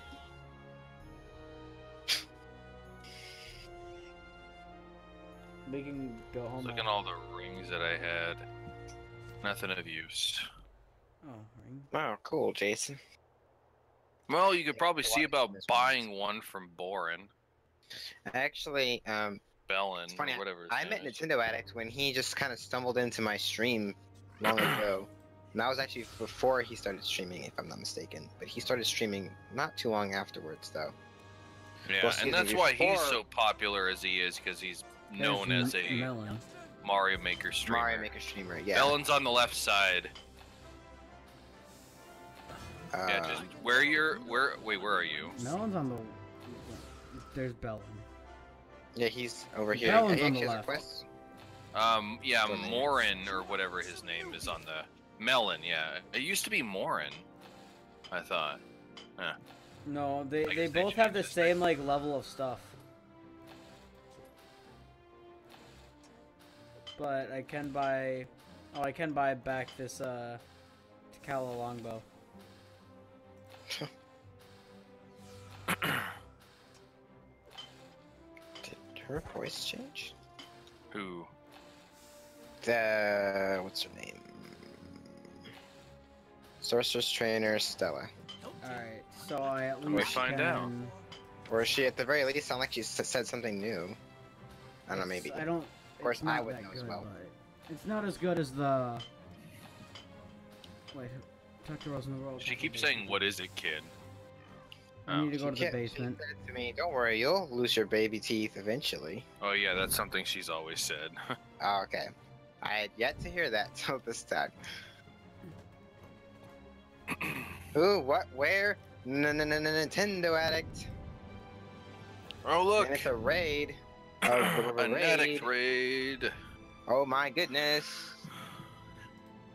[SPEAKER 2] We can go home.
[SPEAKER 1] Look at all the rings that I had. Nothing of use.
[SPEAKER 2] Oh, ring.
[SPEAKER 3] Oh, cool, Jason.
[SPEAKER 1] Well, you could probably see about buying one from Boren.
[SPEAKER 3] Actually,
[SPEAKER 1] Bellin,
[SPEAKER 3] it's funny,
[SPEAKER 1] or whatever his
[SPEAKER 3] I
[SPEAKER 1] name
[SPEAKER 3] met
[SPEAKER 1] is.
[SPEAKER 3] Nintendo Addict when he just kind of stumbled into my stream long ago. And that was actually before he started streaming, if I'm not mistaken. But he started streaming not too long afterwards, though.
[SPEAKER 1] Yeah,
[SPEAKER 3] Well,
[SPEAKER 1] and that's why he's so popular as he is, because he's known as a
[SPEAKER 2] Melon.
[SPEAKER 1] Mario Maker streamer.
[SPEAKER 3] Mario Maker streamer, yeah.
[SPEAKER 1] Bellin's on the left side. Yeah, just where are you?
[SPEAKER 2] Melon's on the... There's Bellin.
[SPEAKER 3] Yeah, he's over here.
[SPEAKER 2] Bellin's
[SPEAKER 3] He
[SPEAKER 2] on the
[SPEAKER 3] actually has
[SPEAKER 2] left.
[SPEAKER 3] requests.
[SPEAKER 1] Yeah, Morin, or whatever his name is on the... Melon, yeah. It used to be Morin, I thought. Huh.
[SPEAKER 2] No, they
[SPEAKER 1] guess they
[SPEAKER 2] both have the
[SPEAKER 1] changed
[SPEAKER 2] same, like, level of stuff. But I can buy... Oh, I can buy back this, Takala longbow.
[SPEAKER 3] Did her voice change?
[SPEAKER 1] Who?
[SPEAKER 3] What's her name? Sorcerer's Trainer Stella.
[SPEAKER 2] Alright, so I at
[SPEAKER 1] We
[SPEAKER 2] least
[SPEAKER 1] find
[SPEAKER 2] can...
[SPEAKER 1] out.
[SPEAKER 3] Or she, at the very least, sounded like she said something new. I don't know, maybe.
[SPEAKER 2] I don't...
[SPEAKER 3] Of course,
[SPEAKER 2] it's not
[SPEAKER 3] I would
[SPEAKER 2] that
[SPEAKER 3] know as
[SPEAKER 2] good,
[SPEAKER 3] well.
[SPEAKER 2] but It's not as good as the... Wait, Tucker Rose in the World.
[SPEAKER 1] She keeps saying, "What is it, kid?"
[SPEAKER 2] I need to go
[SPEAKER 3] She
[SPEAKER 2] to the
[SPEAKER 3] kept-
[SPEAKER 2] basement.
[SPEAKER 3] She said to me, "Don't worry, you'll lose your baby teeth eventually."
[SPEAKER 1] Oh yeah, that's something she's always said.
[SPEAKER 3] Oh, okay. I had yet to hear that till this time. Ooh, what? Where? Nintendo addict.
[SPEAKER 1] Oh look,
[SPEAKER 3] And it's a raid.
[SPEAKER 1] an addict raid.
[SPEAKER 3] Oh my goodness.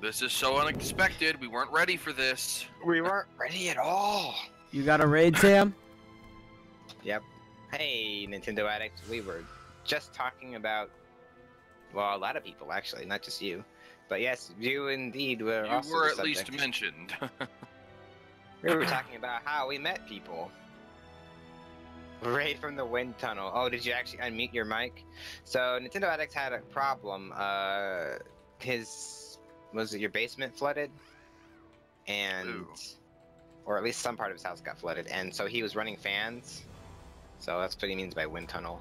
[SPEAKER 1] This is so unexpected. We weren't ready for this.
[SPEAKER 3] We weren't ready at all.
[SPEAKER 2] You got a raid, Sam?
[SPEAKER 3] Yep. Hey, Nintendo addict. We were just talking about, well, a lot of people actually, not just you. But yes, you indeed were
[SPEAKER 1] You
[SPEAKER 3] also
[SPEAKER 1] were
[SPEAKER 3] the
[SPEAKER 1] at least
[SPEAKER 3] subject.
[SPEAKER 1] mentioned.
[SPEAKER 3] We were talking about how we met people. Right from the wind tunnel. Oh, did you actually unmute your mic? So Nintendo Addict had a problem. Was it your basement flooded? And
[SPEAKER 1] Ooh.
[SPEAKER 3] or at least some part of his house got flooded, and so he was running fans. So that's what he means by wind tunnel,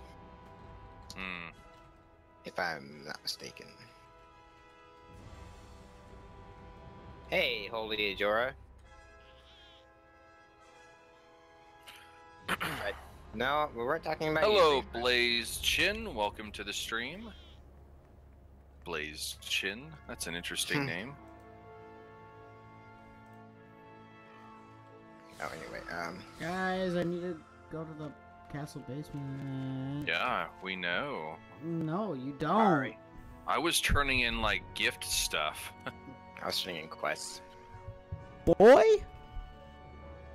[SPEAKER 1] Hmm.
[SPEAKER 3] if I'm not mistaken. Hey, Holy Ajora. Right. No, we weren't talking about
[SPEAKER 1] Hello,
[SPEAKER 3] you.
[SPEAKER 1] Blaze Chin. Welcome to the stream. Blaze Chin. That's an interesting name.
[SPEAKER 3] Oh, anyway,
[SPEAKER 2] Guys, I need to go to the castle basement.
[SPEAKER 1] Yeah, we know.
[SPEAKER 2] No, you don't.
[SPEAKER 3] Sorry.
[SPEAKER 1] I was turning in like gift stuff.
[SPEAKER 3] I was turning in quests.
[SPEAKER 2] Boy?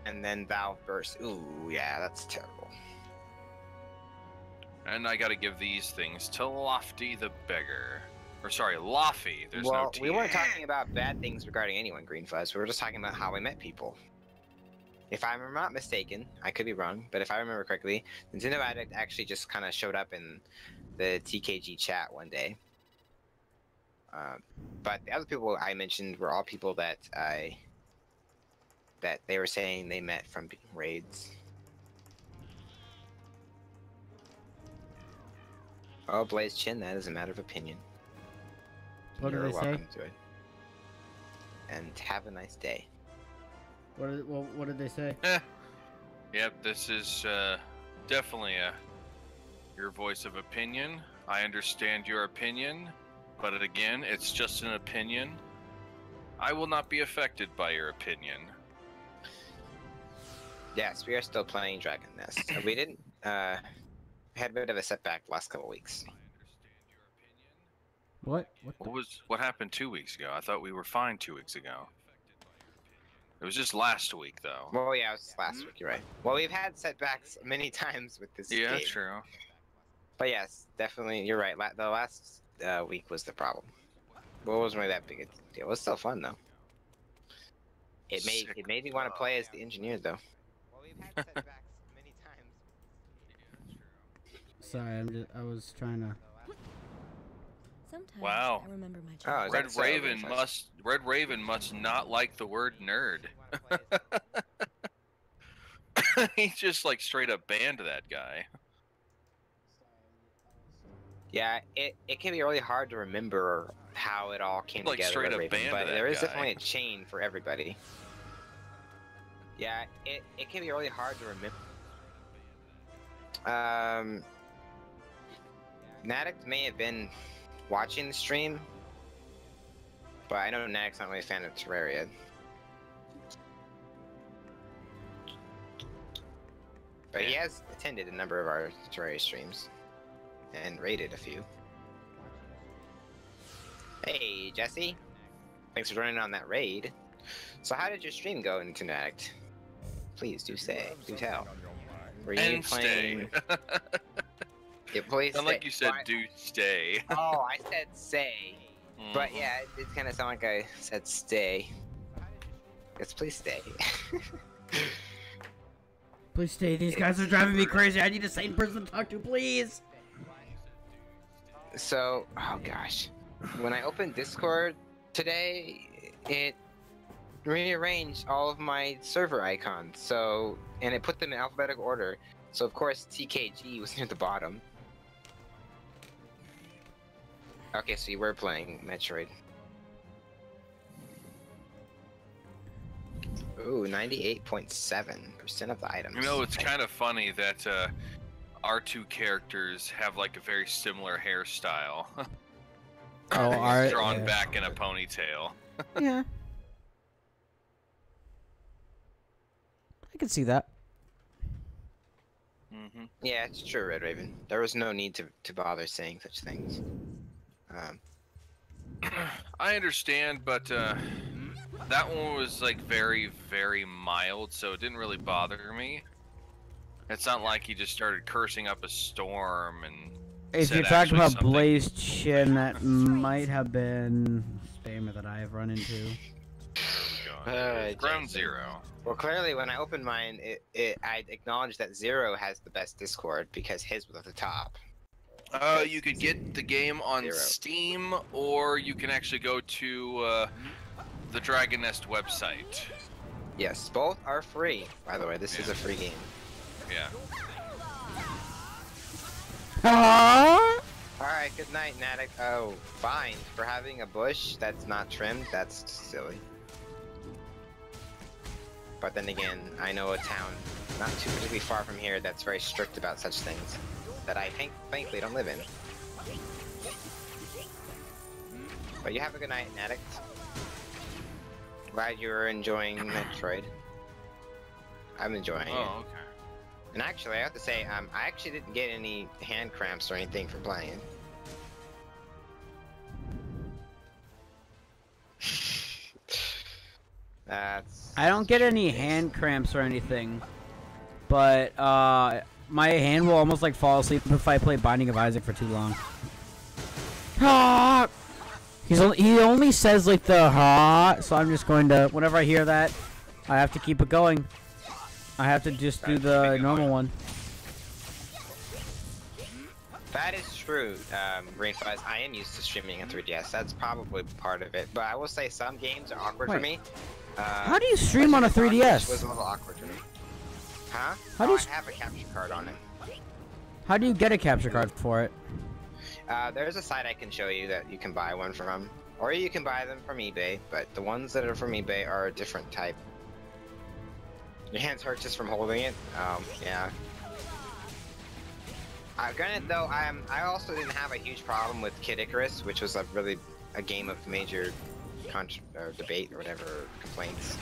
[SPEAKER 3] And then Valve burst. Ooh, yeah, that's terrible.
[SPEAKER 1] And I gotta give these things to Lofty the Beggar. Or sorry, Loffy. There's no
[SPEAKER 3] Well,
[SPEAKER 1] T.
[SPEAKER 3] we weren't talking about bad things regarding anyone, Green Fuzz. We were just talking about how we met people. If I'm not mistaken, I could be wrong, but if I remember correctly, Nintendo Addict actually just kind of showed up in the TKG chat one day. But the other people I mentioned were all people that they were saying they met from raids. Oh, Blaze Chin, that is a matter of opinion.
[SPEAKER 2] What did
[SPEAKER 3] You're
[SPEAKER 2] they say?
[SPEAKER 3] welcome to it. And have a nice day.
[SPEAKER 2] What did they say?
[SPEAKER 1] Yep, this is definitely your voice of opinion. I understand your opinion, but again, it's just an opinion. I will not be affected by your opinion.
[SPEAKER 3] Yes, we are still playing Dragon Nest. We didn't had a bit of a setback the last couple weeks.
[SPEAKER 2] What?
[SPEAKER 1] What happened 2 weeks ago? I thought we were fine 2 weeks ago. It was just last week, though.
[SPEAKER 3] Well, yeah, it was last week. You're right. Well, we've had setbacks many times with this
[SPEAKER 1] Yeah,
[SPEAKER 3] game.
[SPEAKER 1] true.
[SPEAKER 3] But yes, definitely, you're right. The last week was the problem. Well, it wasn't really that big a deal. It was still fun though. It made me want to play as the engineer though. Well, we've had setbacks many times.
[SPEAKER 2] Sorry, I was trying to.
[SPEAKER 8] Sometimes
[SPEAKER 1] Wow.
[SPEAKER 8] I remember my
[SPEAKER 3] Oh,
[SPEAKER 8] childhood.
[SPEAKER 3] is
[SPEAKER 1] Red
[SPEAKER 3] that so?
[SPEAKER 1] Raven must not like the word nerd. He just like straight up banned that guy.
[SPEAKER 3] Yeah, it can be really hard to remember how it all came
[SPEAKER 1] Like,
[SPEAKER 3] together.
[SPEAKER 1] straight
[SPEAKER 3] Red
[SPEAKER 1] up
[SPEAKER 3] Raven,
[SPEAKER 1] banned
[SPEAKER 3] but
[SPEAKER 1] that
[SPEAKER 3] there is
[SPEAKER 1] guy.
[SPEAKER 3] definitely a chain for everybody. Yeah, it can be really hard to remember. Nadix may have been watching the stream, but I know Nadix not really a fan of Terraria. But he has attended a number of our Terraria streams and rated a few. Hey, Jesse. Thanks for joining on that raid. So how did your stream go into Nadix? Please do tell. Were you
[SPEAKER 1] And
[SPEAKER 3] playing?
[SPEAKER 1] stay.
[SPEAKER 3] Yeah, please
[SPEAKER 1] Sound
[SPEAKER 3] stay.
[SPEAKER 1] like you said
[SPEAKER 3] Why-
[SPEAKER 1] do stay.
[SPEAKER 3] Oh, I said say. But yeah, it did kind of sound like I said stay. Yes, please stay.
[SPEAKER 2] Please stay. These guys are driving me crazy. I need a sane person to talk to, please.
[SPEAKER 3] So, oh gosh. When I opened Discord today, it rearranged all of my server icons. So, and it put them in alphabetical order. So of course TKG was near the bottom. Okay, so you were playing Metroid. Ooh, 98.7% of the items.
[SPEAKER 1] You know, it's kind of funny that our two characters have like a very similar hairstyle.
[SPEAKER 2] Oh, art.
[SPEAKER 1] Drawn
[SPEAKER 2] Yeah.
[SPEAKER 1] back in a ponytail.
[SPEAKER 2] Yeah. I can see that.
[SPEAKER 1] Hmm.
[SPEAKER 3] Yeah, it's true, Red Raven. There was no need to bother saying such things.
[SPEAKER 1] I understand, but that one was like very, very mild, so it didn't really bother me. It's not like he just started cursing up a storm and.
[SPEAKER 2] If you're talking about Blaze Chin, that might have been a spammer that I have run into.
[SPEAKER 1] Ground Zero.
[SPEAKER 3] Well, clearly, when I opened mine, I acknowledged that Zero has the best Discord because his was at the top.
[SPEAKER 1] You could get the game on
[SPEAKER 3] Zero.
[SPEAKER 1] Steam, or you can actually go to the Dragon Nest website.
[SPEAKER 3] Yes, both are free. By the way, this is a free game.
[SPEAKER 1] Yeah.
[SPEAKER 3] Alright, good night, Natic. Oh, fine. For having a bush that's not trimmed, that's silly. But then again, I know a town not too particularly far from here that's very strict about such things that I thankfully don't live in. But you have a good night, Natic. Glad you're enjoying Metroid. I'm enjoying it.
[SPEAKER 1] Oh, okay.
[SPEAKER 3] And actually, I have to say, I actually didn't get any hand cramps or anything for playing.
[SPEAKER 2] I don't get any hand cramps or anything, but my hand will almost like fall asleep if I play Binding of Isaac for too long. He only says like the so I'm just going to, whenever I hear that, I have to keep it going. I have to just do the normal one.
[SPEAKER 3] That is true, Rainfuzz. I am used to streaming on 3DS. That's probably part of it. But I will say some games are awkward for me.
[SPEAKER 2] How do you stream on a 3DS?
[SPEAKER 3] Was a little awkward for me. Huh?
[SPEAKER 2] How do you
[SPEAKER 3] I have a capture card on it.
[SPEAKER 2] How do you get a capture card for it?
[SPEAKER 3] There's a site I can show you that you can buy one from. Or you can buy them from eBay, but the ones that are from eBay are a different type. Your hands hurt just from holding it? Yeah. Granted though, I also didn't have a huge problem with Kid Icarus, which was a game of major debate or whatever, complaints.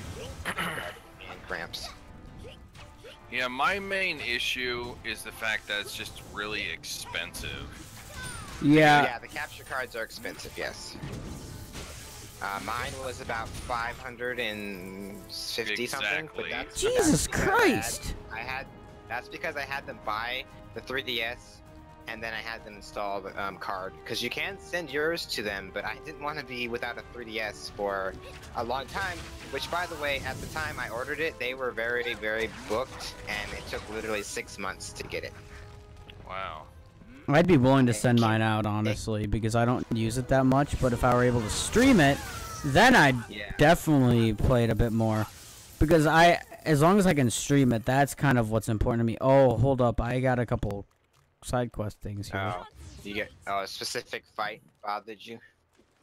[SPEAKER 3] And cramps.
[SPEAKER 1] Yeah, my main issue is the fact that it's just really expensive.
[SPEAKER 3] Yeah, the capture cards are expensive, yes. Mine was about 550 something. But that's,
[SPEAKER 2] Jesus Christ!
[SPEAKER 3] That's because I had them buy the 3DS, and then I had them install the card. Because you can send yours to them, but I didn't want to be without a 3DS for a long time. Which, by the way, at the time I ordered it, they were very, very booked, and it took literally 6 months to get it.
[SPEAKER 1] Wow.
[SPEAKER 2] I'd be willing to send mine out, honestly, because I don't use it that much, but if I were able to stream it, then I'd definitely play it a bit more. Because as long as I can stream it, that's kind of what's important to me. Oh, hold up, I got a couple side quest things here.
[SPEAKER 3] Oh, you get a specific fight bothered you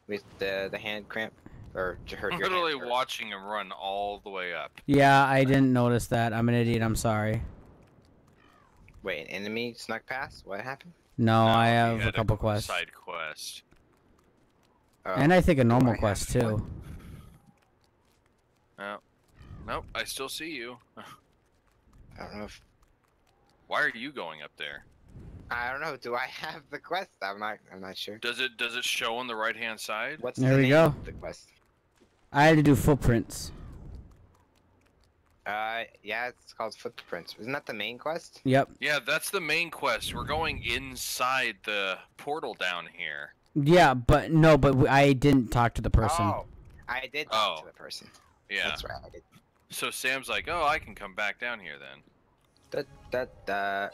[SPEAKER 3] with the hand cramp? Or hurt
[SPEAKER 1] I'm
[SPEAKER 3] your
[SPEAKER 1] literally
[SPEAKER 3] hand?
[SPEAKER 1] watching him run all the way up.
[SPEAKER 2] Yeah, I didn't notice that. I'm an idiot, I'm sorry.
[SPEAKER 3] Wait, an enemy snuck past? What happened?
[SPEAKER 2] No, I
[SPEAKER 1] he
[SPEAKER 2] have
[SPEAKER 1] had
[SPEAKER 2] a couple quests.
[SPEAKER 1] Side quest.
[SPEAKER 3] Oh.
[SPEAKER 2] And I think a normal quest, too.
[SPEAKER 1] Oh. Nope, I still see you.
[SPEAKER 3] I don't know if...
[SPEAKER 1] Why are you going up there?
[SPEAKER 3] I don't know. Do I have the quest? I'm not sure.
[SPEAKER 1] Does it show on the right hand side?
[SPEAKER 3] What's
[SPEAKER 2] There
[SPEAKER 3] the
[SPEAKER 2] we
[SPEAKER 3] name
[SPEAKER 2] go.
[SPEAKER 3] of the quest?
[SPEAKER 2] I had to do footprints.
[SPEAKER 3] Yeah, it's called Footprints. Isn't that the main quest?
[SPEAKER 2] Yep.
[SPEAKER 1] Yeah, that's the main quest. We're going inside the portal down here.
[SPEAKER 2] Yeah, but no, but I didn't talk to the person.
[SPEAKER 3] Oh, I did talk to the person.
[SPEAKER 1] Yeah.
[SPEAKER 3] That's right. I did.
[SPEAKER 1] So Sam's like, oh, I can come back down here then.
[SPEAKER 3] That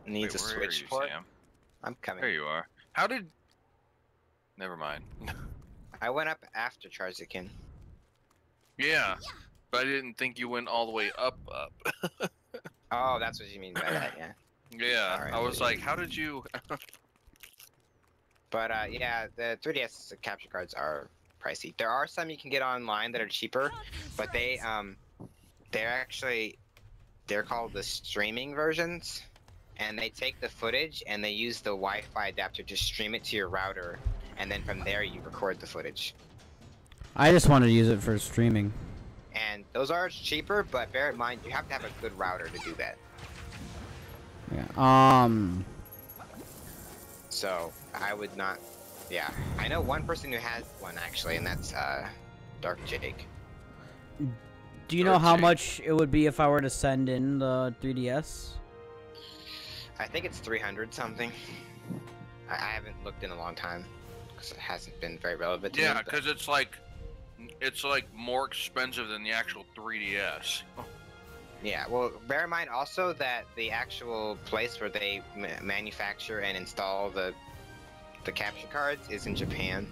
[SPEAKER 3] needs
[SPEAKER 1] Wait,
[SPEAKER 3] a
[SPEAKER 1] where are
[SPEAKER 3] switch
[SPEAKER 1] you,
[SPEAKER 3] port.
[SPEAKER 1] Sam?
[SPEAKER 3] I'm coming.
[SPEAKER 1] There you are. How did... Never mind.
[SPEAKER 3] I went up after Charzikin.
[SPEAKER 1] Yeah, but I didn't think you went all the way up.
[SPEAKER 3] Oh, that's what you mean by that, yeah.
[SPEAKER 1] Yeah,
[SPEAKER 3] Alright.
[SPEAKER 1] I was like, how did you...
[SPEAKER 3] But yeah, the 3DS capture cards are pricey. There are some you can get online that are cheaper, but they're called the streaming versions, and they take the footage and they use the Wi-Fi adapter to stream it to your router, and then from there you record the footage.
[SPEAKER 2] I just wanted to use it for streaming.
[SPEAKER 3] And those are cheaper, but bear in mind you have to have a good router to do that.
[SPEAKER 2] Yeah.
[SPEAKER 3] So I would not. Yeah, I know one person who has one actually, and that's Dark Jake.
[SPEAKER 2] Do you know how much it would be if I were to send in the 3DS?
[SPEAKER 3] I think it's 300 something. I haven't looked in a long time because it hasn't been very relevant to me.
[SPEAKER 1] Yeah, because it's like more expensive than the actual 3DS.
[SPEAKER 3] Yeah, well, bear in mind also that the actual place where they manufacture and install the capture cards is in Japan.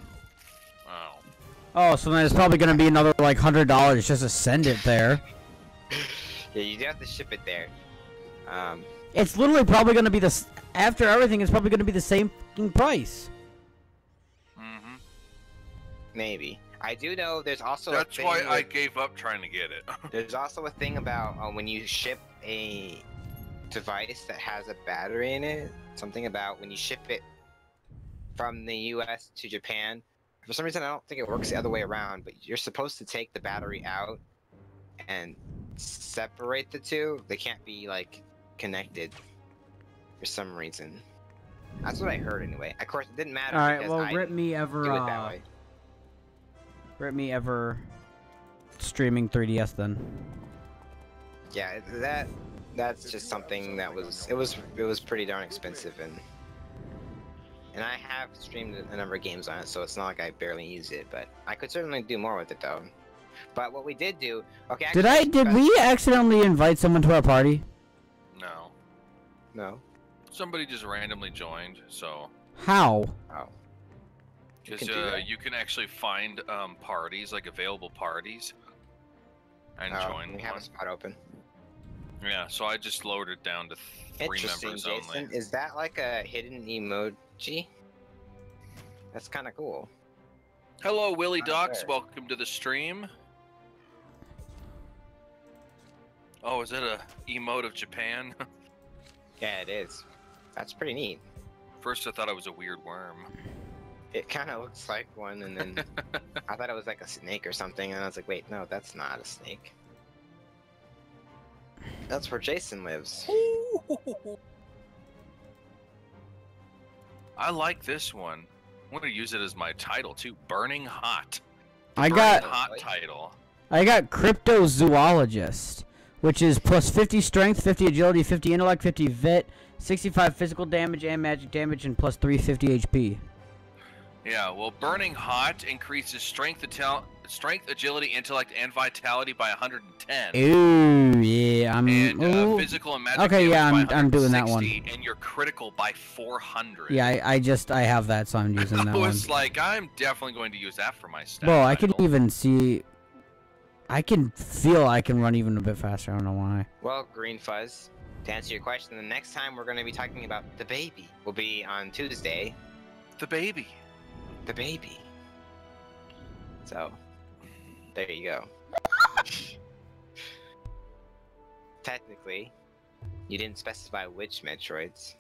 [SPEAKER 1] Wow.
[SPEAKER 2] Oh, so then it's probably gonna be another like $100 just to send it there.
[SPEAKER 3] Yeah, you do have to ship it there.
[SPEAKER 2] It's literally probably gonna be after everything. It's probably gonna be the same fucking price.
[SPEAKER 1] Mm-hmm.
[SPEAKER 3] Maybe. I do know there's also
[SPEAKER 1] That's why I gave up trying to get it.
[SPEAKER 3] There's also a thing about when you ship a device that has a battery in it. Something about when you ship it from the US to Japan. For some reason, I don't think it works the other way around, but you're supposed to take the battery out and separate the two. They can't be, like, connected for some reason. That's what I heard, anyway. Of course, it didn't matter.
[SPEAKER 2] Alright,
[SPEAKER 3] because
[SPEAKER 2] well,
[SPEAKER 3] I
[SPEAKER 2] rip me ever,
[SPEAKER 3] do it that way.
[SPEAKER 2] Rip me ever streaming 3DS then.
[SPEAKER 3] Yeah, that's just something that it was pretty darn expensive, and I have streamed a number of games on it, so it's not like I barely use it, but I could certainly do more with it though. But what we did do, okay. Actually,
[SPEAKER 2] did we accidentally invite someone to our party?
[SPEAKER 1] No.
[SPEAKER 3] No.
[SPEAKER 1] Somebody just randomly joined, so.
[SPEAKER 2] How?
[SPEAKER 3] Oh.
[SPEAKER 1] Because you can actually find parties, like available parties, and join.
[SPEAKER 3] We have a spot open.
[SPEAKER 1] Yeah, so I just lowered it down to 3 members
[SPEAKER 3] Jason.
[SPEAKER 1] only.
[SPEAKER 3] Is that like a hidden emoji? That's kind of cool.
[SPEAKER 1] Hello, Willie Docs. Welcome to the stream. Oh, is that a emote of Japan?
[SPEAKER 3] Yeah, it is. That's pretty neat.
[SPEAKER 1] First, I thought it was a weird worm.
[SPEAKER 3] It kind of looks like one, and then I thought it was like a snake or something, and I was like, wait, no, that's not a snake. That's where Jason lives.
[SPEAKER 1] I like this one. I'm going to use it as my title, too. Burning Hot.
[SPEAKER 2] I got
[SPEAKER 1] Hot title.
[SPEAKER 2] I got Cryptozoologist, which is plus 50 strength, 50 agility, 50 intellect, 50 vit, 65 physical damage and magic damage, and plus 350 HP.
[SPEAKER 1] Yeah, well, Burning Hot increases strength, agility, intellect, and vitality by 110.
[SPEAKER 2] Ooh, yeah,
[SPEAKER 1] and physical and magic
[SPEAKER 2] okay,
[SPEAKER 1] damage
[SPEAKER 2] yeah,
[SPEAKER 1] by
[SPEAKER 2] I'm doing that one.
[SPEAKER 1] And you're critical by 400.
[SPEAKER 2] Yeah, I have that, so I'm using that one.
[SPEAKER 1] I was like, I'm definitely going to use that for my stat.
[SPEAKER 2] Well, I can even see. I can feel I can run even a bit faster. I don't know why.
[SPEAKER 3] Well, Green Fuzz, to answer your question, the next time we're going to be talking about the baby will be on Tuesday.
[SPEAKER 1] The baby.
[SPEAKER 3] The baby. So, there you go. Technically, you didn't specify which Metroids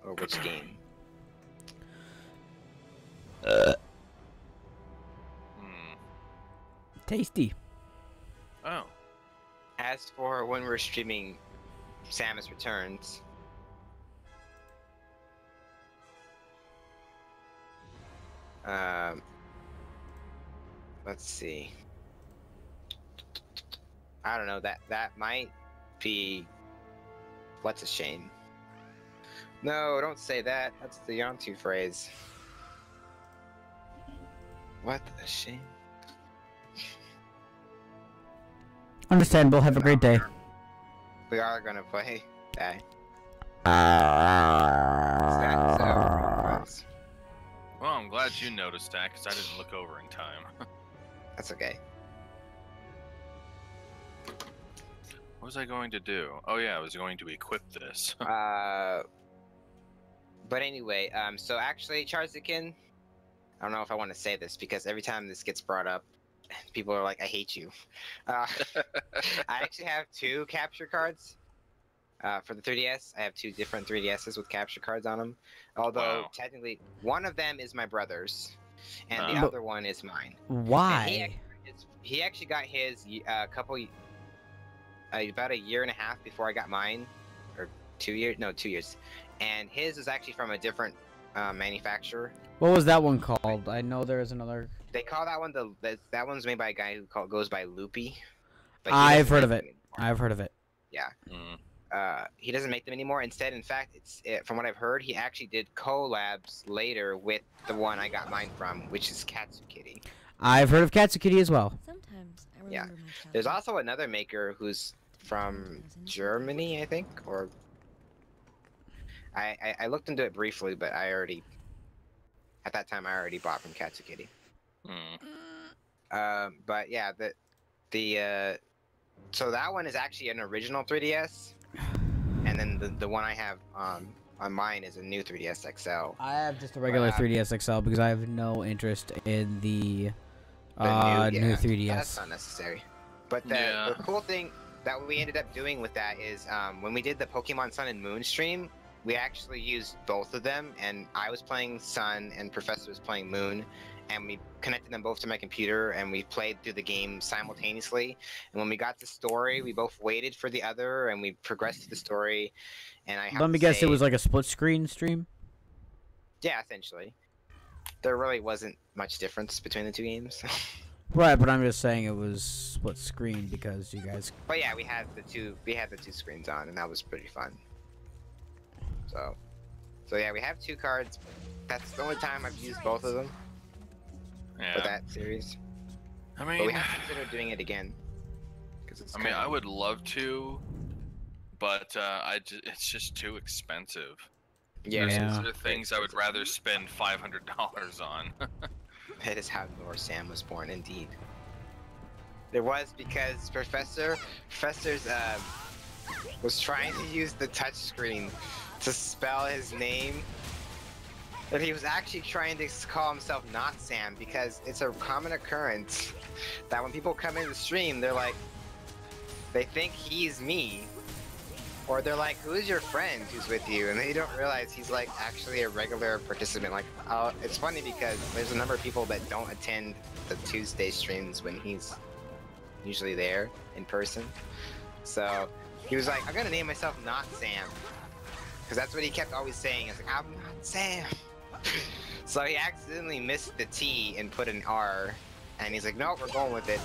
[SPEAKER 3] or which game.
[SPEAKER 2] Tasty.
[SPEAKER 1] Oh.
[SPEAKER 3] As for when we're streaming Samus Returns, let's see. I don't know, that might be what's a shame. No, don't say that. That's the Yontu phrase. What a shame.
[SPEAKER 2] Understandable. Have a great day.
[SPEAKER 3] We are gonna play that.
[SPEAKER 1] Well, I'm glad you noticed that, because I didn't look over in time.
[SPEAKER 3] That's okay.
[SPEAKER 1] What was I going to do? Oh yeah, I was going to equip this.
[SPEAKER 3] But anyway, so actually, Charzikin, I don't know if I want to say this because every time this gets brought up, people are like, "I hate you." I actually have 2 capture cards for the 3DS. I have 2 different 3DSs with capture cards on them. Although
[SPEAKER 1] Wow.
[SPEAKER 3] technically, one of them is my brother's, and the
[SPEAKER 1] But
[SPEAKER 3] other one is mine. And
[SPEAKER 2] Why?
[SPEAKER 3] he actually got his about a year and a half before I got mine, or 2 years. No, 2 years. And his is actually from a different manufacturer.
[SPEAKER 2] What was that one called? I know there is another.
[SPEAKER 3] They call that one that one's made by a guy who goes by Loopy. But he
[SPEAKER 2] I've
[SPEAKER 3] doesn't
[SPEAKER 2] heard of
[SPEAKER 3] make
[SPEAKER 2] it.
[SPEAKER 3] them anymore.
[SPEAKER 2] I've heard of it.
[SPEAKER 3] Yeah.
[SPEAKER 1] Mm.
[SPEAKER 3] He doesn't make them anymore. Instead, in fact, from what I've heard, he actually did collabs later with the one I got mine from, which is Katsukitty.
[SPEAKER 2] I've heard of Katsukitty as well.
[SPEAKER 8] Sometimes I remember
[SPEAKER 3] Yeah.
[SPEAKER 8] my childhood.
[SPEAKER 3] There's also another maker who's from Germany, I think, or I looked into it briefly, but at that time I already bought from Katsukitty.
[SPEAKER 1] Mm.
[SPEAKER 3] But yeah, so that one is actually an original 3DS, and then the one I have on mine is a new 3DS XL.
[SPEAKER 2] I have just a regular 3DS XL because I have no interest in the new 3DS.
[SPEAKER 3] That's not necessary. But the cool thing that we ended up doing with that is when we did the Pokemon Sun and Moon stream, we actually used both of them, and I was playing Sun and Professor was playing Moon, and we connected them both to my computer, and we played through the game simultaneously. And when we got the story, we both waited for the other, and we progressed to the story. And
[SPEAKER 2] Let me guess, it was like a split screen stream?
[SPEAKER 3] Yeah, essentially. There really wasn't much difference between the 2 games.
[SPEAKER 2] Right, but I'm just saying it was split screen because you guys.
[SPEAKER 3] But yeah, we had the 2 screens on, and that was pretty fun. So yeah, we have 2 cards. That's the only time I've used both of them for that series.
[SPEAKER 1] I mean,
[SPEAKER 3] but we have to consider doing it again.
[SPEAKER 1] I would love to, but it's just too expensive.
[SPEAKER 3] Yeah.
[SPEAKER 1] There are things I would rather spend $500 on.
[SPEAKER 3] That is how Nor Sam was born, indeed. There was because Professor's was trying to use the touchscreen to spell his name, but he was actually trying to call himself not Sam because it's a common occurrence that when people come in the stream, they're like, they think he's me, or they're like, who's your friend who's with you, and they don't realize he's like actually a regular participant. Like, it's funny because there's a number of people that don't attend the Tuesday streams when he's usually there in person. So he was like, I'm gonna name myself Not Sam, because that's what he kept always saying. It's like, I'm not Sam. So he accidentally missed the T and put an R, and he's like, no, we're going with it.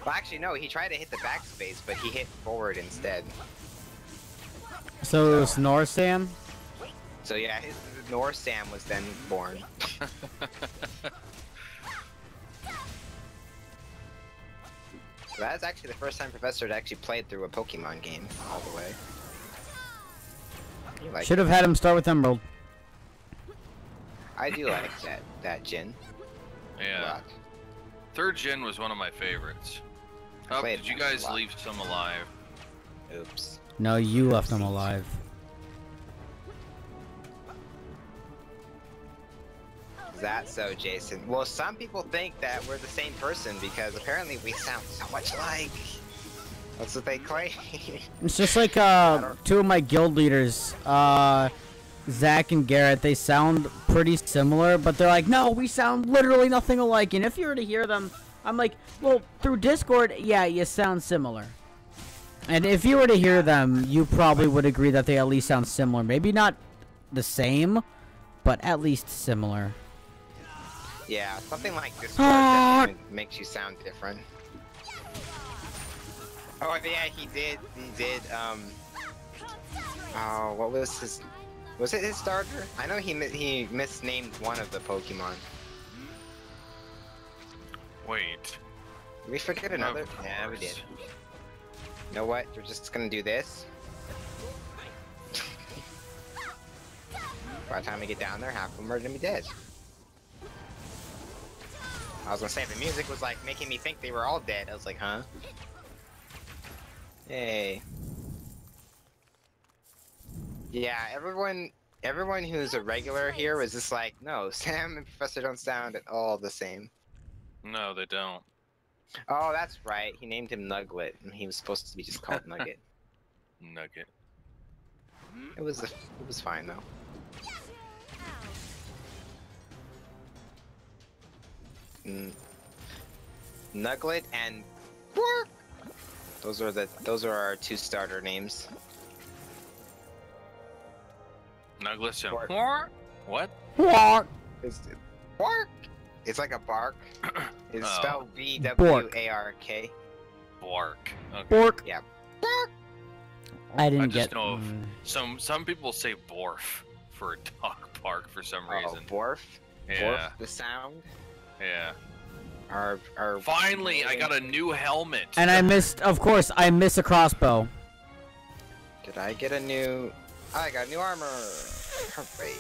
[SPEAKER 3] Well, actually, no, he tried to hit the backspace, but he hit forward instead.
[SPEAKER 2] So it was Nor Sam?
[SPEAKER 3] So yeah, Nor Sam was then born. So that's actually the first time Professor had actually played through a Pokemon game all the way.
[SPEAKER 2] Should have had him start with Emerald.
[SPEAKER 3] I do like that Gen.
[SPEAKER 1] Yeah. 3rd Gen was one of my favorites. Oh, did you guys leave some alive?
[SPEAKER 3] Oops.
[SPEAKER 2] No, you left them alive.
[SPEAKER 3] Is that so, Jason? Well, some people think that we're the same person because apparently we sound so much alike. That's what they claim.
[SPEAKER 2] It's just like 2 of my guild leaders, Zach and Garrett. They sound pretty similar, but they're like, no, we sound literally nothing alike. And if you were to hear them, I'm like, well, through Discord, yeah, you sound similar. And if you were to hear them, you probably would agree that they at least sound similar. Maybe not the but at least similar.
[SPEAKER 3] Yeah, something like Discord definitely makes you sound different. Oh yeah, he did. Oh, what was his? Was it his starter? I know he misnamed one of the Pokemon.
[SPEAKER 1] Wait.
[SPEAKER 3] Did we forget another? Yeah, we did. You know what? We're just gonna do this. By the time we get down there, half of them are gonna be dead. I was gonna say the music was like making me think they were all dead. I was like, huh? Yay. Yeah, everyone everyone who's a regular here was just like, no, Sam and Professor don't sound at all the same.
[SPEAKER 1] No, they don't.
[SPEAKER 3] Oh, that's right. He named him Nuglet, and he was supposed to be just called Nugget.
[SPEAKER 1] Nugget.
[SPEAKER 3] It was fine though. Nuglet and Bork. Those are our 2 starter names.
[SPEAKER 1] Nuglet and
[SPEAKER 3] Bork.
[SPEAKER 1] what?
[SPEAKER 3] It's Bork. It's like a bark. It's
[SPEAKER 1] Oh.
[SPEAKER 3] spelled B-W-A-R-K.
[SPEAKER 1] Bark. Okay.
[SPEAKER 2] Bork.
[SPEAKER 3] Yeah.
[SPEAKER 2] I
[SPEAKER 1] I
[SPEAKER 2] didn't
[SPEAKER 1] just
[SPEAKER 2] get.
[SPEAKER 1] know some people say borf for a dog park for some
[SPEAKER 3] Oh,
[SPEAKER 1] reason.
[SPEAKER 3] Borf.
[SPEAKER 1] Yeah.
[SPEAKER 3] Borf, the sound.
[SPEAKER 1] Yeah.
[SPEAKER 3] Our
[SPEAKER 1] Finally, I got a new helmet.
[SPEAKER 2] And I missed. Of course, I missed a crossbow.
[SPEAKER 3] Did I get a new? I got new armor. Hooray.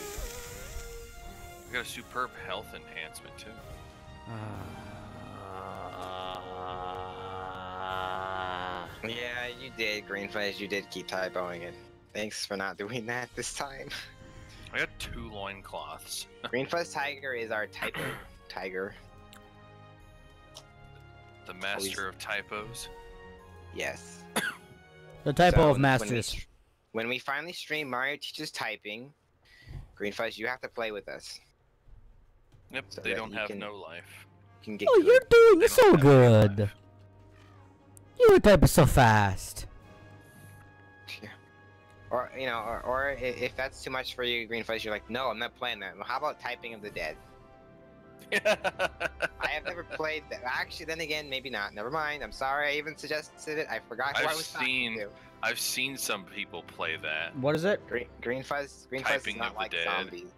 [SPEAKER 1] I got a superb health enhancement too.
[SPEAKER 3] Yeah, you did, Greenflash. You did keep typoing it. Thanks for not doing that this time.
[SPEAKER 1] I got 2 loincloths.
[SPEAKER 3] Greenflash Tiger is our typo tiger.
[SPEAKER 1] The master of typos.
[SPEAKER 3] Yes.
[SPEAKER 2] The typo
[SPEAKER 3] So,
[SPEAKER 2] of masters.
[SPEAKER 3] When we finally stream Mario Teaches Typing, Greenflash, you have to play with us.
[SPEAKER 1] Yep,
[SPEAKER 3] So
[SPEAKER 1] they
[SPEAKER 3] that
[SPEAKER 1] don't
[SPEAKER 3] you
[SPEAKER 1] have
[SPEAKER 3] can-
[SPEAKER 1] no life.
[SPEAKER 3] You can get
[SPEAKER 2] Oh,
[SPEAKER 3] good.
[SPEAKER 2] you're doing
[SPEAKER 1] They
[SPEAKER 2] so
[SPEAKER 1] don't have any
[SPEAKER 2] good.
[SPEAKER 1] life.
[SPEAKER 2] You type so fast.
[SPEAKER 3] Or if that's too much for you, Greenflash, you're like, no, I'm not playing that. Well, how about Typing of the Dead? I have never played that. Actually, then again, maybe not. Never mind. I'm sorry. I even suggested it. I forgot who I was talking to.
[SPEAKER 1] I've seen some people play that.
[SPEAKER 2] What is it?
[SPEAKER 3] Green Fuzz is
[SPEAKER 1] Typing
[SPEAKER 3] not
[SPEAKER 1] of the
[SPEAKER 3] like
[SPEAKER 1] Dead.
[SPEAKER 3] zombies.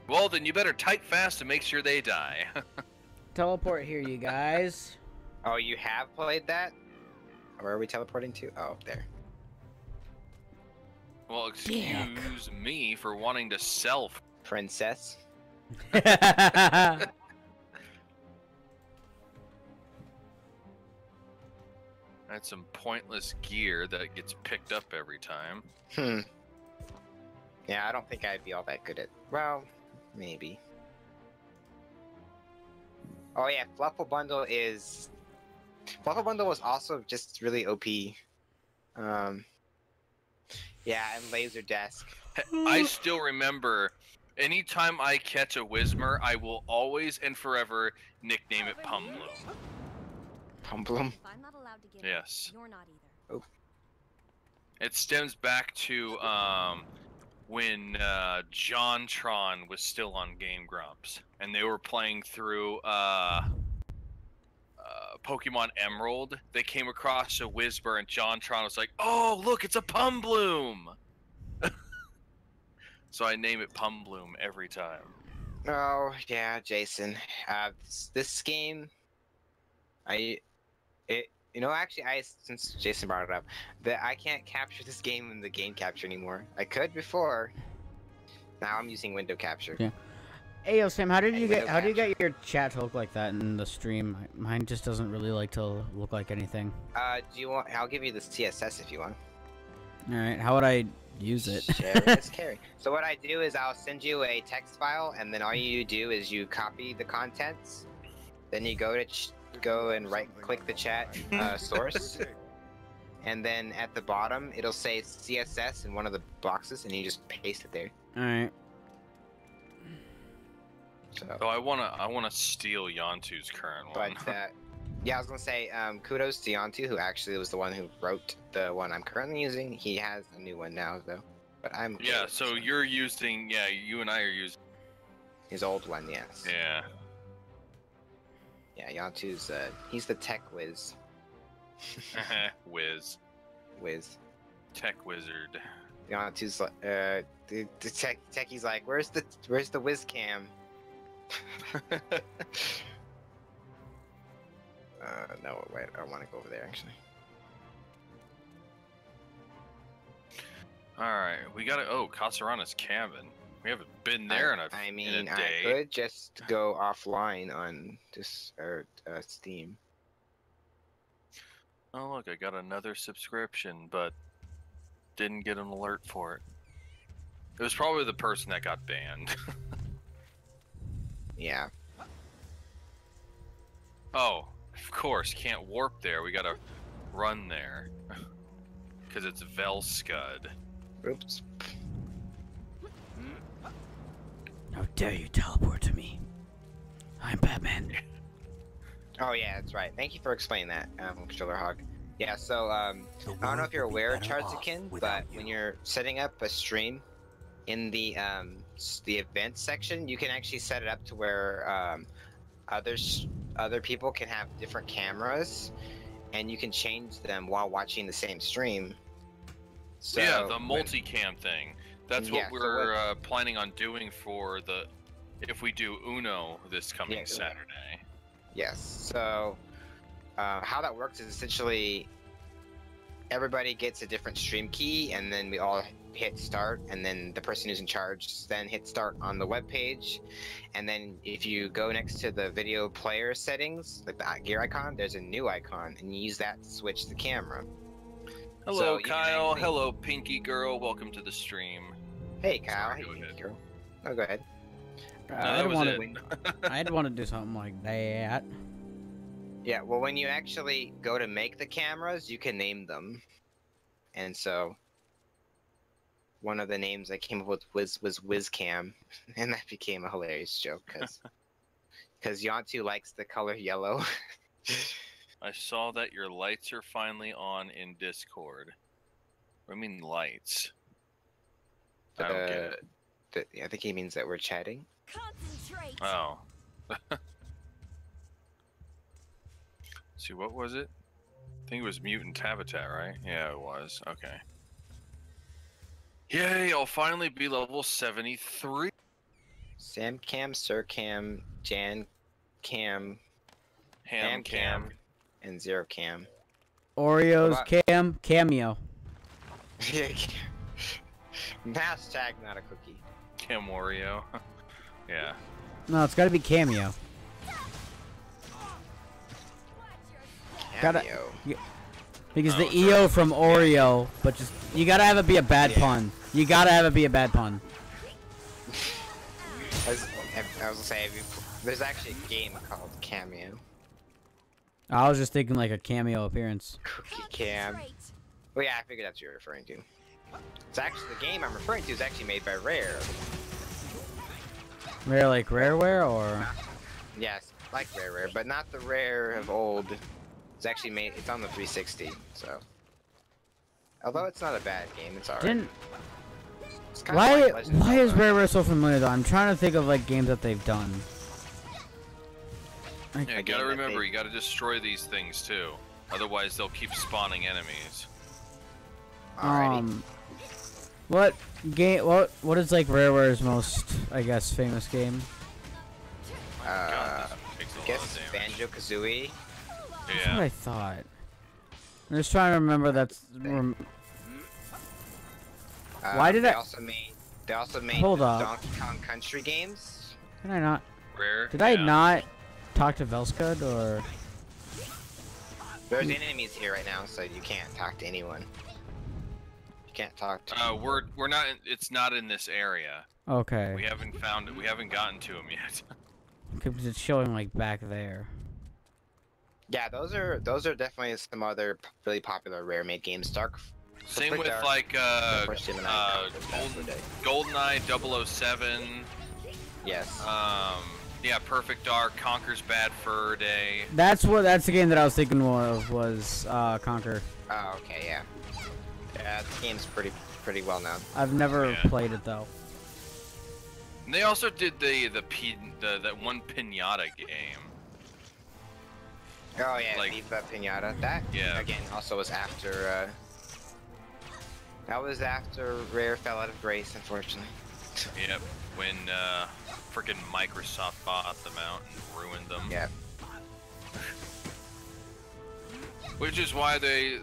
[SPEAKER 1] Well, then you better type fast to make sure they die.
[SPEAKER 2] Teleport here, you guys.
[SPEAKER 3] Oh, you have played that? Where are we teleporting to? Oh, up there.
[SPEAKER 1] Well, excuse me for wanting to sell.
[SPEAKER 3] Princess.
[SPEAKER 2] That's
[SPEAKER 1] That's some pointless gear that gets picked up every time.
[SPEAKER 3] Yeah, I don't think I'd be all that good at. Well, maybe. Oh yeah, Fluffle Bundle is. Fluffle Bundle was also just really OP. Yeah, and Laser Desk.
[SPEAKER 1] I still remember, anytime I catch a Whismer, I will always and forever nickname it Pumbloom.
[SPEAKER 3] Pumblum.
[SPEAKER 8] If I'm not allowed to get
[SPEAKER 1] Yes.
[SPEAKER 8] you're not either.
[SPEAKER 1] It stems back to when JonTron was still on Game Grumps, and they were playing through Pokemon Emerald. They came across a Whisper, and JonTron was like, "Oh, look, it's a Pumbloom!" So I name it Pumbloom every time.
[SPEAKER 3] Oh yeah, Jason. This game, since Jason brought it up, that I can't capture this game in the game capture anymore. I could before. Now I'm using window capture.
[SPEAKER 2] Yeah. Hey, yo, Sam, how do you
[SPEAKER 3] Window
[SPEAKER 2] get your chat to look like that in the stream? Mine just doesn't really like to look like anything.
[SPEAKER 3] Do you want? I'll give you the CSS if you want.
[SPEAKER 2] All right, how would I use it?
[SPEAKER 3] Share is carry. So what I do is I'll send you a text file, and then all you do is you copy the contents. Then you go and right-click the chat source, and then at the bottom it'll say CSS in one of the boxes, and you just paste it there.
[SPEAKER 2] All right.
[SPEAKER 1] So I wanna steal Yontu's current one.
[SPEAKER 3] But yeah, I was gonna say kudos to Yantu, who actually was the one who wrote the one I'm currently using. He has a new one now though, but I'm okay
[SPEAKER 1] Yeah,
[SPEAKER 3] with
[SPEAKER 1] so
[SPEAKER 3] this
[SPEAKER 1] you're using, you and I are using.
[SPEAKER 3] one. His old one, yes.
[SPEAKER 1] Yeah.
[SPEAKER 3] Yeah, Yantu's he's the tech whiz.
[SPEAKER 1] Whiz. Tech wizard.
[SPEAKER 3] Yantu's the techie's like, where's the whiz cam? No, wait, I want to go over there actually.
[SPEAKER 1] Alright, we gotta, Kasarana's cabin. We haven't been there in a day.
[SPEAKER 3] I could just go offline on this Steam.
[SPEAKER 1] Oh look, I got another subscription, but didn't get an alert for it. It was probably the person that got banned.
[SPEAKER 3] Yeah.
[SPEAKER 1] Oh, of course, can't warp there. We gotta run there. Because it's Velscud.
[SPEAKER 3] Oops.
[SPEAKER 2] How dare you teleport to me? I'm Batman.
[SPEAKER 3] Oh yeah, that's right. Thank you for explaining that, Controller Hog. Yeah, so I don't know if you're aware of Charzakin, but when you're setting up a stream in the events section, you can actually set it up to where other people can have different cameras, and you can change them while watching the same stream. So
[SPEAKER 1] yeah, the multicam thing. That's what
[SPEAKER 3] Yeah, so
[SPEAKER 1] we're planning on doing for if we do Uno this coming Saturday.
[SPEAKER 3] Yes. So how that works is essentially everybody gets a different stream key, and then we all hit start, and then the person who's in charge then hit start on the web page, and then if you go next to the video player settings, like the gear icon, there's a new icon, and you use that to switch the camera.
[SPEAKER 1] Hello,
[SPEAKER 3] So you can
[SPEAKER 1] Kyle.
[SPEAKER 3] actually-
[SPEAKER 1] Hello, Pinky Girl. Welcome to the stream.
[SPEAKER 3] Hey, Kyle.
[SPEAKER 1] Sorry,
[SPEAKER 3] Hey,
[SPEAKER 1] go ahead.
[SPEAKER 3] girl. Oh, go ahead.
[SPEAKER 1] No,
[SPEAKER 2] I'd
[SPEAKER 1] that was
[SPEAKER 2] want
[SPEAKER 1] it.
[SPEAKER 2] to. I'd want to do something like that.
[SPEAKER 3] Yeah, well, when you actually go to make the cameras, you can name them. And so, one of the names I came up with was WizCam, and that became a hilarious joke, because Yontu likes the color yellow.
[SPEAKER 1] I saw that your lights are finally on in Discord. What do you mean lights? I don't get it.
[SPEAKER 3] I think he means that we're chatting.
[SPEAKER 8] Concentrate.
[SPEAKER 1] Oh. See, what was it? I think it was Mutant Habitat, right? Yeah, it was. Okay. Yay, I'll finally be level 73.
[SPEAKER 3] Sam Cam, Sir Cam, Jan Cam,
[SPEAKER 1] Ham Cam.
[SPEAKER 3] and Zero Cam.
[SPEAKER 2] Oreos cameo.
[SPEAKER 3] Hashtag not a cookie.
[SPEAKER 1] Cam Wario. Yeah.
[SPEAKER 2] No, it's got to be cameo. Gotta-
[SPEAKER 3] Cameo.
[SPEAKER 2] Because
[SPEAKER 1] Oh,
[SPEAKER 2] the
[SPEAKER 1] it's
[SPEAKER 2] EO from Oreo, but just you gotta have it be a bad pun. You gotta have it be a bad pun.
[SPEAKER 3] I was gonna say, there's actually a game called Cameo.
[SPEAKER 2] I was just thinking like a cameo appearance.
[SPEAKER 3] Cookie Cam. Well, yeah, I figured that's what you're referring to. It's actually the game I'm referring to is actually made by Rare.
[SPEAKER 2] Rare like Rareware or?
[SPEAKER 3] Yes, like Rare, but not the Rare of old. It's actually made. It's on the 360, so. Although it's not a bad game, it's alright.
[SPEAKER 2] Didn't.
[SPEAKER 3] It's kinda like Legend of
[SPEAKER 2] Why is
[SPEAKER 3] Zelda.
[SPEAKER 2] Rareware so familiar though? I'm trying to think of like games that they've done.
[SPEAKER 1] Yeah, you
[SPEAKER 3] game
[SPEAKER 1] gotta
[SPEAKER 3] that
[SPEAKER 1] remember,
[SPEAKER 3] they-
[SPEAKER 1] you gotta destroy these things too. Otherwise, they'll keep spawning enemies.
[SPEAKER 3] Alrighty.
[SPEAKER 2] What game? What is like Rareware's most, I guess, famous game?
[SPEAKER 1] God, this takes a
[SPEAKER 3] I
[SPEAKER 1] lot
[SPEAKER 3] guess
[SPEAKER 1] of damage.
[SPEAKER 3] Banjo Kazooie.
[SPEAKER 2] That's what
[SPEAKER 1] Yeah.
[SPEAKER 2] I thought. I'm just trying to remember. Why did
[SPEAKER 3] they
[SPEAKER 2] I-
[SPEAKER 3] also made? They also made
[SPEAKER 2] Hold
[SPEAKER 3] the
[SPEAKER 2] up.
[SPEAKER 3] Donkey Kong Country games.
[SPEAKER 2] Did I not?
[SPEAKER 1] Rare.
[SPEAKER 2] Did I
[SPEAKER 1] yeah.
[SPEAKER 2] not talk to Velscud or?
[SPEAKER 3] There's enemies here right now, so you can't talk to anyone. You can't talk to.
[SPEAKER 1] We're not. It's not in this area.
[SPEAKER 2] Okay.
[SPEAKER 1] We haven't found it. We haven't gotten to him yet.
[SPEAKER 2] Because it's showing like back there.
[SPEAKER 3] Yeah, those are definitely some other really popular Rare made games.
[SPEAKER 1] Same
[SPEAKER 3] Quick
[SPEAKER 1] with
[SPEAKER 3] Dark,
[SPEAKER 1] like
[SPEAKER 3] First Gemini, Saturday.
[SPEAKER 1] GoldenEye 007.
[SPEAKER 3] Yes.
[SPEAKER 1] Yeah, Perfect Dark, Conker's Bad Fur Day.
[SPEAKER 2] That's the game that I was thinking of was Conquer.
[SPEAKER 3] Oh, okay, yeah. Yeah, the game's pretty well known.
[SPEAKER 2] I've never
[SPEAKER 1] Yeah.
[SPEAKER 2] played it though.
[SPEAKER 1] And they also did that one Pinata game.
[SPEAKER 3] Oh yeah,
[SPEAKER 1] Like-
[SPEAKER 3] Viva Pinata. That
[SPEAKER 1] Yeah.
[SPEAKER 3] again also was after. That was after Rare fell out of grace, unfortunately.
[SPEAKER 1] Yep, when freaking Microsoft bought them out and ruined them.
[SPEAKER 3] Yeah.
[SPEAKER 1] Which is why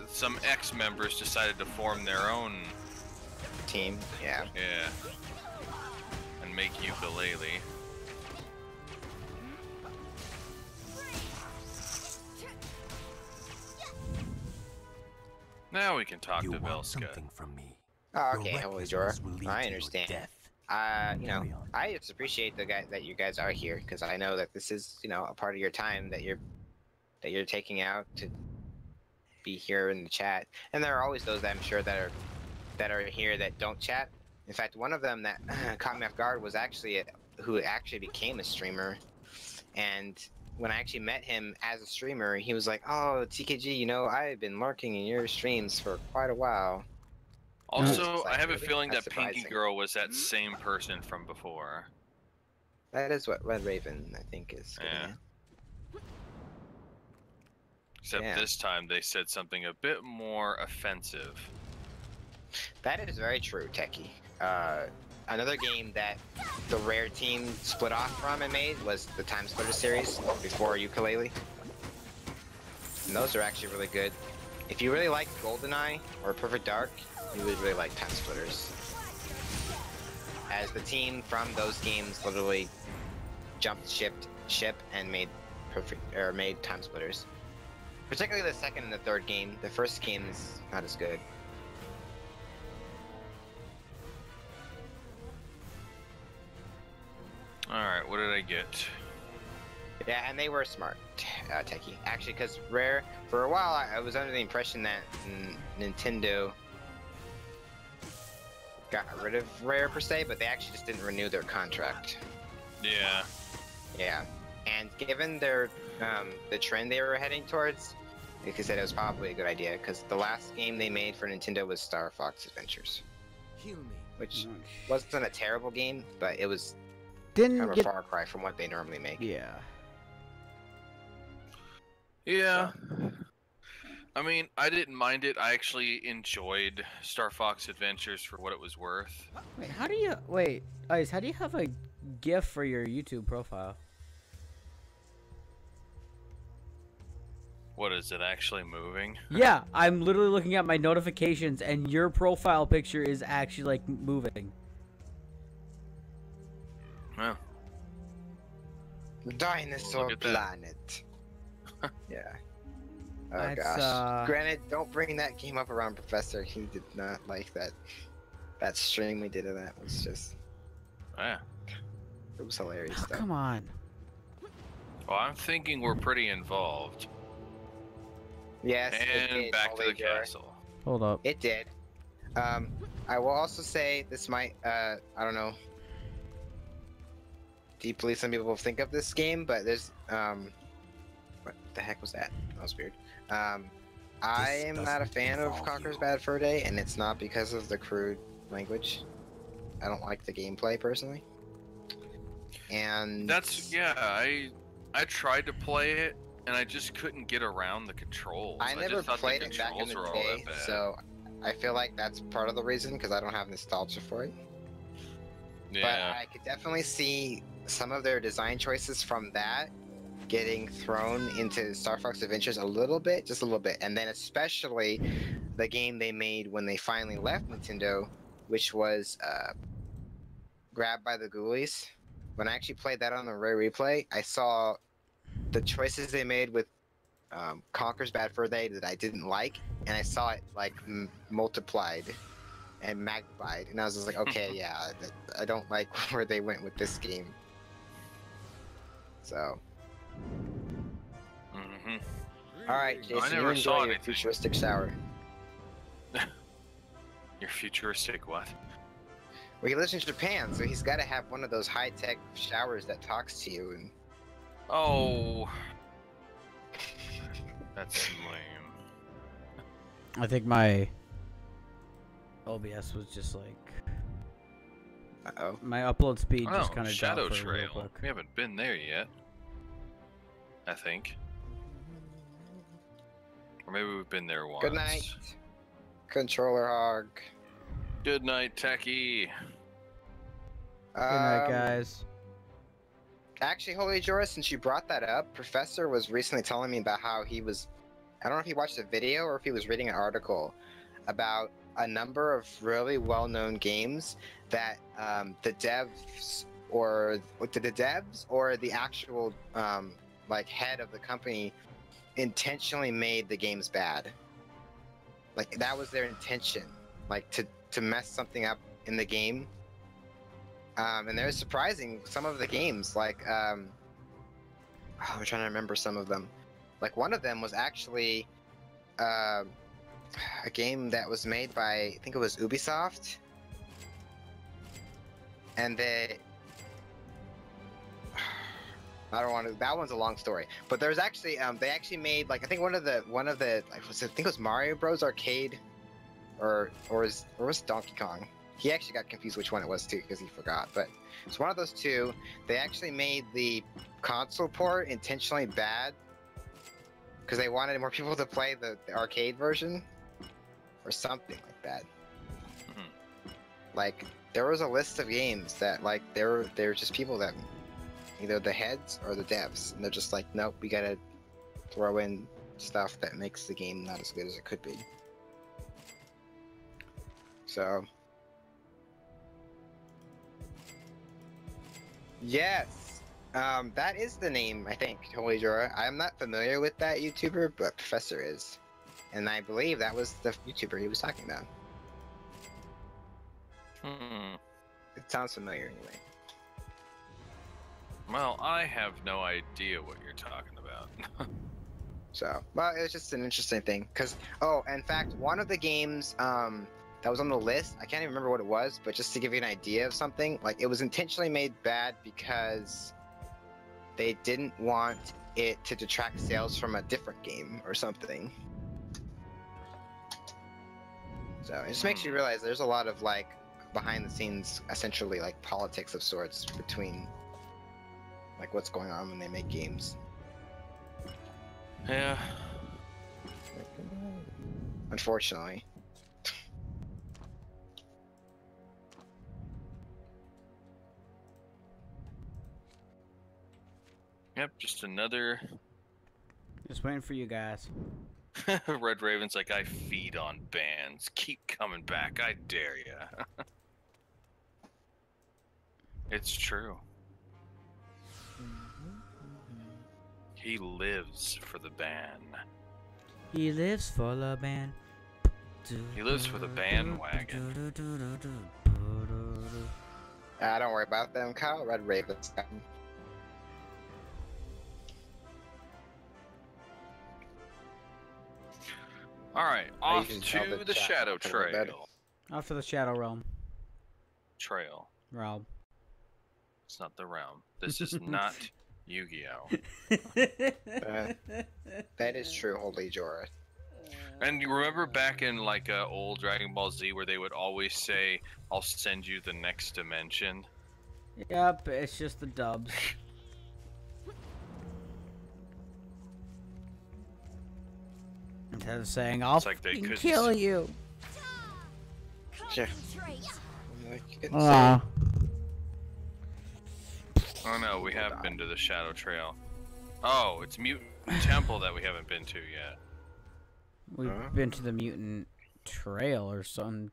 [SPEAKER 1] some ex-members decided to form their own,
[SPEAKER 3] Team. Yeah.
[SPEAKER 1] yeah, and make ukulele. Now we can talk
[SPEAKER 6] You
[SPEAKER 1] to
[SPEAKER 6] want
[SPEAKER 1] Velska.
[SPEAKER 6] something from me.
[SPEAKER 3] Oh,
[SPEAKER 6] Your
[SPEAKER 3] okay, Holy
[SPEAKER 6] recklessness
[SPEAKER 3] Jorah.
[SPEAKER 6] will lead
[SPEAKER 3] I
[SPEAKER 6] to your
[SPEAKER 3] understand.
[SPEAKER 6] death.
[SPEAKER 3] You know,
[SPEAKER 6] Carry on.
[SPEAKER 3] I just appreciate that you guys are here because I know that this is, you know, a part of your time that you're taking out to be here in the chat. And there are always those that I'm sure that are here that don't chat. In fact, one of them that caught me off guard was actually who actually became a streamer. And when I actually met him as a streamer, he was like, "Oh, TKG, you know, I've been lurking in your streams for quite a while." And was
[SPEAKER 1] Also,
[SPEAKER 3] just like,
[SPEAKER 1] I have a
[SPEAKER 3] "Really?
[SPEAKER 1] feeling
[SPEAKER 3] That's
[SPEAKER 1] that Pinky
[SPEAKER 3] surprising."
[SPEAKER 1] Girl was that same person from before.
[SPEAKER 3] That is what Red Raven, I think, is getting
[SPEAKER 1] Yeah.
[SPEAKER 3] at.
[SPEAKER 1] Except
[SPEAKER 3] Yeah.
[SPEAKER 1] this time they said something a bit more offensive.
[SPEAKER 3] That is very true, Techie. Another game that the Rare team split off from and made was the Time Splitter series before Ukulele. And those are actually really good. If you really like GoldenEye or Perfect Dark, you would really like Time Splitters. As the team from those games literally jumped ship and made made Time Splitters. Particularly the second and the third game. The first game is not as good.
[SPEAKER 1] Alright, what did I get?
[SPEAKER 3] Yeah, and they were smart, Techie. Actually, because Rare, for a while, I was under the impression that Nintendo got rid of Rare per se, but they actually just didn't renew their contract.
[SPEAKER 1] Yeah.
[SPEAKER 3] Yeah, and given their the trend they were heading towards, like I said, it was probably a good idea because the last game they made for Nintendo was Star Fox Adventures,
[SPEAKER 7] Heal me.
[SPEAKER 3] which wasn't a terrible game, but it was
[SPEAKER 2] Didn't
[SPEAKER 3] kind of
[SPEAKER 2] get.
[SPEAKER 3] a far cry from what they normally make.
[SPEAKER 2] Yeah.
[SPEAKER 1] Yeah. I mean, I didn't mind it. I actually enjoyed Star Fox Adventures for what it was worth.
[SPEAKER 2] Wait, how do you wait, Ice? How do you have a GIF for your YouTube profile?
[SPEAKER 1] What is it actually moving?
[SPEAKER 2] Yeah, I'm literally looking at my notifications, and your profile picture is actually like moving.
[SPEAKER 1] Oh.
[SPEAKER 3] Dinosaur
[SPEAKER 1] Look at that.
[SPEAKER 3] Planet. Yeah. Oh
[SPEAKER 2] That's,
[SPEAKER 3] gosh. Granted, don't bring that game up around Professor. He did not like that. That stream we did of that was just.
[SPEAKER 1] Yeah.
[SPEAKER 3] It was hilarious
[SPEAKER 2] Oh,
[SPEAKER 3] though.
[SPEAKER 2] come on.
[SPEAKER 1] Well, I'm thinking we're pretty involved.
[SPEAKER 3] Yes. it
[SPEAKER 1] And
[SPEAKER 3] did,
[SPEAKER 1] back to the
[SPEAKER 3] Holy Jar.
[SPEAKER 1] castle.
[SPEAKER 2] Hold up.
[SPEAKER 3] It did. I will also say this might. I don't know. Deeply, some people think of this game, but there's. What the heck was that? That was weird. I am not a
[SPEAKER 6] doesn't
[SPEAKER 3] fan of
[SPEAKER 6] involve
[SPEAKER 3] Conker's
[SPEAKER 6] you.
[SPEAKER 3] Bad Fur Day, and it's not because of the crude language. I don't like the gameplay personally. And
[SPEAKER 1] That's yeah. I tried to play it, and I just couldn't get around the controls.
[SPEAKER 3] I never
[SPEAKER 1] just thought
[SPEAKER 3] played
[SPEAKER 1] the
[SPEAKER 3] it back in
[SPEAKER 1] controls
[SPEAKER 3] the
[SPEAKER 1] were all
[SPEAKER 3] day,
[SPEAKER 1] that bad.
[SPEAKER 3] so I feel like that's part of the reason because I don't have nostalgia for it. But
[SPEAKER 1] Yeah.
[SPEAKER 3] I could definitely see some of their design choices from that getting thrown into Star Fox Adventures a little bit, just a little bit, and then especially the game they made when they finally left Nintendo, which was Grabbed by the Ghoulies. When I actually played that on the Rare Replay, I saw the choices they made with Conker's Bad Fur Day that I didn't like, and I saw it like multiplied and magnified, and I was just like, okay, yeah, I don't like where they went with this game. So,
[SPEAKER 1] Mm-hmm.
[SPEAKER 3] all right,
[SPEAKER 1] I
[SPEAKER 3] Jason, you
[SPEAKER 1] never
[SPEAKER 3] enjoy
[SPEAKER 1] saw
[SPEAKER 3] your
[SPEAKER 1] anything.
[SPEAKER 3] futuristic shower.
[SPEAKER 1] Your futuristic what?
[SPEAKER 3] Well, he lives in Japan, so he's got to have one of those high-tech showers that talks to you. And
[SPEAKER 1] Oh. That's lame.
[SPEAKER 2] I think my OBS was just like
[SPEAKER 3] oh,
[SPEAKER 2] my upload speed
[SPEAKER 1] Oh,
[SPEAKER 2] just kind of
[SPEAKER 1] Shadow
[SPEAKER 2] dropped for real
[SPEAKER 1] Trail.
[SPEAKER 2] quick.
[SPEAKER 1] We haven't been there yet. I think. Or maybe we've been there once.
[SPEAKER 3] good night, controller hog.
[SPEAKER 1] Good night, Techie.
[SPEAKER 2] Good night, guys.
[SPEAKER 3] Actually, Holy Jorah, since you brought that up, Professor was recently telling me about how he was. I don't know if he watched a video or if he was reading an article about a number of really well-known games that the devs or the actual like head of the company intentionally made the games bad. Like that was their intention, like to to mess something up in the game. And they're surprising some of the games, like I'm trying to remember some of them. Like one of them was actually a game that was made by, I think it was Ubisoft, and I don't want to. That one's a long story. But there's actually they actually made, like, I think one of the like, I think it was Mario Bros Arcade, or was Donkey Kong. He actually got confused which one it was too because he forgot. But it's one of those two. They actually made the console port intentionally bad because they wanted more people to play the arcade version, or something like that. Like there was a list of games that, like, they're just people that, either the heads or the devs, and they're just like, nope, we gotta throw in stuff that makes the game not as good as it could be. So, yes, that is the name, I think, Holy Jura. I'm not familiar with that YouTuber, but Professor is. And I believe that was the YouTuber he was talking about. It sounds familiar anyway.
[SPEAKER 1] Well, I have no idea what you're talking about.
[SPEAKER 3] So, well, it was just an interesting thing. Because, oh, in fact, one of the games that was on the list, I can't even remember what it was, but just to give you an idea of something, like, it was intentionally made bad because they didn't want it to detract sales from a different game or something. So, it just makes you realize there's a lot of, like, behind the scenes, essentially, like, politics of sorts between, like, what's going on when they make games.
[SPEAKER 1] Yeah.
[SPEAKER 3] Unfortunately.
[SPEAKER 1] Yep, just another.
[SPEAKER 2] Just waiting for you guys.
[SPEAKER 1] Red Raven's like, I feed on bands. Keep coming back, I dare ya. It's true. He lives for the band.
[SPEAKER 2] He lives for the band.
[SPEAKER 1] He lives for the bandwagon.
[SPEAKER 3] Don't worry about them, Kyle. Red Raven's coming.
[SPEAKER 1] Alright, off to the Shadow Trail.
[SPEAKER 2] Off to the Shadow Realm.
[SPEAKER 1] Trail.
[SPEAKER 2] Realm.
[SPEAKER 1] It's not the realm. This is not Yu-Gi-Oh!
[SPEAKER 3] That is true, Holy Jorah.
[SPEAKER 1] And you remember back in, like, old Dragon Ball Z where they would always say, I'll send you the next dimension?
[SPEAKER 2] Yep, it's just the dubs. Instead of saying, I'll
[SPEAKER 1] like they couldn't
[SPEAKER 2] kill you.
[SPEAKER 3] Yeah.
[SPEAKER 1] Oh no, we have been to the Shadow Trail. Oh, it's Mutant Temple that we haven't been to yet.
[SPEAKER 2] We've been to the Mutant Trail or some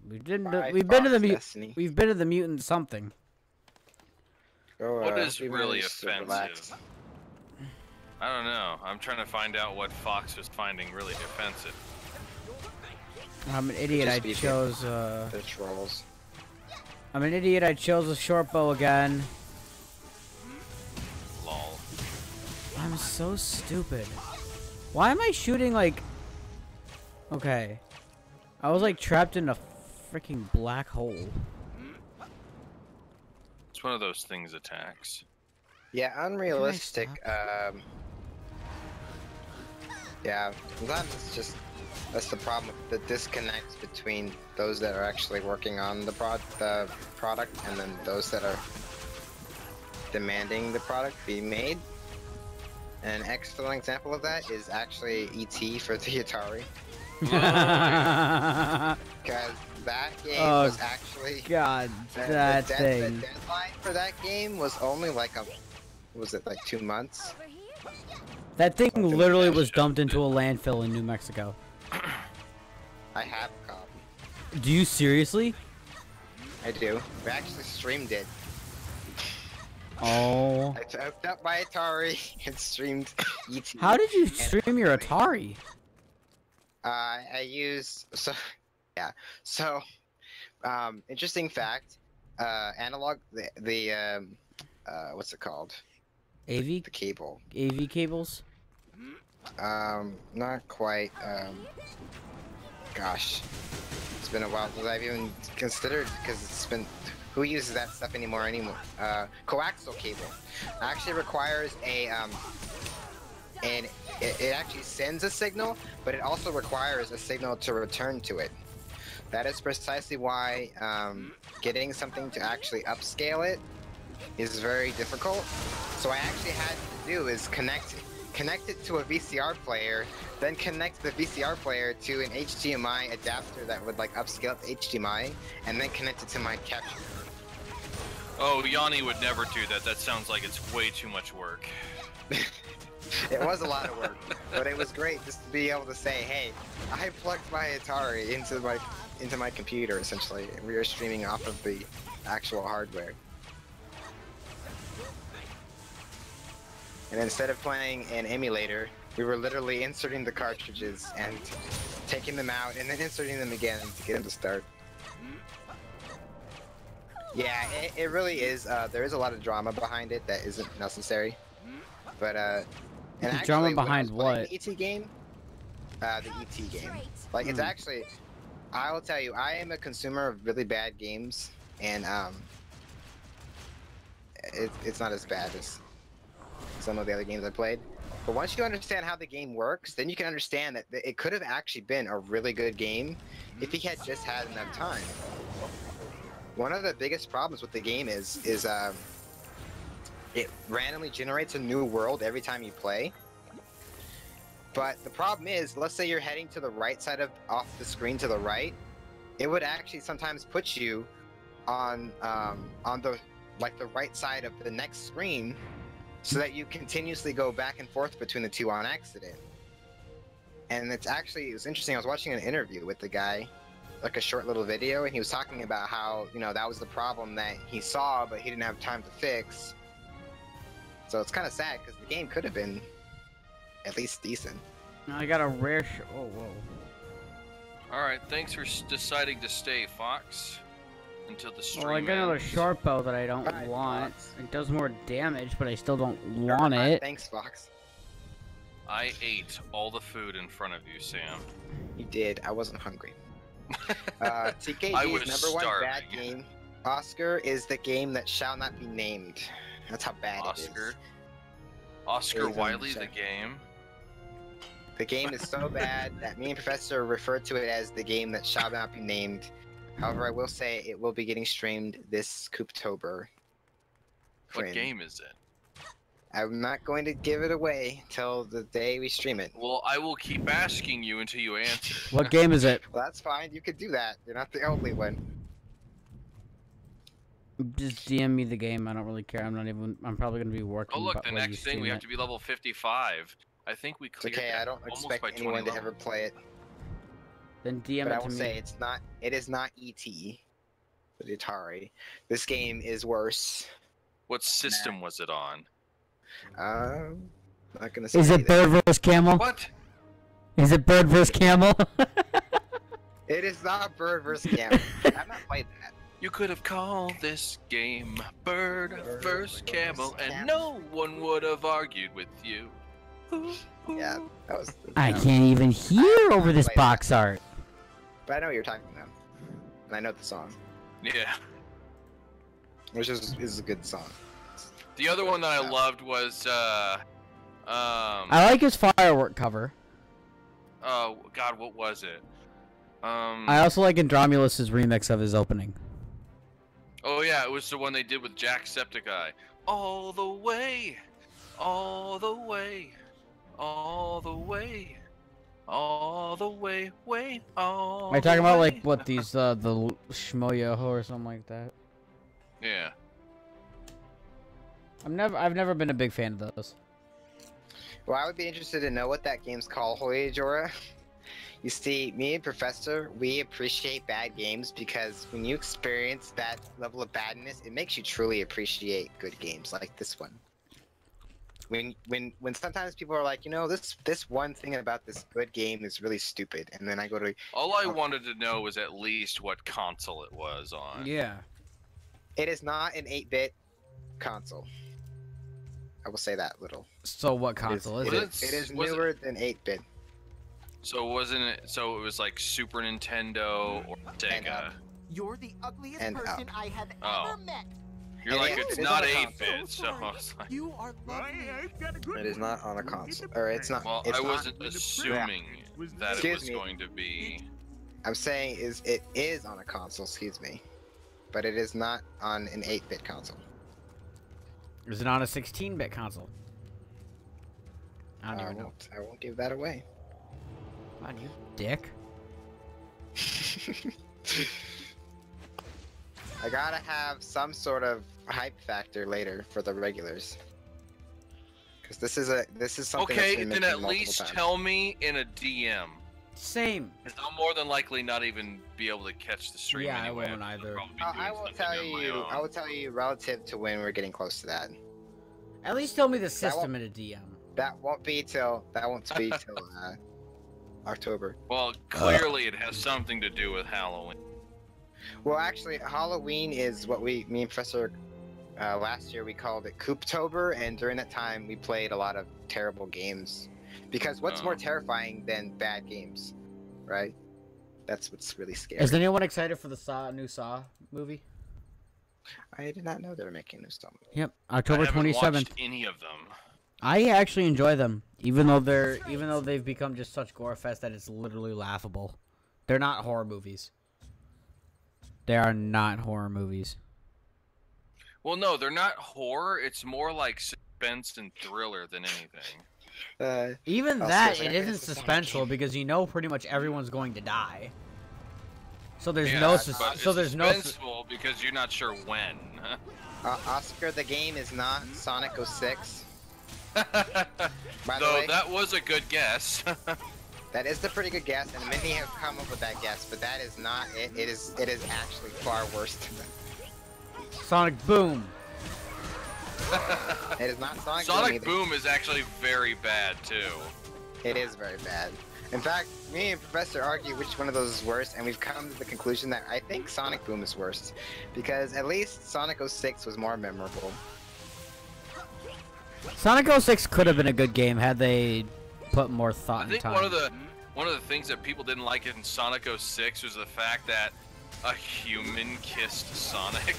[SPEAKER 2] we've been to the Mutant something.
[SPEAKER 1] What is really offensive? I don't know. I'm trying to find out what Fox was finding really offensive.
[SPEAKER 2] I'm an idiot. I chose
[SPEAKER 3] the trolls.
[SPEAKER 2] I'm an idiot. I chose a short bow again.
[SPEAKER 1] Lol.
[SPEAKER 2] I'm so stupid. Why am I shooting like? Okay, I was like trapped in a freaking black hole.
[SPEAKER 1] It's one of those things attacks.
[SPEAKER 3] Yeah, unrealistic. Yeah, sometimes it's just, that's the problem, the disconnect between those that are actually working on the product and then those that are demanding the product be made. And an excellent example of that is actually E.T. for the Atari. Because that game was actually...
[SPEAKER 2] God, that thing.
[SPEAKER 3] The deadline for that game was only like was it like 2 months?
[SPEAKER 2] That thing literally was dumped into a landfill in New Mexico.
[SPEAKER 3] I have a copy.
[SPEAKER 2] Do you seriously?
[SPEAKER 3] I do. We actually streamed it.
[SPEAKER 2] Oh.
[SPEAKER 3] I hooked up my Atari and streamed E.T.
[SPEAKER 2] How did you stream your Atari?
[SPEAKER 3] I used... So Interesting fact. Analog. What's it called?
[SPEAKER 2] AV
[SPEAKER 3] The cable.
[SPEAKER 2] AV cables.
[SPEAKER 3] Not quite. Gosh, it's been a while since I've even considered because it's been. Who uses that stuff anymore? Coaxial cable actually requires and it actually sends a signal, but it also requires a signal to return to it. That is precisely why getting something to actually upscale it is very difficult. So what I actually had to do is connect it to a VCR player, then connect the VCR player to an HDMI adapter that would like upscale the HDMI, and then connect it to my capture.
[SPEAKER 1] Oh, Yanni would never do that. That sounds like it's way too much work.
[SPEAKER 3] It was a lot of work, but it was great just to be able to say, hey, I plugged my Atari into my computer, essentially, and we were streaming off of the actual hardware. And instead of playing an emulator, we were literally inserting the cartridges and taking them out and then inserting them again to get them to start. Yeah, it really is. There is a lot of drama behind it that isn't necessary. But, and actually,
[SPEAKER 2] Drama behind what?
[SPEAKER 3] The ET game? The ET game. Like, it's actually... I will tell you, I am a consumer of really bad games, and, it's not as bad as some of the other games I played. But once you understand how the game works, then you can understand that it could have actually been a really good game if he had just had enough time. One of the biggest problems with the game is it randomly generates a new world every time you play. But the problem is, let's say you're heading to the right side off the screen to the right, it would actually sometimes put you on the right side of the next screen, so that you continuously go back and forth between the two on accident. And it was interesting. I was watching an interview with the guy, like a short little video, and he was talking about how, you know, that was the problem that he saw, but he didn't have time to fix. So it's kind of sad because the game could have been at least decent.
[SPEAKER 2] I got a rare oh, whoa.
[SPEAKER 1] Alright, thanks for deciding to stay, Fox. Until the stream
[SPEAKER 2] Well, I got another
[SPEAKER 1] ends.
[SPEAKER 2] short bow that I don't
[SPEAKER 3] Alright,
[SPEAKER 2] want.
[SPEAKER 3] Fox.
[SPEAKER 2] It does more damage, but I still don't want it.
[SPEAKER 3] Thanks, Fox.
[SPEAKER 1] I ate all the food in front of you, Sam.
[SPEAKER 3] You did. I wasn't hungry. TKG's
[SPEAKER 1] I was
[SPEAKER 3] number one bad
[SPEAKER 1] starving.
[SPEAKER 3] game, Oscar, is the game that shall not be named. That's how bad it
[SPEAKER 1] Oscar?
[SPEAKER 3] is.
[SPEAKER 1] Oscar
[SPEAKER 3] Is,
[SPEAKER 1] Wiley, the
[SPEAKER 3] check.
[SPEAKER 1] game.
[SPEAKER 3] The game is so bad that me and Professor refer to it as the game that shall not be named. However, I will say it will be getting streamed this Cooptober.
[SPEAKER 1] What game is it?
[SPEAKER 3] I'm not going to give it away till the day we stream it.
[SPEAKER 1] Well, I will keep asking you until you answer.
[SPEAKER 2] What game is it?
[SPEAKER 3] Well, that's fine. You could do that. You're not the only one.
[SPEAKER 2] Just DM me the game. I don't really care. I'm probably gonna be working.
[SPEAKER 1] Oh look,
[SPEAKER 2] but
[SPEAKER 1] the
[SPEAKER 2] when you
[SPEAKER 1] next thing we
[SPEAKER 2] stream
[SPEAKER 1] have
[SPEAKER 2] it.
[SPEAKER 1] to be level 55. I think we
[SPEAKER 3] It's
[SPEAKER 1] cleared
[SPEAKER 3] okay.
[SPEAKER 1] that
[SPEAKER 3] I don't
[SPEAKER 1] almost
[SPEAKER 3] expect
[SPEAKER 1] by
[SPEAKER 3] anyone to
[SPEAKER 1] 21.
[SPEAKER 3] ever play it.
[SPEAKER 2] Then DM
[SPEAKER 3] But I
[SPEAKER 2] it
[SPEAKER 3] will
[SPEAKER 2] to
[SPEAKER 3] say
[SPEAKER 2] me.
[SPEAKER 3] it is not ET, the Atari. This game is worse.
[SPEAKER 1] What system was it on?
[SPEAKER 3] Not gonna say.
[SPEAKER 2] Is it
[SPEAKER 3] anything.
[SPEAKER 2] bird vs camel?
[SPEAKER 1] What?
[SPEAKER 2] Is it bird vs camel?
[SPEAKER 3] It is not Bird vs. Camel. I've not played that.
[SPEAKER 1] You could have called this game Bird vs.
[SPEAKER 3] versus
[SPEAKER 1] Camel, and
[SPEAKER 3] Camel.
[SPEAKER 1] no one would have argued with you.
[SPEAKER 3] Yeah, that was.
[SPEAKER 2] I can't even hear over this box art.
[SPEAKER 3] But I know what you're talking about, and I know the song,
[SPEAKER 1] Yeah.
[SPEAKER 3] which is a good song.
[SPEAKER 1] The other one that I loved was
[SPEAKER 2] I like his firework cover.
[SPEAKER 1] oh god, what was it?
[SPEAKER 2] I also like Andromulus's remix of his opening.
[SPEAKER 1] Oh yeah, it was the one they did with Jacksepticeye. All the way, all the way, all the way, all the way, way, all
[SPEAKER 2] Are you talking
[SPEAKER 1] the
[SPEAKER 2] about
[SPEAKER 1] way.
[SPEAKER 2] like what these the Shmoyoho or something like that?
[SPEAKER 1] Yeah.
[SPEAKER 2] I've never been a big fan of those.
[SPEAKER 3] Well, I would be interested to know what that game's called, Hoyajora. You see, me and Professor, we appreciate bad games because when you experience that level of badness, it makes you truly appreciate good games like this one. When sometimes people are like, this one thing about this good game is really stupid, and then I go to
[SPEAKER 1] All I wanted to know was at least what console it was on.
[SPEAKER 2] Yeah.
[SPEAKER 3] it is not an 8-bit console. I will say that little.
[SPEAKER 2] So what console is it?
[SPEAKER 3] It is newer than 8-bit.
[SPEAKER 1] So wasn't it? So it was like Super Nintendo or Sega.
[SPEAKER 7] You're the ugliest
[SPEAKER 3] And
[SPEAKER 7] person I have
[SPEAKER 1] Oh.
[SPEAKER 7] ever met.
[SPEAKER 1] You're
[SPEAKER 3] And
[SPEAKER 1] like,
[SPEAKER 3] it
[SPEAKER 1] it's
[SPEAKER 3] is
[SPEAKER 1] not
[SPEAKER 3] on a
[SPEAKER 1] 8-bit, so
[SPEAKER 7] sorry.
[SPEAKER 1] I was like,
[SPEAKER 7] You are lovely.
[SPEAKER 3] It is not on a console, or it's not.
[SPEAKER 1] well,
[SPEAKER 3] it's
[SPEAKER 1] I
[SPEAKER 3] not-
[SPEAKER 1] wasn't assuming that it
[SPEAKER 3] Excuse
[SPEAKER 1] was
[SPEAKER 3] me.
[SPEAKER 1] going to be.
[SPEAKER 3] I'm saying it is on a console. Excuse me, but it is not on an 8-bit console.
[SPEAKER 2] Is it on a 16-bit console? I don't
[SPEAKER 3] I
[SPEAKER 2] even know.
[SPEAKER 3] won't give that away.
[SPEAKER 2] Come on, you dick.
[SPEAKER 3] I gotta have some sort of hype factor later for the regulars. Because this is something.
[SPEAKER 1] Okay,
[SPEAKER 3] that's been
[SPEAKER 1] then
[SPEAKER 3] mentioned
[SPEAKER 1] at
[SPEAKER 3] multiple
[SPEAKER 1] least
[SPEAKER 3] times.
[SPEAKER 1] tell me in a DM.
[SPEAKER 2] Same.
[SPEAKER 1] Because I'll more than likely not even be able to catch the stream
[SPEAKER 2] Yeah, I
[SPEAKER 1] anyway.
[SPEAKER 2] won't
[SPEAKER 1] I'll
[SPEAKER 2] either.
[SPEAKER 1] probably be
[SPEAKER 3] I
[SPEAKER 1] doing
[SPEAKER 3] will
[SPEAKER 1] something
[SPEAKER 3] tell
[SPEAKER 1] on my
[SPEAKER 3] you.
[SPEAKER 1] own.
[SPEAKER 3] I will tell you relative to when we're getting close to that.
[SPEAKER 2] At least tell me the system in a DM.
[SPEAKER 3] That won't be till October.
[SPEAKER 1] Well, clearly it has something to do with Halloween.
[SPEAKER 3] Well, actually, Halloween is what me and Professor last year we called it Cooptober, and during that time we played a lot of terrible games. Because what's
[SPEAKER 1] Oh.
[SPEAKER 3] more terrifying than bad games, right? That's what's really scary.
[SPEAKER 2] Is anyone excited for the new Saw movie?
[SPEAKER 3] I did not know they were making a new stuff.
[SPEAKER 2] Yep,
[SPEAKER 1] I
[SPEAKER 2] October
[SPEAKER 1] haven't
[SPEAKER 2] 27th.
[SPEAKER 1] watched any of them.
[SPEAKER 2] I actually enjoy them, even though they've become just such gore fest that it's literally laughable. They're not horror movies. They are not horror movies.
[SPEAKER 1] Well, no, they're not horror. It's more like suspense and thriller than anything.
[SPEAKER 2] Even
[SPEAKER 3] I'll
[SPEAKER 2] that,
[SPEAKER 3] say
[SPEAKER 2] it
[SPEAKER 3] it's
[SPEAKER 2] isn't
[SPEAKER 3] a Sonic
[SPEAKER 2] suspenseful
[SPEAKER 3] game.
[SPEAKER 2] because you know pretty much everyone's going to die. So there's
[SPEAKER 1] Yeah,
[SPEAKER 2] no
[SPEAKER 1] but
[SPEAKER 2] so
[SPEAKER 1] it's
[SPEAKER 2] there's no
[SPEAKER 1] suspenseful because you're not sure when.
[SPEAKER 3] Oscar, the game is not Sonic 06. By the
[SPEAKER 1] Though
[SPEAKER 3] way,
[SPEAKER 1] that was a good guess.
[SPEAKER 3] that is the pretty good guess, and many have come up with that guess, but that is not it. It is actually far worse than that.
[SPEAKER 2] Sonic Boom.
[SPEAKER 3] It is not Sonic,
[SPEAKER 1] Sonic
[SPEAKER 3] Boom.
[SPEAKER 1] Boom is actually very bad too.
[SPEAKER 3] It is very bad. In fact, me and Professor argue which one of those is worse, and we've come to the conclusion that I think Sonic Boom is worse, because at least Sonic 06 was more memorable.
[SPEAKER 2] Sonic 06 could have been a good game had they put more thought
[SPEAKER 1] I
[SPEAKER 2] and
[SPEAKER 1] think
[SPEAKER 2] time.
[SPEAKER 1] one of the things that people didn't like in Sonic 06 was the fact that a human kissed Sonic.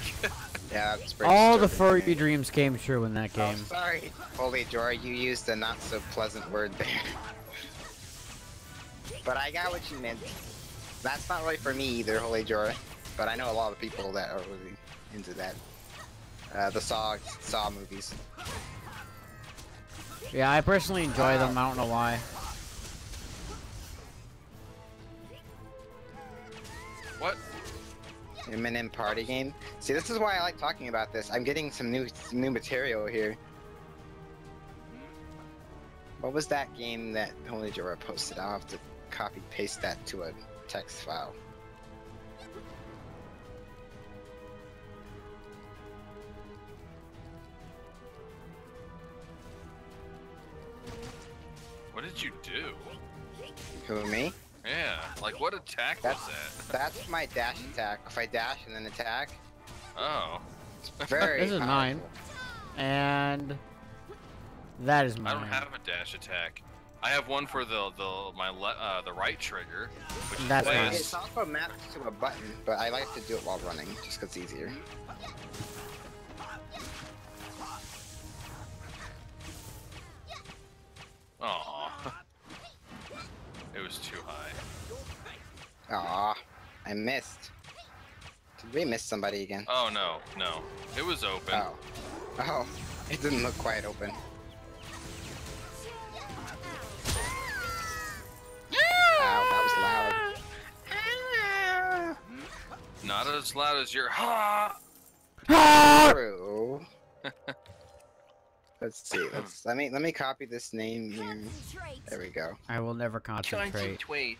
[SPEAKER 3] Yeah, that's pretty
[SPEAKER 2] All the
[SPEAKER 3] disturbing.
[SPEAKER 2] furry dreams came true in that
[SPEAKER 3] Oh,
[SPEAKER 2] game.
[SPEAKER 3] sorry, Holy Joy, you used a not so pleasant word there. But I got what you meant. That's not really for me either, Holy Joy. But I know a lot of people that are really into that. The Saw movies.
[SPEAKER 2] Yeah, I personally enjoy them. I don't know why.
[SPEAKER 1] What?
[SPEAKER 3] Eminem party game. See, this is why I like talking about this. I'm getting some new material here. What was that game that Holy Joy posted? I'll have to copy paste that to a text file.
[SPEAKER 1] What did you do?
[SPEAKER 3] Who, me?
[SPEAKER 1] Yeah, like what attack was that?
[SPEAKER 3] That's my dash attack. If I dash and then attack,
[SPEAKER 1] Oh,
[SPEAKER 3] it's very
[SPEAKER 2] This is
[SPEAKER 3] powerful.
[SPEAKER 2] 9. And that is
[SPEAKER 1] I
[SPEAKER 2] mine.
[SPEAKER 1] don't have a dash attack. I have one for the right trigger, which is
[SPEAKER 2] That's
[SPEAKER 3] Well,
[SPEAKER 2] mine.
[SPEAKER 1] nice.
[SPEAKER 3] it's also mapped to a button, but I like to do it while running, just 'cause it's easier.
[SPEAKER 1] Aw. It was too high.
[SPEAKER 3] Aw, I missed. Did we miss somebody again?
[SPEAKER 1] Oh no, no. It was open.
[SPEAKER 3] Oh. Oh, it didn't look quite open. Ow, that was loud.
[SPEAKER 1] Not as loud as your ha.
[SPEAKER 3] True. Let's see. Let me copy this name here. There we go.
[SPEAKER 2] I will never concentrate.
[SPEAKER 1] Wait.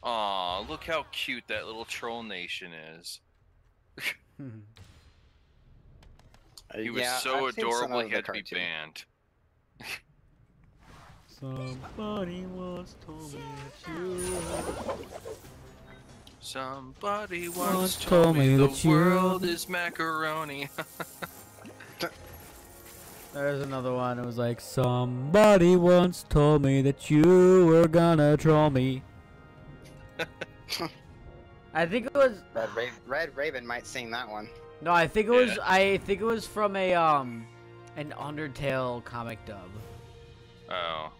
[SPEAKER 1] Aw, look how cute that little troll nation is. He was
[SPEAKER 3] Yeah,
[SPEAKER 1] so
[SPEAKER 3] I've seen some
[SPEAKER 1] adorable
[SPEAKER 3] of
[SPEAKER 1] he
[SPEAKER 3] the
[SPEAKER 1] had to be
[SPEAKER 3] cartoon.
[SPEAKER 1] banned.
[SPEAKER 2] Somebody once told me that you.
[SPEAKER 1] Somebody once told me the world is macaroni.
[SPEAKER 2] There's another one. It was like, somebody once told me that you were gonna troll me. I think it was.
[SPEAKER 3] Red Raven might sing that one.
[SPEAKER 2] No, I think it was. I think it was from a an Undertale comic dub.
[SPEAKER 1] Oh.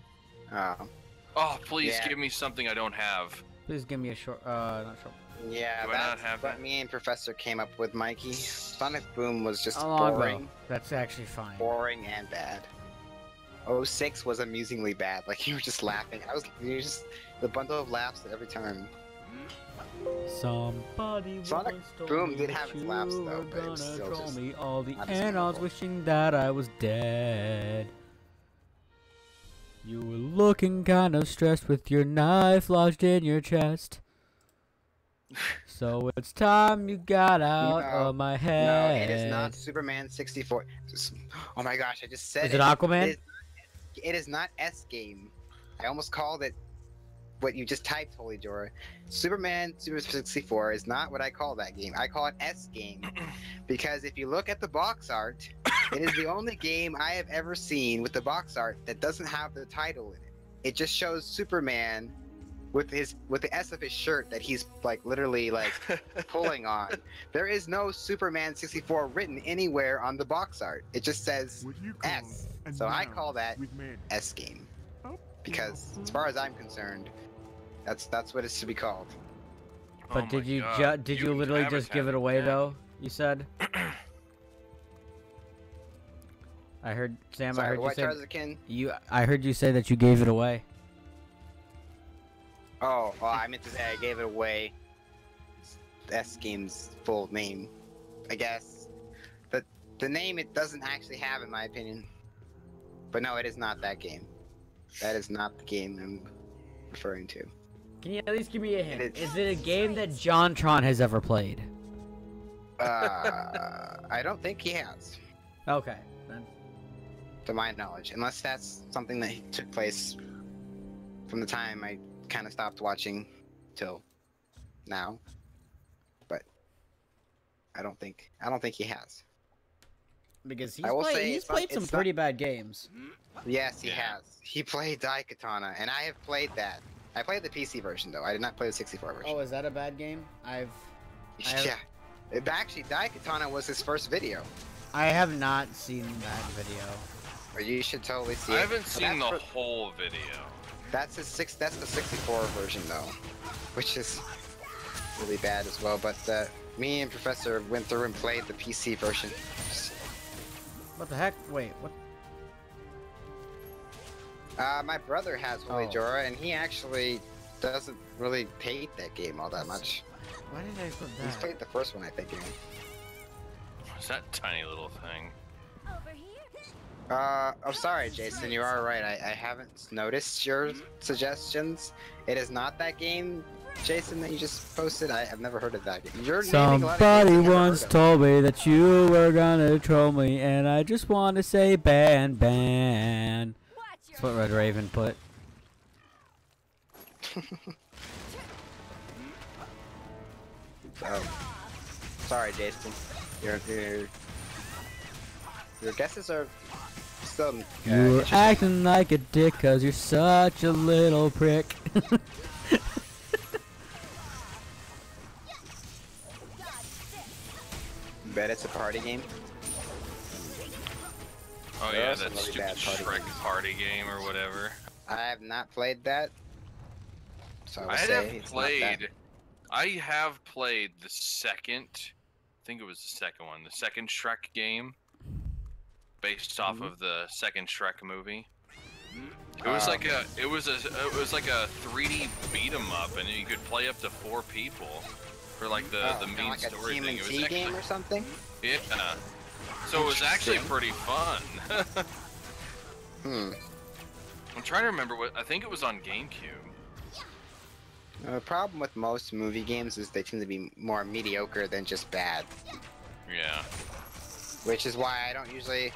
[SPEAKER 3] Oh.
[SPEAKER 1] Oh, please give me something I don't have.
[SPEAKER 2] Please give me a short. Not short.
[SPEAKER 3] Yeah,
[SPEAKER 1] Do I
[SPEAKER 3] that's
[SPEAKER 1] not have
[SPEAKER 3] what
[SPEAKER 1] that?
[SPEAKER 3] me and Professor came up with, Mikey. Sonic Boom was just
[SPEAKER 2] How long
[SPEAKER 3] boring.
[SPEAKER 2] ago? That's actually fine.
[SPEAKER 3] Boring and bad. 06 was amusingly bad. Like, you were just laughing. You were just the bundle of laughs every time.
[SPEAKER 2] Somebody
[SPEAKER 3] Sonic
[SPEAKER 2] once told
[SPEAKER 3] Boom
[SPEAKER 2] me
[SPEAKER 3] did
[SPEAKER 2] that
[SPEAKER 3] have its
[SPEAKER 2] you
[SPEAKER 3] laughs, though,
[SPEAKER 2] were
[SPEAKER 3] but it was
[SPEAKER 2] gonna
[SPEAKER 3] still
[SPEAKER 2] troll
[SPEAKER 3] just
[SPEAKER 2] me all the
[SPEAKER 3] not as
[SPEAKER 2] and I was
[SPEAKER 3] memorable.
[SPEAKER 2] wishing that I was dead. You were looking kind of stressed with your knife lodged in your chest. So it's time you got out of my head.
[SPEAKER 3] No, it is not Superman 64. Oh my gosh, I just said
[SPEAKER 2] Is it Aquaman?
[SPEAKER 3] It is not S game. I almost called it what you just typed, Holy Jora. Superman Super 64 is not what I call that game. I call it S game. Because if you look at the box art, it is the only game I have ever seen with the box art that doesn't have the title in it. It just shows Superman with the S of his shirt that he's like literally like pulling on. There is no Superman 64 written anywhere on the box art. It just says S. So I call that S game. Because as far as I'm concerned, that's what it should be called.
[SPEAKER 2] But
[SPEAKER 1] Oh
[SPEAKER 2] did
[SPEAKER 1] my
[SPEAKER 2] you
[SPEAKER 1] God,
[SPEAKER 2] did you literally
[SPEAKER 1] haven't
[SPEAKER 2] just give
[SPEAKER 1] had
[SPEAKER 2] it away
[SPEAKER 1] yet.
[SPEAKER 2] though? You said. I heard Sam.
[SPEAKER 3] Sorry,
[SPEAKER 2] I heard you
[SPEAKER 3] what
[SPEAKER 2] say
[SPEAKER 3] Tarzan?
[SPEAKER 2] I heard you say that you gave it away.
[SPEAKER 3] Oh, I meant to say I gave it away. S game's full name, I guess. But the name it doesn't actually have, in my opinion. But no, it is not that game. That is not the game I'm referring to.
[SPEAKER 2] Can you at least give me a hint?
[SPEAKER 3] It
[SPEAKER 2] Is it a game that JonTron has ever played?
[SPEAKER 3] I don't think he has,
[SPEAKER 2] Okay, then.
[SPEAKER 3] to my knowledge, unless that's something that took place from the time I kind of stopped watching till now. But I don't think he has.
[SPEAKER 2] Because he's
[SPEAKER 3] I will say
[SPEAKER 2] he's
[SPEAKER 3] it's not-
[SPEAKER 2] played some
[SPEAKER 3] it's not-
[SPEAKER 2] pretty bad games.
[SPEAKER 3] Yes, he has. He played Daikatana, and I have played that. I played the PC version though. I did not play the 64 version.
[SPEAKER 2] Oh, is that a bad game? I have-
[SPEAKER 3] Yeah. Actually, Daikatana was his first video.
[SPEAKER 2] I have not seen that video.
[SPEAKER 3] Or you should totally see it.
[SPEAKER 1] I haven't
[SPEAKER 3] But
[SPEAKER 1] seen
[SPEAKER 3] that's
[SPEAKER 1] the
[SPEAKER 3] for-
[SPEAKER 1] whole video.
[SPEAKER 3] That's the 64 version though, which is really bad as well. But me and Professor went through and played the PC version.
[SPEAKER 2] What the heck? Wait, what?
[SPEAKER 3] My brother has Holy
[SPEAKER 2] Oh.
[SPEAKER 3] Jora, and he actually doesn't really hate that game all that much.
[SPEAKER 2] Why did I put
[SPEAKER 3] He's
[SPEAKER 2] that?
[SPEAKER 3] played the first one, I think. Anyway.
[SPEAKER 1] What's that tiny little thing?
[SPEAKER 8] Over here.
[SPEAKER 3] I'm sorry, Jason. You are right. I haven't noticed your suggestions. It is not that game, Jason, that you just posted. I've never heard of that game. You're naming a lot of games
[SPEAKER 2] Somebody
[SPEAKER 3] I've never
[SPEAKER 2] once
[SPEAKER 3] heard of.
[SPEAKER 2] told me that you were gonna troll me, and I just want to say ban, ban.
[SPEAKER 8] Watch
[SPEAKER 2] That's
[SPEAKER 8] your
[SPEAKER 2] what Red Raven put.
[SPEAKER 3] Oh. Sorry, Jason. Your guesses are still.
[SPEAKER 2] You were
[SPEAKER 3] interesting.
[SPEAKER 2] acting like a dick 'cause you're such a little prick.
[SPEAKER 3] Bet it's a party game.
[SPEAKER 1] Oh
[SPEAKER 3] There
[SPEAKER 1] yeah,
[SPEAKER 3] are some
[SPEAKER 1] that
[SPEAKER 3] really
[SPEAKER 1] stupid
[SPEAKER 3] bad party
[SPEAKER 1] Shrek
[SPEAKER 3] games.
[SPEAKER 1] party game or whatever.
[SPEAKER 3] I have not played that. So I would
[SPEAKER 1] I
[SPEAKER 3] say
[SPEAKER 1] have
[SPEAKER 3] it's not that.
[SPEAKER 1] played. I have played the second. I think it was the second one. The second Shrek game, based off of the second Shrek movie. It was like a. It was like a 3D beat 'em up, and you could play up to 4 people for like the
[SPEAKER 3] Kinda
[SPEAKER 1] main
[SPEAKER 3] like a
[SPEAKER 1] story thing. It was
[SPEAKER 3] TMNT
[SPEAKER 1] actually,
[SPEAKER 3] game or something.
[SPEAKER 1] yeah. So it was actually
[SPEAKER 3] Interesting.
[SPEAKER 1] pretty fun.
[SPEAKER 3] Hmm.
[SPEAKER 1] I'm trying to remember what. I think it was on GameCube.
[SPEAKER 3] The problem with most movie games is they tend to be more mediocre than just bad,
[SPEAKER 1] Yeah.
[SPEAKER 3] which is why I don't usually.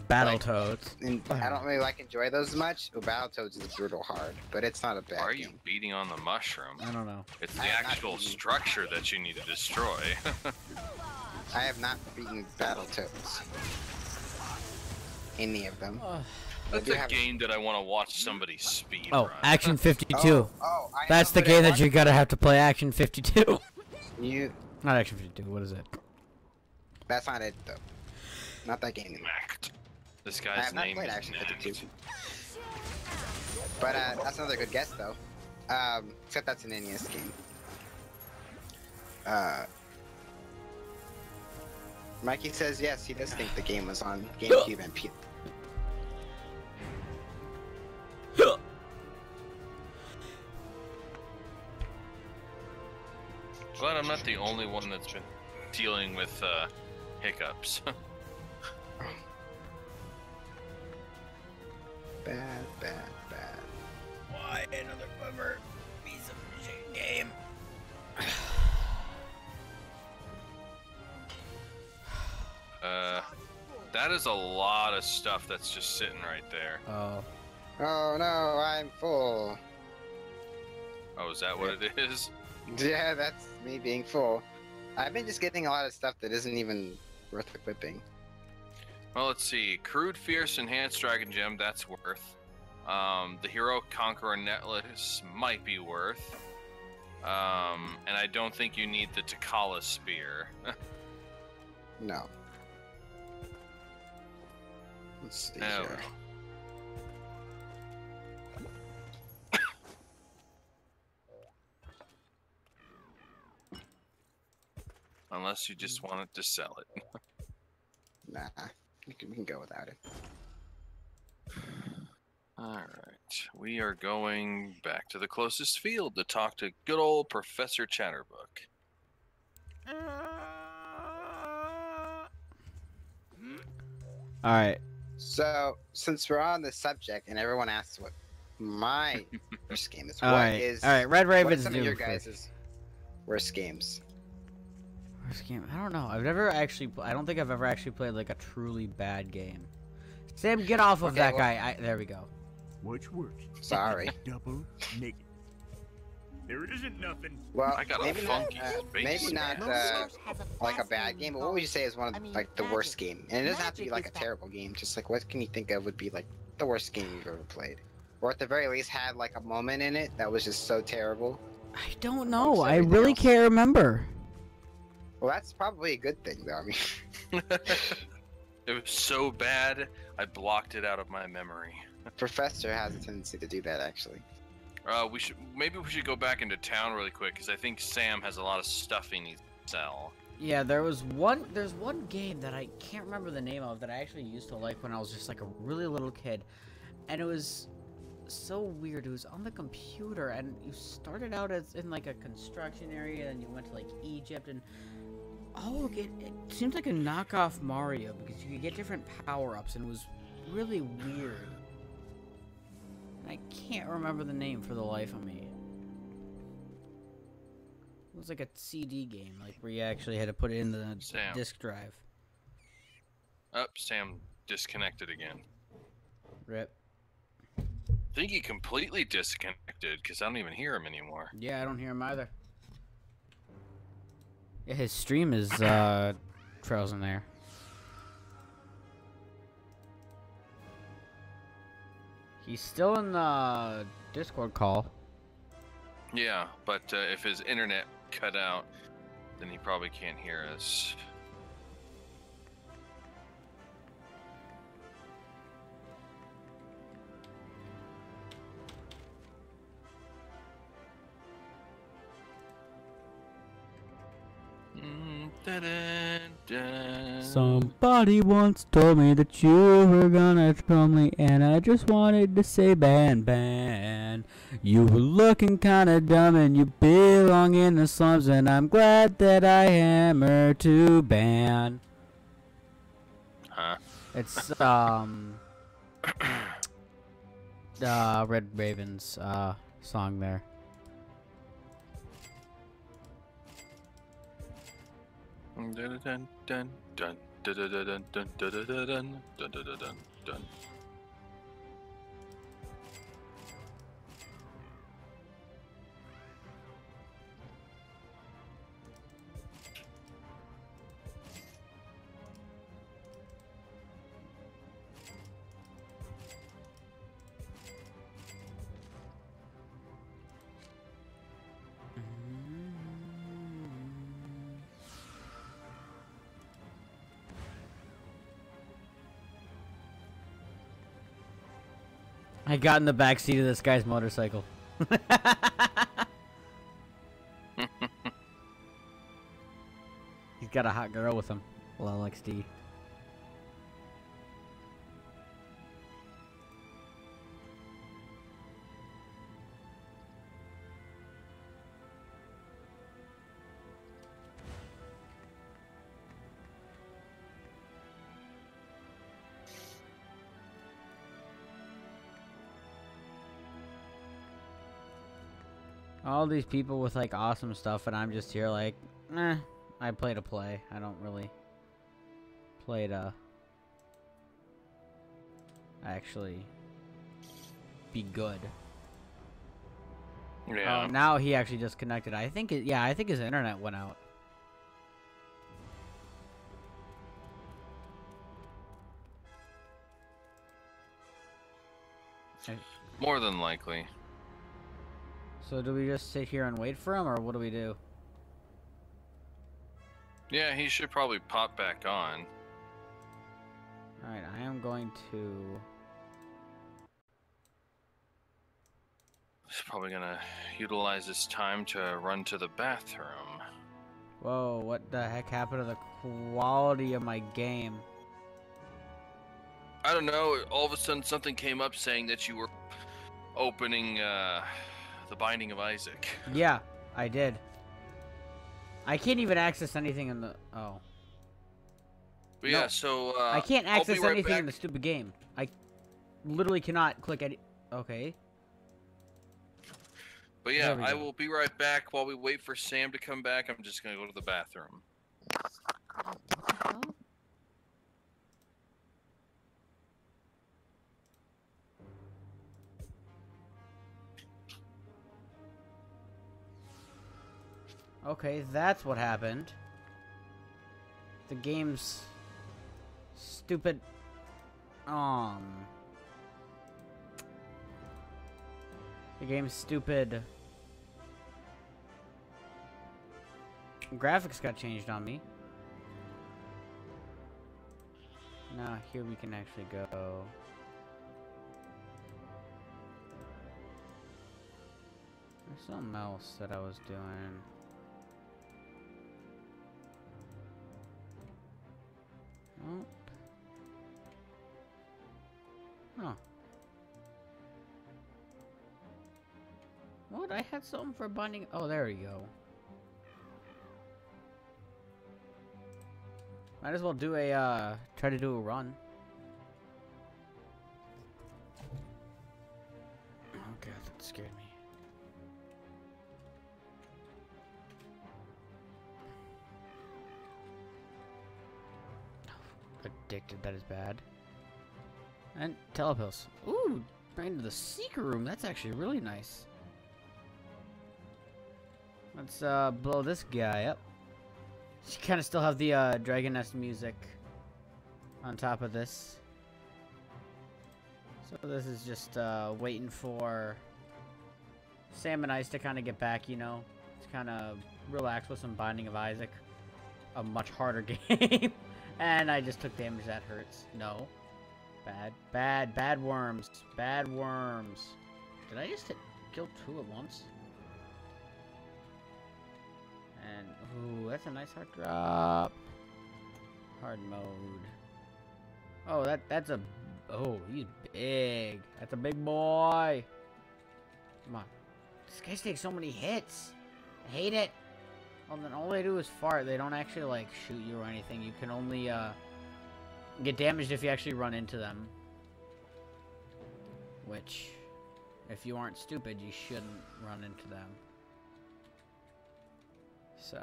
[SPEAKER 2] Battletoads.
[SPEAKER 3] And I don't really enjoy those as much. Oh, Battletoads is brutal hard, but it's not a bad
[SPEAKER 1] Why are you
[SPEAKER 3] game.
[SPEAKER 1] beating on the mushroom?
[SPEAKER 2] I don't know.
[SPEAKER 1] It's the
[SPEAKER 3] I have not
[SPEAKER 1] actual
[SPEAKER 3] beaten-
[SPEAKER 1] structure that you need to destroy.
[SPEAKER 3] I have not beaten Battletoads. Any of them.
[SPEAKER 1] That's
[SPEAKER 3] do
[SPEAKER 1] a
[SPEAKER 3] have-
[SPEAKER 1] game that I want to watch somebody speed
[SPEAKER 2] Oh,
[SPEAKER 1] run.
[SPEAKER 2] Action 52.
[SPEAKER 3] Oh, I
[SPEAKER 2] That's
[SPEAKER 3] know
[SPEAKER 2] the
[SPEAKER 3] who
[SPEAKER 2] game
[SPEAKER 3] they
[SPEAKER 2] that you
[SPEAKER 3] want.
[SPEAKER 2] gotta have to play. Action 52.
[SPEAKER 3] You.
[SPEAKER 2] Not Action 52. What is it?
[SPEAKER 3] That's not it though. Not that game.
[SPEAKER 1] Knacked. This
[SPEAKER 3] I
[SPEAKER 1] guy's
[SPEAKER 3] have not
[SPEAKER 1] name
[SPEAKER 3] played
[SPEAKER 1] is
[SPEAKER 3] Action
[SPEAKER 1] Knacked.
[SPEAKER 3] 52. But that's another good guess though. Except that's an NES game. Mikey says yes, he does think the game was on GameCube and P.
[SPEAKER 1] Glad I'm not the only one that's been dealing with hiccups.
[SPEAKER 3] Bad.
[SPEAKER 2] Why another bummer piece of shit game?
[SPEAKER 1] That is a lot of stuff that's just sitting right there.
[SPEAKER 2] Oh.
[SPEAKER 3] Oh no, I'm full.
[SPEAKER 1] Oh, is that what it is?
[SPEAKER 3] Yeah, that's me being full. I've been just getting a lot of stuff that isn't even worth equipping.
[SPEAKER 1] Well, let's see. Crude Fierce Enhanced Dragon Gem, that's worth. The Hero Conqueror Necklace might be worth. And I don't think you need the Takala Spear.
[SPEAKER 3] No. Let's see
[SPEAKER 1] No.
[SPEAKER 3] here.
[SPEAKER 1] Unless you just wanted to sell it.
[SPEAKER 3] Nah, we can go without it.
[SPEAKER 1] Alright, we are going back to the closest field to talk to good old Professor Chatterbook.
[SPEAKER 2] Alright.
[SPEAKER 3] So, since we're on the subject and everyone asks what my worst game is,
[SPEAKER 2] Alright. Alright, Red
[SPEAKER 3] what are
[SPEAKER 2] Raven's
[SPEAKER 3] some of
[SPEAKER 2] doing
[SPEAKER 3] your
[SPEAKER 2] first.
[SPEAKER 3] guys' worst games?
[SPEAKER 2] Worst game? I don't know. I've never actually. I don't think I've ever actually played like a truly bad game. Sam, get off of
[SPEAKER 3] Okay,
[SPEAKER 2] that
[SPEAKER 3] well-
[SPEAKER 2] guy. There we go.
[SPEAKER 4] Which works?
[SPEAKER 3] Sorry.
[SPEAKER 4] Double negative. There isn't nothing.
[SPEAKER 3] Well,
[SPEAKER 1] I got a
[SPEAKER 3] maybe
[SPEAKER 1] funky
[SPEAKER 3] not,
[SPEAKER 1] space
[SPEAKER 3] maybe not
[SPEAKER 1] man.
[SPEAKER 3] like a bad game, but what would you say is one of like the worst game? And it doesn't have to be like a terrible game. Just like what can you think of would be like the worst game you've ever played, or at the very least had like a moment in it that was just so terrible.
[SPEAKER 2] I don't know.
[SPEAKER 3] Amongst
[SPEAKER 2] I
[SPEAKER 3] everything
[SPEAKER 2] really
[SPEAKER 3] else.
[SPEAKER 2] can't remember.
[SPEAKER 3] Well, that's probably a good thing, though. I mean,
[SPEAKER 1] It was so bad, I blocked it out of my memory.
[SPEAKER 3] Professor has a tendency to do that, actually.
[SPEAKER 1] Maybe we should go back into town really quick because I think Sam has a lot of stuff he needs to sell.
[SPEAKER 2] Yeah, there's one game that I can't remember the name of that I actually used to like when I was just like a really little kid, and it was so weird. It was on the computer, and you started out as in like a construction area, and you went to like Egypt, and it seemed like a knockoff Mario because you could get different power-ups, and it was really weird. I can't remember the name for the life of me. It was like a CD game, like where you actually had to put it in the
[SPEAKER 1] Sam.
[SPEAKER 2] disk drive.
[SPEAKER 1] Oh, Sam disconnected again.
[SPEAKER 2] Rip.
[SPEAKER 1] I think he completely disconnected because I don't even hear him anymore.
[SPEAKER 2] Yeah, I don't hear him either. Yeah, his stream is frozen there. He's still in the Discord call.
[SPEAKER 1] Yeah, but if his internet cut out, then he probably can't hear us.
[SPEAKER 2] Somebody once told me that you were gonna troll me, and I just wanted to say ban ban. You were looking kinda dumb and you belong in the slums, and I'm glad that I hammer to ban.
[SPEAKER 1] Huh?
[SPEAKER 2] It's Red Raven's song there.
[SPEAKER 1] Dun, dun, dun, dun, Dun, dun, dun, dun, dun, dun, dun, dun, dun, dun, dun.
[SPEAKER 2] I got in the back seat of this guy's motorcycle. He's got a hot girl with him. Well, LXD. All these people with like awesome stuff, and I'm just here like, eh, I play to play. I don't really play to actually be good.
[SPEAKER 1] Yeah.
[SPEAKER 2] Now he actually disconnected. I think yeah, I think his internet went out.
[SPEAKER 1] More than likely.
[SPEAKER 2] So do we just sit here and wait for him, or what do we do?
[SPEAKER 1] Yeah, he should probably pop back on.
[SPEAKER 2] Alright, I am going to...
[SPEAKER 1] He's probably gonna utilize this time to run to the bathroom.
[SPEAKER 2] Whoa, what the heck happened to the quality of my game?
[SPEAKER 1] I don't know, all of a sudden something came up saying that you were opening the Binding of Isaac.
[SPEAKER 2] Yeah, I did. I can't even access anything in the... Oh.
[SPEAKER 1] But
[SPEAKER 2] No.
[SPEAKER 1] yeah, so
[SPEAKER 2] I can't
[SPEAKER 1] I'll be
[SPEAKER 2] access
[SPEAKER 1] right
[SPEAKER 2] anything
[SPEAKER 1] back.
[SPEAKER 2] in the stupid game. I literally cannot click any... Okay.
[SPEAKER 1] But yeah,
[SPEAKER 2] There we
[SPEAKER 1] I
[SPEAKER 2] go.
[SPEAKER 1] will be right back while we wait for Sam to come back. I'm just gonna go to the bathroom.
[SPEAKER 2] Okay, that's what happened. The game's stupid. The game's stupid. Graphics got changed on me. Now here we can actually go. There's something else that I was doing. Nope. Huh. What? I had something for binding. Oh, there we go. Might as well do a, try to do a run. Oh god, that scared me. Addicted, that is bad. And telepills. Ooh, right into the secret room. That's actually really nice. Let's blow this guy up. You kind of still have the Dragon Nest music on top of this. So this is just waiting for Sam and Ice to kind of get back, you know, to kind of relax with some Binding of Isaac, a much harder game. And I just took damage. That hurts. No. Bad worms. Bad worms. Did I just kill two at once? And, ooh, that's a nice hard drop. Hard mode. Oh, that's a... Oh, he's big. That's a big boy. Come on. This guy takes so many hits. I hate it. Well, then all they do is fart. They don't actually, like, shoot you or anything. You can only, get damaged if you actually run into them. Which, if you aren't stupid, you shouldn't run into them. So,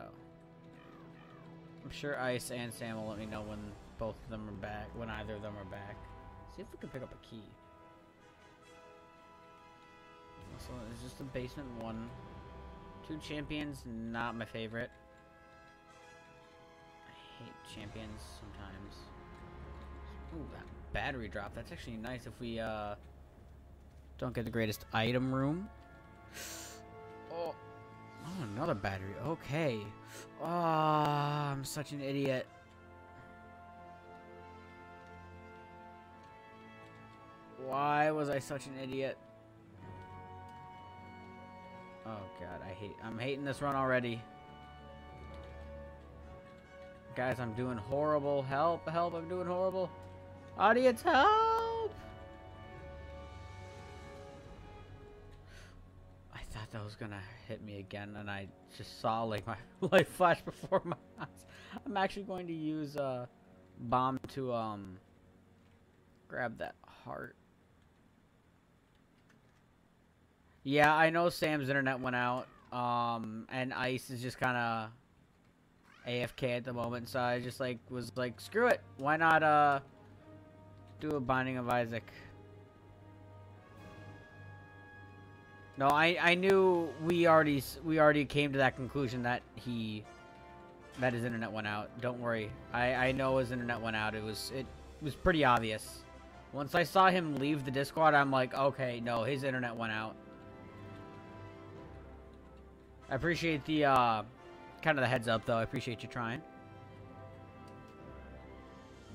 [SPEAKER 2] I'm sure Ice and Sam will let me know when both of them are back. When either of them are back. See if we can pick up a key. So it's just the basement one. 2 champions, not my favorite. I hate champions sometimes. Ooh, that battery drop. That's actually nice if we don't get the greatest item room. Oh, another battery. Okay. Oh, I'm such an idiot. Why was I such an idiot? Oh god, I'm hating this run already. Guys, I'm doing horrible. Help, help, I'm doing horrible. Audience, help! I thought that was gonna hit me again, and I just saw like my light flash before my eyes. I'm actually going to use bomb to grab that heart. Yeah, I know Sam's internet went out, and Ice is just kind of AFK at the moment, so I just was like, screw it, why not do a Binding of Isaac? No, I knew we already came to that conclusion that his internet went out. Don't worry, I know his internet went out. It was pretty obvious. Once I saw him leave the Discord, I'm like, okay, no, his internet went out. I appreciate the, kind of the heads up, though. I appreciate you trying.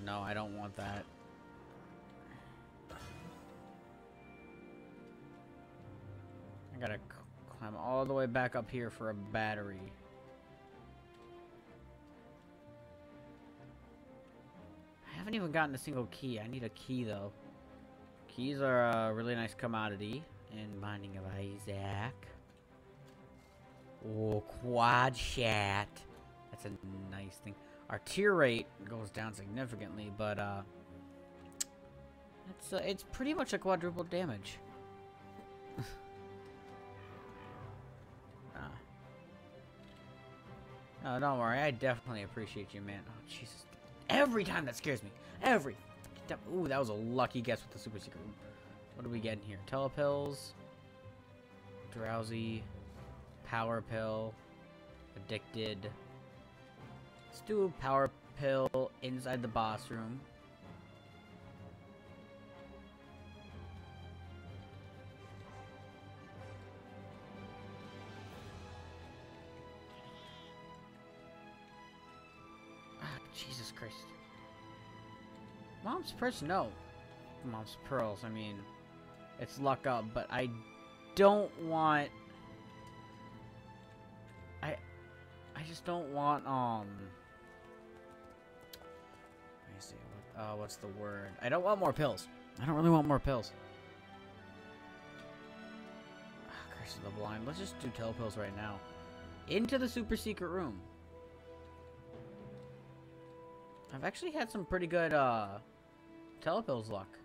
[SPEAKER 2] No, I don't want that. I gotta climb all the way back up here for a battery. I haven't even gotten a single key. I need a key, though. Keys are a really nice commodity in Binding of Isaac. Oh, quad chat. That's a nice thing. Our tier rate goes down significantly, but it's pretty much a quadruple damage. No, don't worry. I definitely appreciate you, man. Oh, Jesus. Every time that scares me. Every. Ooh, that was a lucky guess with the super secret room. What are we getting here? Telepills. Drowsy. Power pill, addicted. Let's do a power pill inside the boss room. Ah, Jesus Christ. Mom's Pearls? No. Mom's Pearls, I mean, it's luck up, but I don't want... I just don't want, let me see, what's the word? I don't want more pills. I don't really want more pills. Oh, Curse of the Blind. Let's just do telepills right now. Into the super secret room. I've actually had some pretty good, telepills luck.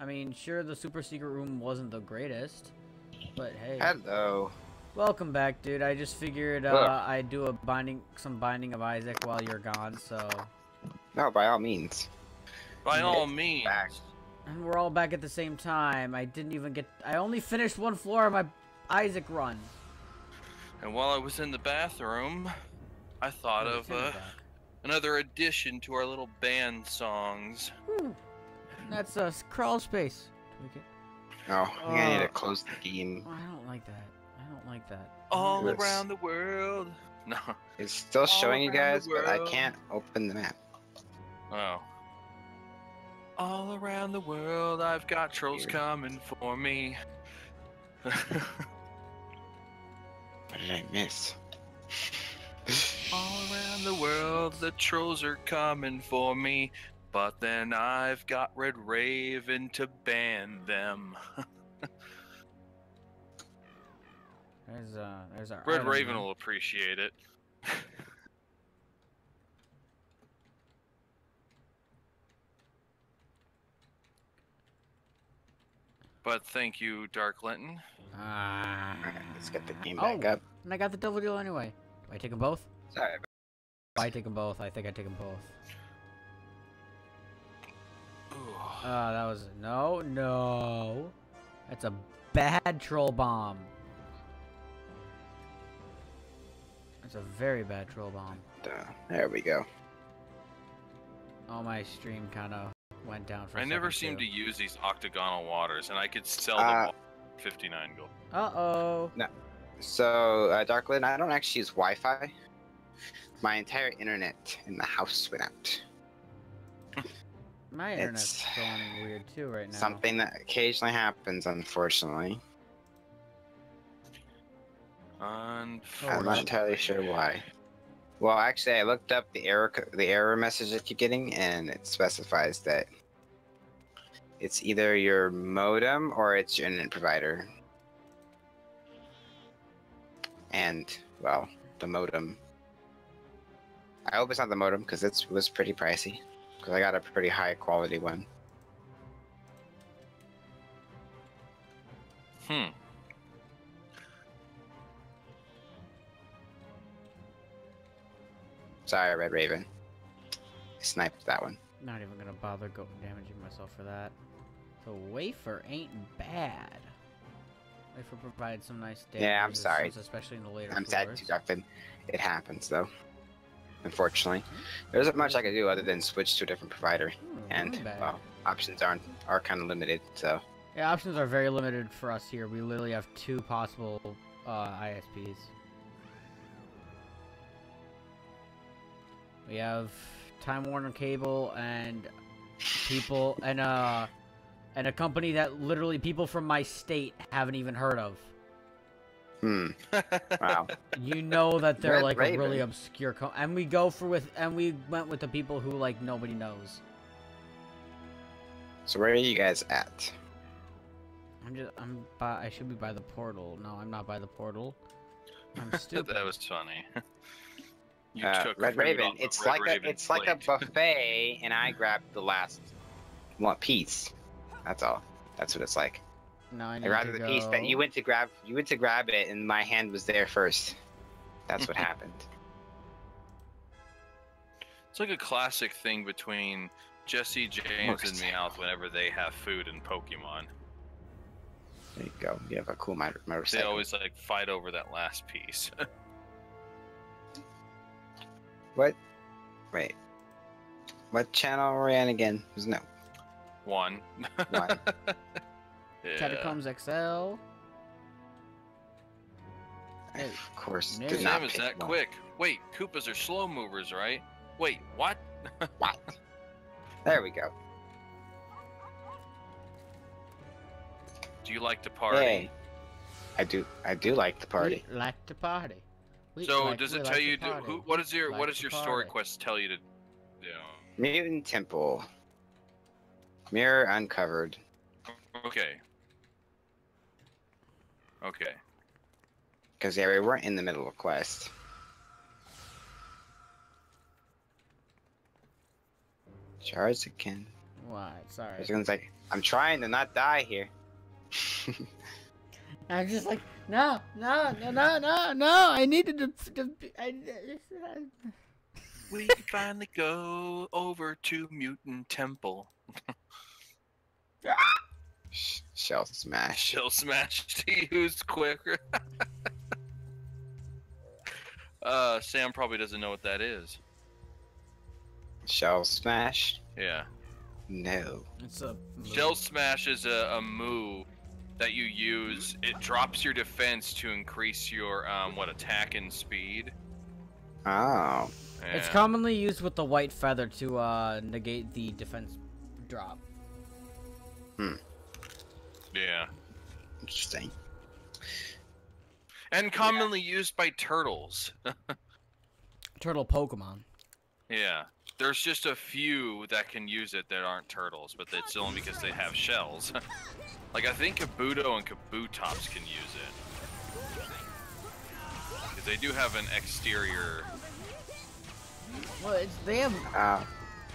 [SPEAKER 2] I mean, sure, the super secret room wasn't the greatest, but hey.
[SPEAKER 3] Hello.
[SPEAKER 2] Welcome back, dude. I just figured I'd do some Binding of Isaac while you're gone, so...
[SPEAKER 3] No, by all means.
[SPEAKER 1] By all means.
[SPEAKER 3] Back.
[SPEAKER 2] And we're all back at the same time. I didn't even get... I only finished one floor of my Isaac run.
[SPEAKER 1] And while I was in the bathroom, I thought of another addition to our little band songs.
[SPEAKER 2] Ooh. That's a crawl space.
[SPEAKER 3] Oh, I need to close the game.
[SPEAKER 2] I don't like that. I don't like that.
[SPEAKER 1] All around the world. No.
[SPEAKER 3] It's still showing you guys, but I can't open the map.
[SPEAKER 1] Oh. All around the world, I've got trolls coming for me.
[SPEAKER 3] What did I miss?
[SPEAKER 1] All around the world, the trolls are coming for me. But then I've got Red Raven to ban them.
[SPEAKER 2] There's our
[SPEAKER 1] Red Raven will appreciate it. But thank you, Dark Linton.
[SPEAKER 3] Alright, let's get the game back up.
[SPEAKER 2] And I got the double deal anyway. Do I take them both?
[SPEAKER 3] Sorry.
[SPEAKER 2] I take them both. I think I take them both. That was no. That's a bad troll bomb. That's a very bad troll bomb.
[SPEAKER 3] There we go.
[SPEAKER 2] Oh, my stream kind of went down for a
[SPEAKER 1] I
[SPEAKER 2] second,
[SPEAKER 1] never seem
[SPEAKER 2] too.
[SPEAKER 1] to use these octagonal waters, and I could sell them 59 gold.
[SPEAKER 2] Uh-oh.
[SPEAKER 3] No. So, Darklyn, I don't actually use Wi-Fi. My entire internet in the house went out.
[SPEAKER 2] My internet's going weird too right now.
[SPEAKER 3] Something that occasionally happens, unfortunately. I'm not entirely sure why. Well, actually, I looked up the error message that you're getting, and it specifies that it's either your modem or it's your internet provider. And, well, the modem. I hope it's not the modem, because it was pretty pricey. Because I got a pretty high quality one. Sorry, Red Raven. I sniped that one.
[SPEAKER 2] Not even gonna bother damaging myself for that. The wafer ain't bad. Wafer provides some nice damage.
[SPEAKER 3] Yeah, I'm sorry.
[SPEAKER 2] Especially in the later
[SPEAKER 3] I'm
[SPEAKER 2] floors.
[SPEAKER 3] sad too, Darklyn. It happens, though. Unfortunately. There isn't much I can do other than switch to a different provider. And, well, options are kind of limited, so...
[SPEAKER 2] Yeah, options are very limited for us here. We literally have 2 possible ISPs. We have Time Warner Cable and people and a company that literally people from my state haven't even heard of.
[SPEAKER 3] Wow.
[SPEAKER 2] You know that they're
[SPEAKER 3] Red
[SPEAKER 2] like
[SPEAKER 3] Raven.
[SPEAKER 2] a really obscure and we went with the people who like nobody knows.
[SPEAKER 3] So where are you guys at?
[SPEAKER 2] I should be by the portal. No, I'm not by the portal. I'm stupid.
[SPEAKER 1] That was funny. You took
[SPEAKER 3] Red
[SPEAKER 1] food
[SPEAKER 3] Raven.
[SPEAKER 1] off of
[SPEAKER 3] It's
[SPEAKER 1] Red
[SPEAKER 3] like
[SPEAKER 1] Raven's
[SPEAKER 3] a
[SPEAKER 1] plate.
[SPEAKER 3] buffet, and I grabbed the last one piece. That's all. That's what it's like.
[SPEAKER 2] No, I
[SPEAKER 3] I
[SPEAKER 2] need
[SPEAKER 3] grabbed
[SPEAKER 2] to
[SPEAKER 3] the
[SPEAKER 2] go.
[SPEAKER 3] piece that you went to grab. You went to grab it, and my hand was there first. That's what happened.
[SPEAKER 1] It's like a classic thing between Jesse, James, and Meowth whenever they have food in Pokemon.
[SPEAKER 3] There you go. You have a cool motorcycle.
[SPEAKER 1] They always like fight over that last piece.
[SPEAKER 3] What? Wait. What channel are we on again? There's no.
[SPEAKER 1] One.
[SPEAKER 3] One.
[SPEAKER 1] Yeah.
[SPEAKER 2] Catacombs XL.
[SPEAKER 3] I, of course,
[SPEAKER 2] No.
[SPEAKER 3] did not
[SPEAKER 1] Sam is
[SPEAKER 3] pick
[SPEAKER 1] that
[SPEAKER 3] one.
[SPEAKER 1] quick. Wait, Koopas are slow movers, right? Wait, what?
[SPEAKER 3] What? There we go.
[SPEAKER 1] Do you like to party?
[SPEAKER 3] Hey. I do like the party.
[SPEAKER 2] We like to party.
[SPEAKER 1] So does it tell you what is your
[SPEAKER 2] Like to
[SPEAKER 1] story
[SPEAKER 2] party.
[SPEAKER 1] quest tell you to do?
[SPEAKER 3] Mutant Temple. Mirror uncovered.
[SPEAKER 1] Okay. Okay.
[SPEAKER 3] Because yeah, we weren't in the middle of a quest. Charge again.
[SPEAKER 2] What? Sorry.
[SPEAKER 3] Everyone's like, I'm trying to not die here.
[SPEAKER 2] I'm just like, no. I needed to
[SPEAKER 1] We finally go over to Mutant Temple.
[SPEAKER 3] Shell smash.
[SPEAKER 1] She'll smash to who's quicker. Sam probably doesn't know what that is.
[SPEAKER 3] Shell smash?
[SPEAKER 1] Yeah.
[SPEAKER 3] No.
[SPEAKER 2] It's a
[SPEAKER 1] Shell Smash is a move that you use. It drops your defense to increase your attack and speed.
[SPEAKER 3] Oh.
[SPEAKER 2] It's
[SPEAKER 1] Yeah.
[SPEAKER 2] commonly used with the white feather to negate the defense drop.
[SPEAKER 1] Yeah.
[SPEAKER 3] Interesting.
[SPEAKER 1] And commonly used by turtles.
[SPEAKER 2] Turtle Pokemon.
[SPEAKER 1] Yeah. There's just a few that can use it that aren't turtles, but it's only because they have shells. Like, I think Kabuto and Kabutops can use it. Because they do have an exterior...
[SPEAKER 2] Well, they have.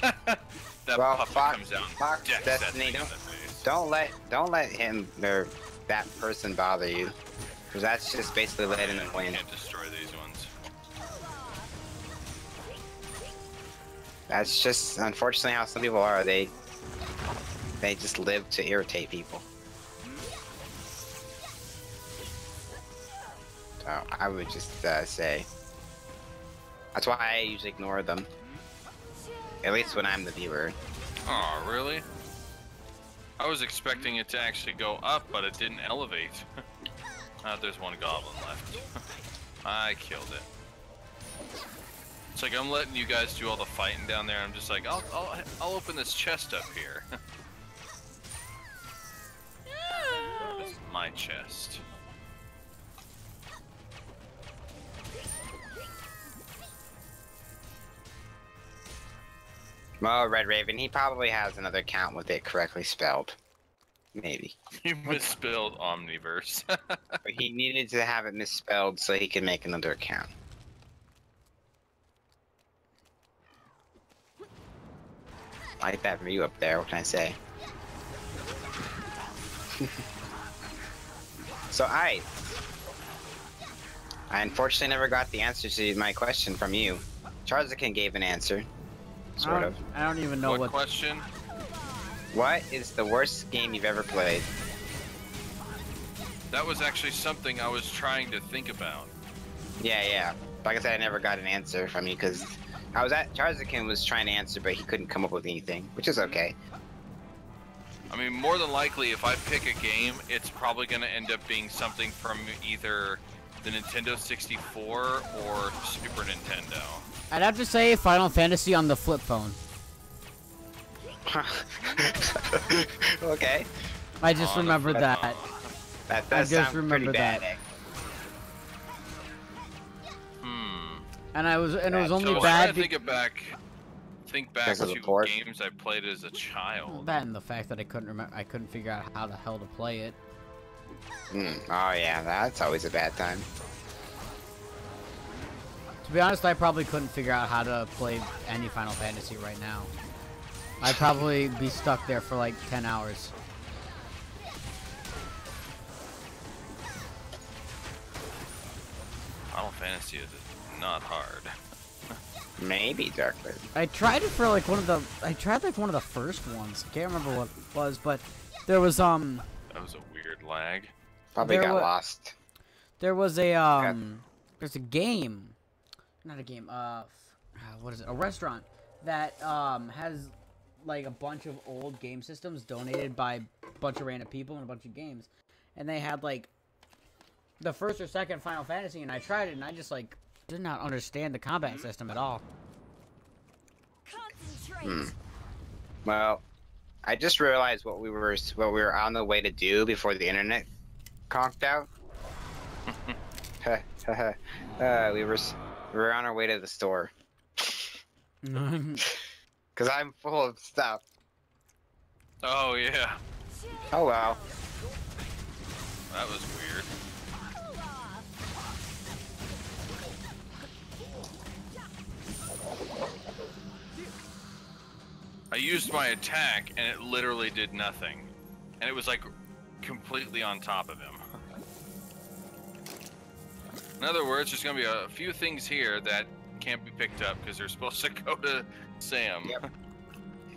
[SPEAKER 1] that
[SPEAKER 3] Well,
[SPEAKER 1] pup
[SPEAKER 3] Fox-
[SPEAKER 1] that comes out and
[SPEAKER 3] Fox
[SPEAKER 1] decks that
[SPEAKER 3] Destiny,
[SPEAKER 1] thing in the face.
[SPEAKER 3] don't let him or that person bother you, because that's just basically letting them win.
[SPEAKER 1] Can't destroy these ones.
[SPEAKER 3] That's just unfortunately how some people are. They They just live to irritate people. So I would just say. That's why I usually ignore them. At least when I'm the viewer.
[SPEAKER 1] Oh, really? I was expecting it to actually go up, but it didn't elevate. There's one goblin left. I killed it. It's like I'm letting you guys do all the fighting down there. I'm just like, I'll open this chest up here. This is my chest.
[SPEAKER 3] Well, Red Raven, he probably has another account with it correctly spelled. Maybe.
[SPEAKER 1] You misspelled Omniverse.
[SPEAKER 3] But he needed to have it misspelled so he could make another account. I like that view up there, what can I say? So I unfortunately never got the answer to my question from you. Charzakin gave an answer. Sort of.
[SPEAKER 2] I don't even know
[SPEAKER 1] what question?
[SPEAKER 3] What is the worst game you've ever played?
[SPEAKER 1] That was actually something I was trying to think about.
[SPEAKER 3] Yeah. Like I said, I never got an answer from you because Charzakin was trying to answer, but he couldn't come up with anything, which is okay.
[SPEAKER 1] I mean, more than likely, if I pick a game, it's probably going to end up being something from either the Nintendo 64 or Super Nintendo.
[SPEAKER 2] I'd have to say Final Fantasy on the flip phone.
[SPEAKER 3] Okay.
[SPEAKER 2] I just remembered that.
[SPEAKER 3] That does sound pretty bad.
[SPEAKER 2] And it was only
[SPEAKER 1] so
[SPEAKER 2] bad.
[SPEAKER 1] Think back to games I played as a child.
[SPEAKER 2] That and the fact that I couldn't figure out how the hell to play it.
[SPEAKER 3] Oh yeah, that's always a bad time.
[SPEAKER 2] To be honest, I probably couldn't figure out how to play any Final Fantasy right now. I'd probably be stuck there for like 10 hours.
[SPEAKER 1] Final Fantasy is not hard.
[SPEAKER 3] Maybe Darkwood.
[SPEAKER 2] I tried it for like one of the first ones. I can't remember what it was, but there was
[SPEAKER 1] That was a weird lag.
[SPEAKER 3] Probably got lost.
[SPEAKER 2] There was a there's a game. Not a game, what is it? A restaurant that has like a bunch of old game systems donated by a bunch of random people and a bunch of games. And they had like the first or second Final Fantasy, and I tried it and I just like did not understand the combat system at all.
[SPEAKER 3] Well, I just realized what we were on the way to do before the internet conked out. We were on our way to the store. Cause I'm full of stuff.
[SPEAKER 1] Oh yeah.
[SPEAKER 3] Oh well.
[SPEAKER 1] That was weird. I used my attack and it literally did nothing. And it was like completely on top of him. In other words, there's gonna be a few things here that can't be picked up because they're supposed to go to Sam.
[SPEAKER 3] Yep.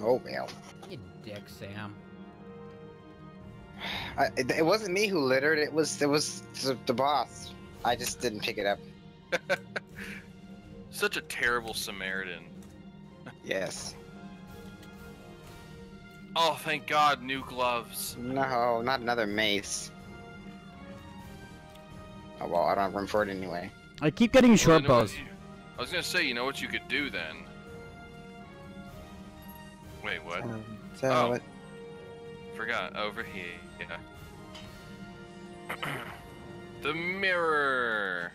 [SPEAKER 3] Oh well.
[SPEAKER 2] You dick, Sam.
[SPEAKER 3] It wasn't me who littered. It was the boss. I just didn't pick it up.
[SPEAKER 1] Such a terrible Samaritan.
[SPEAKER 3] Yes.
[SPEAKER 1] Oh, thank God, new gloves.
[SPEAKER 3] No, not another mace. Oh well, I don't have room for it anyway.
[SPEAKER 2] I keep getting short
[SPEAKER 1] you know
[SPEAKER 2] bows.
[SPEAKER 1] I was gonna say, you know what you could do then? Wait, what?
[SPEAKER 3] Oh,
[SPEAKER 1] forgot. Over here. Yeah. The mirror.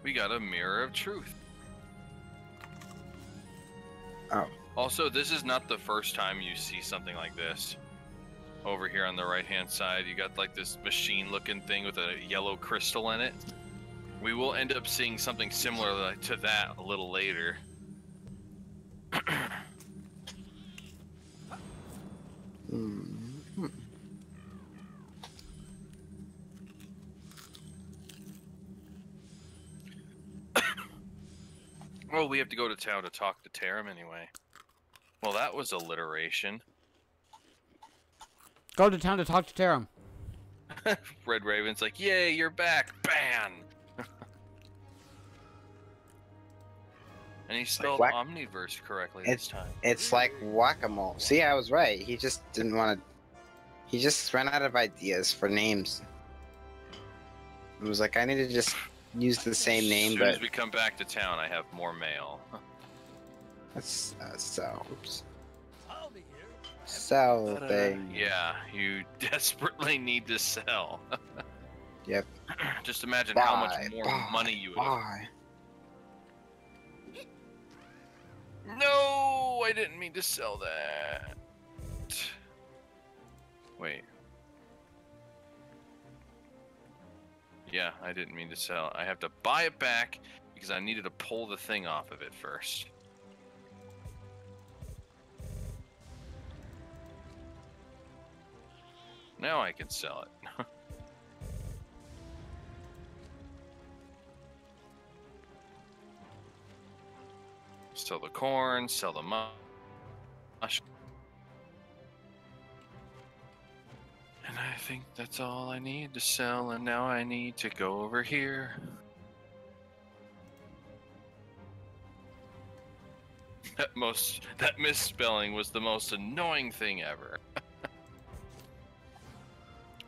[SPEAKER 1] We got a mirror of truth.
[SPEAKER 3] Oh.
[SPEAKER 1] Also, this is not the first time you see something like this. Over here on the right-hand side, you got like this machine-looking thing with a yellow crystal in it. We will end up seeing something similar to that a little later. Oh, we have to go to town to talk to Tarim anyway. Well, that was alliteration.
[SPEAKER 2] Go to town to talk to Tarim.
[SPEAKER 1] Red Raven's like, yay, you're back, ban! And he spelled
[SPEAKER 3] Like
[SPEAKER 1] Omniverse correctly this time.
[SPEAKER 3] It's like whack-a-mole. See, I was right. He just didn't want to... He just ran out of ideas for names. It was like, I need to just use the same name,
[SPEAKER 1] As
[SPEAKER 3] but...
[SPEAKER 1] soon as we come back to town, I have more mail.
[SPEAKER 3] That's, oops. Sell thing.
[SPEAKER 1] Yeah, you desperately need to sell.
[SPEAKER 3] Yep.
[SPEAKER 1] Just imagine how much more money you would have. No, I didn't mean to sell that. Wait. Yeah, I didn't mean to sell. I have to buy it back because I needed to pull the thing off of it first. Now I can sell it. Sell the corn, sell the mush. And I think that's all I need to sell, and now I need to go over here. That misspelling was the most annoying thing ever.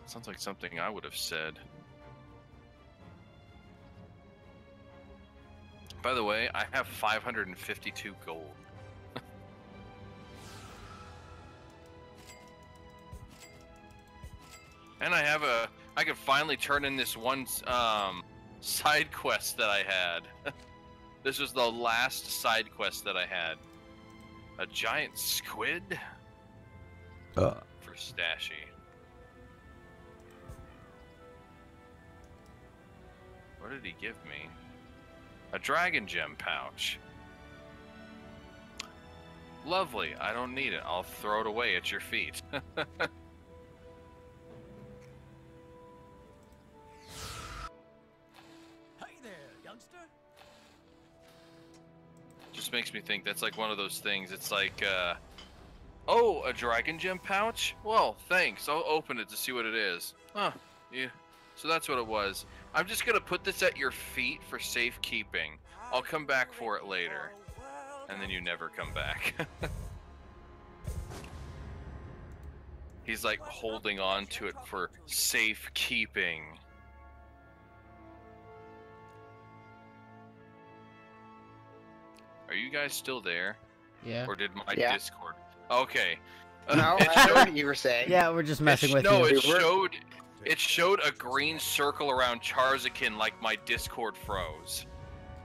[SPEAKER 1] Sounds like something I would have said. By the way, I have 552 gold. And I could finally turn in this one side quest that I had. This was the last side quest that I had. A giant squid for Stashy. What did he give me? A dragon gem pouch. Lovely. I don't need it. I'll throw it away at your feet. Just makes me think that's like one of those things. It's like, oh, a dragon gem pouch? Well, thanks. I'll open it to see what it is. Huh. Yeah. So that's what it was. I'm just gonna put this at your feet for safekeeping. I'll come back for it later. And then you never come back. He's like holding on to it for safekeeping. Are you guys still there?
[SPEAKER 2] Yeah.
[SPEAKER 1] Or did my Discord? Okay.
[SPEAKER 3] No, I know what you were saying.
[SPEAKER 2] Yeah, we're just messing with you.
[SPEAKER 1] No, it showed a green circle around Charzakin like my Discord froze.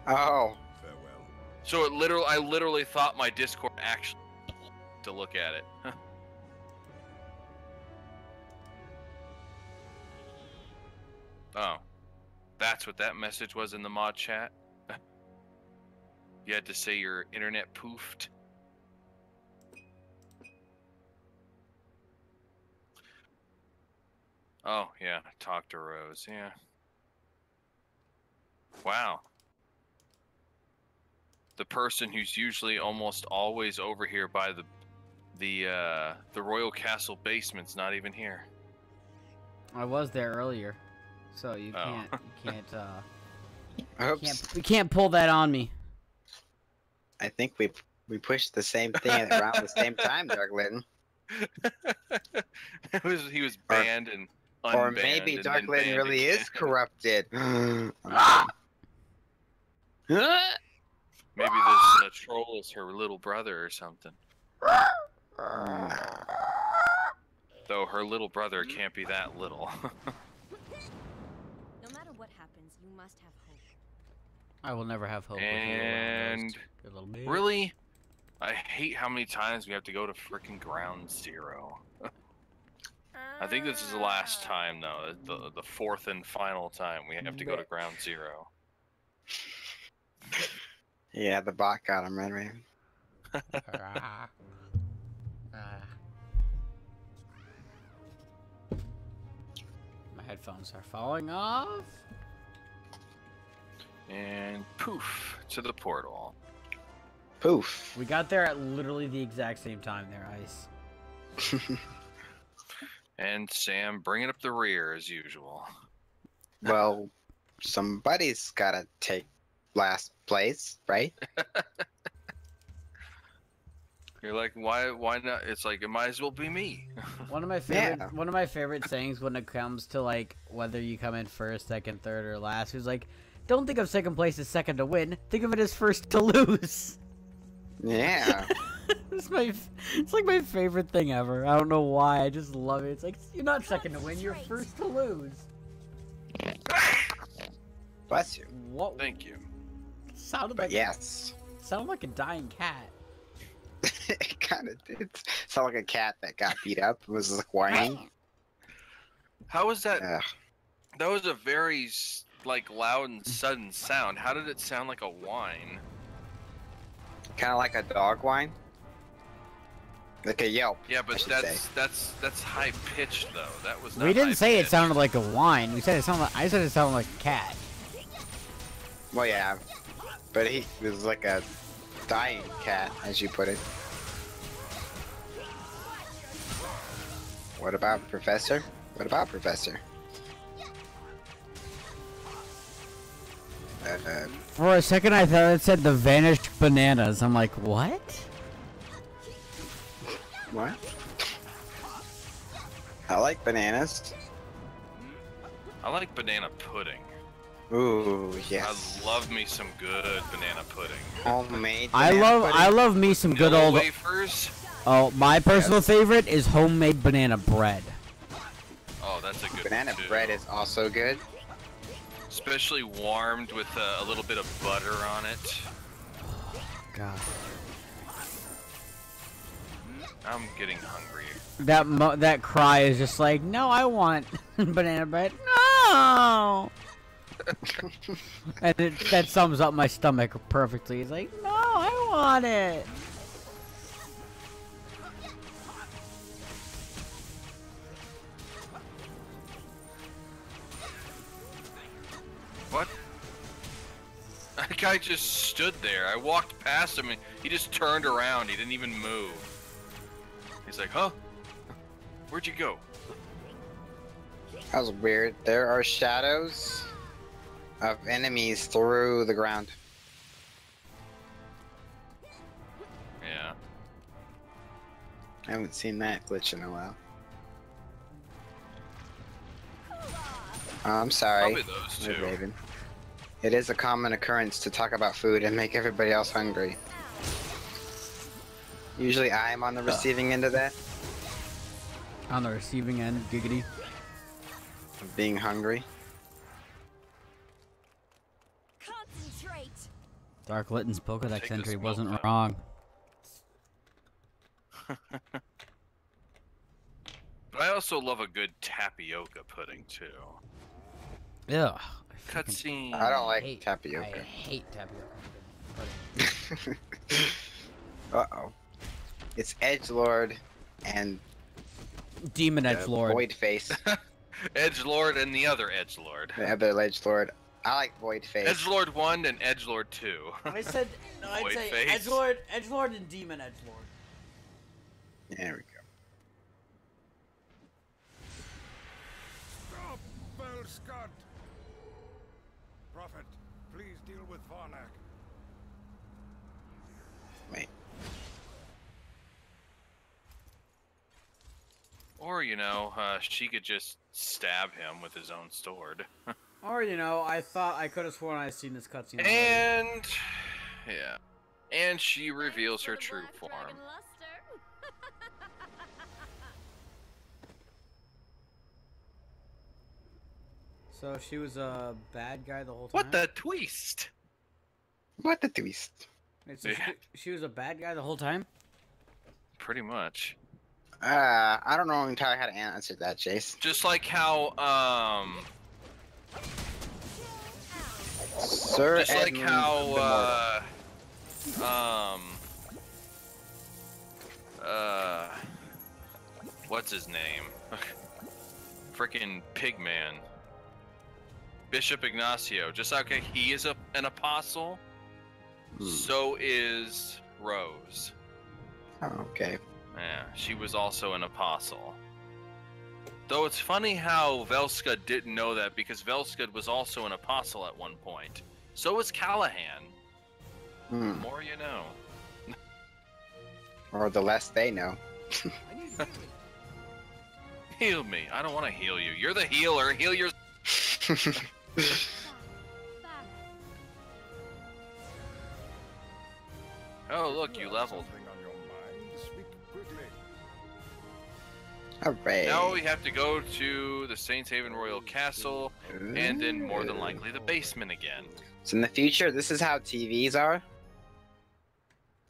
[SPEAKER 3] Oh.
[SPEAKER 4] Farewell.
[SPEAKER 1] So I literally thought my Discord actually to look at it. Oh. That's what that message was in the mod chat? You had to say your internet poofed? Oh, yeah. Talk to Rose, yeah. Wow. The person who's usually almost always over here by the Royal Castle basement's not even here.
[SPEAKER 2] I was there earlier, so you can't pull that on me.
[SPEAKER 3] I think we pushed the same thing around the same time, Darklin.
[SPEAKER 1] He was banned and unbanned.
[SPEAKER 3] Or maybe Darklin really is corrupted.
[SPEAKER 1] Maybe this troll is her little brother or something. Though her little brother can't be that little.
[SPEAKER 8] No matter what happens, you must have hope.
[SPEAKER 2] I will never have hope.
[SPEAKER 1] And really, I hate how many times we have to go to frickin' Ground Zero. I think this is the last time, though. The fourth and final time we have to go to Ground Zero.
[SPEAKER 3] Yeah, the bot got him, right?
[SPEAKER 2] My headphones are falling off.
[SPEAKER 1] And poof, to the portal.
[SPEAKER 3] Poof.
[SPEAKER 2] We got there at literally the exact same time there, Ice.
[SPEAKER 1] And Sam bringing up the rear as usual.
[SPEAKER 3] Well, somebody's gotta take last place, right?
[SPEAKER 1] You're like, why not? It's like, it might as well be me.
[SPEAKER 2] One of my favorite sayings when it comes to like whether you come in first, second, third, or last is like, don't think of second place as second to win. Think of it as first to lose.
[SPEAKER 3] Yeah.
[SPEAKER 2] It's like my favorite thing ever. I don't know why. I just love it. It's like, you're not second to win. You're first to lose.
[SPEAKER 3] Bless you.
[SPEAKER 2] What?
[SPEAKER 1] Thank you.
[SPEAKER 2] Sounded
[SPEAKER 3] But
[SPEAKER 2] like
[SPEAKER 3] yes.
[SPEAKER 2] sounded like a dying cat.
[SPEAKER 3] It kind of did. Sound like a cat that got beat up and was like whining.
[SPEAKER 1] How was that?
[SPEAKER 3] Ugh.
[SPEAKER 1] That was a very like loud and sudden sound. How did it sound like a whine?
[SPEAKER 3] Kind of like a dog whine. Like a yelp.
[SPEAKER 1] Yeah,
[SPEAKER 3] I
[SPEAKER 1] but
[SPEAKER 3] should
[SPEAKER 1] that's high pitched though. That was not
[SPEAKER 2] We didn't say it
[SPEAKER 1] high-pitched.
[SPEAKER 2] sounded like a whine. We said it sounded like, I said it sounded like a cat.
[SPEAKER 3] Well, yeah. But he was like a dying cat, as you put it. What about Professor? What about Professor?
[SPEAKER 2] For a second, I thought it said the vanished bananas. I'm like, what?
[SPEAKER 3] What? I like bananas.
[SPEAKER 1] I like banana pudding.
[SPEAKER 3] Ooh, yes.
[SPEAKER 1] I love me some good banana pudding.
[SPEAKER 3] Homemade.
[SPEAKER 2] I love me some good
[SPEAKER 1] Vanilla
[SPEAKER 2] old.
[SPEAKER 1] wafers.
[SPEAKER 2] Oh, my personal
[SPEAKER 3] Yes.
[SPEAKER 2] favorite is homemade banana bread.
[SPEAKER 1] Oh, that's a good
[SPEAKER 3] Banana
[SPEAKER 1] one too.
[SPEAKER 3] bread is also good.
[SPEAKER 1] Especially warmed with a little bit of butter on it.
[SPEAKER 2] God,
[SPEAKER 1] I'm getting hungry.
[SPEAKER 2] that cry is just like, no, I want banana bread. No. And that sums up my stomach perfectly. It's like, no, I want it.
[SPEAKER 1] What? That guy just stood there. I walked past him and he just turned around. He didn't even move. He's like, huh? Where'd you go?
[SPEAKER 3] That was weird. There are shadows of enemies through the ground.
[SPEAKER 1] Yeah.
[SPEAKER 3] I haven't seen that glitch in a while. I'm sorry,
[SPEAKER 1] Probably those
[SPEAKER 3] Red
[SPEAKER 1] two.
[SPEAKER 3] Raven. It is a common occurrence to talk about food and make everybody else hungry. Usually I'm on the receiving end of that,
[SPEAKER 2] On the receiving end, giggity.
[SPEAKER 3] of being hungry.
[SPEAKER 8] Concentrate.
[SPEAKER 2] Dark Litton's Pokedex
[SPEAKER 1] Take
[SPEAKER 2] entry
[SPEAKER 1] this
[SPEAKER 2] wasn't
[SPEAKER 1] milk out.
[SPEAKER 2] wrong.
[SPEAKER 1] But I also love a good tapioca pudding too.
[SPEAKER 2] Ugh.
[SPEAKER 1] Cutscene.
[SPEAKER 3] I don't like
[SPEAKER 2] I
[SPEAKER 3] tapioca.
[SPEAKER 2] hate tapioca.
[SPEAKER 3] Uh-oh. It's Edgelord and
[SPEAKER 2] Demon Edgelord.
[SPEAKER 3] Voidface.
[SPEAKER 1] Edgelord and the other Edgelord.
[SPEAKER 3] The other Edgelord. I like Voidface.
[SPEAKER 1] Edgelord 1 and Edgelord 2.
[SPEAKER 2] I said no. I'd
[SPEAKER 1] Void
[SPEAKER 2] say
[SPEAKER 1] face.
[SPEAKER 2] Edgelord, and Demon Edgelord.
[SPEAKER 3] There we go.
[SPEAKER 4] Stop, Scott. Prophet, please deal with Varnak.
[SPEAKER 3] Wait.
[SPEAKER 1] Or, you know, she could just stab him with his own sword.
[SPEAKER 2] Or I thought I could have sworn I seen this cutscene. already.
[SPEAKER 1] And, yeah. And she reveals her true form.
[SPEAKER 2] So she was a bad guy the whole time.
[SPEAKER 1] What the twist?
[SPEAKER 3] What the twist?
[SPEAKER 2] Wait, so she was a bad guy the whole time?
[SPEAKER 1] Pretty much.
[SPEAKER 3] I don't know entirely how to answer that, Jace.
[SPEAKER 1] Just like how,
[SPEAKER 3] Sir
[SPEAKER 1] just like
[SPEAKER 3] Edmund
[SPEAKER 1] how, what's his name? Frickin' Pigman. Bishop Ignacio. Just like he is an apostle, so is Rose.
[SPEAKER 3] Oh, okay.
[SPEAKER 1] Yeah, she was also an apostle. Though it's funny how Velska didn't know that, because Velska was also an apostle at one point. So was Callahan.
[SPEAKER 3] Hmm.
[SPEAKER 1] The more you know.
[SPEAKER 3] Or the less they know.
[SPEAKER 7] I need healing.
[SPEAKER 1] Heal me. I don't want to heal you. You're the healer. Heal your...
[SPEAKER 8] Back.
[SPEAKER 1] Oh, look, you
[SPEAKER 4] have
[SPEAKER 1] leveled.
[SPEAKER 4] something on your mind, speak quickly.
[SPEAKER 3] Hooray.
[SPEAKER 1] Now we have to go to the Saints Haven Royal Castle, and then more than likely the basement again.
[SPEAKER 3] So in the future, this is how TVs are.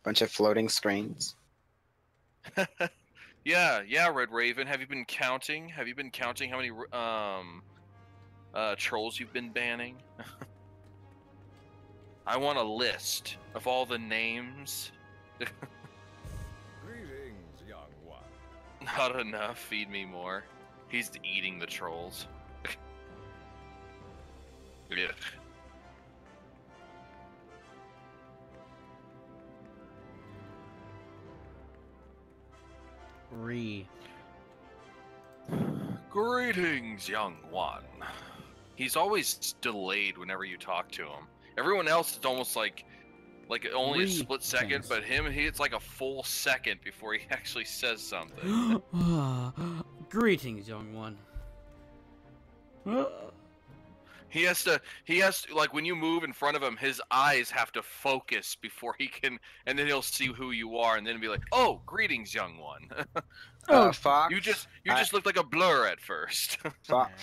[SPEAKER 3] Bunch of floating screens.
[SPEAKER 1] Yeah, Red Raven. Have you been counting? Have you been counting how many trolls you've been banning? I want a list of all the names.
[SPEAKER 4] Greetings, young one.
[SPEAKER 1] Not enough. Feed me more. He's eating the trolls. Yeah. Greetings, young one. He's always delayed whenever you talk to him. Everyone else is almost like only a split second, but it's like a full second before he actually says something.
[SPEAKER 2] Greetings, young one.
[SPEAKER 1] He has to, like, when you move in front of him, his eyes have to focus before he can, and then he'll see who you are, and then be like, "Oh, greetings, young one."
[SPEAKER 3] Fox.
[SPEAKER 1] You just looked like a blur at first.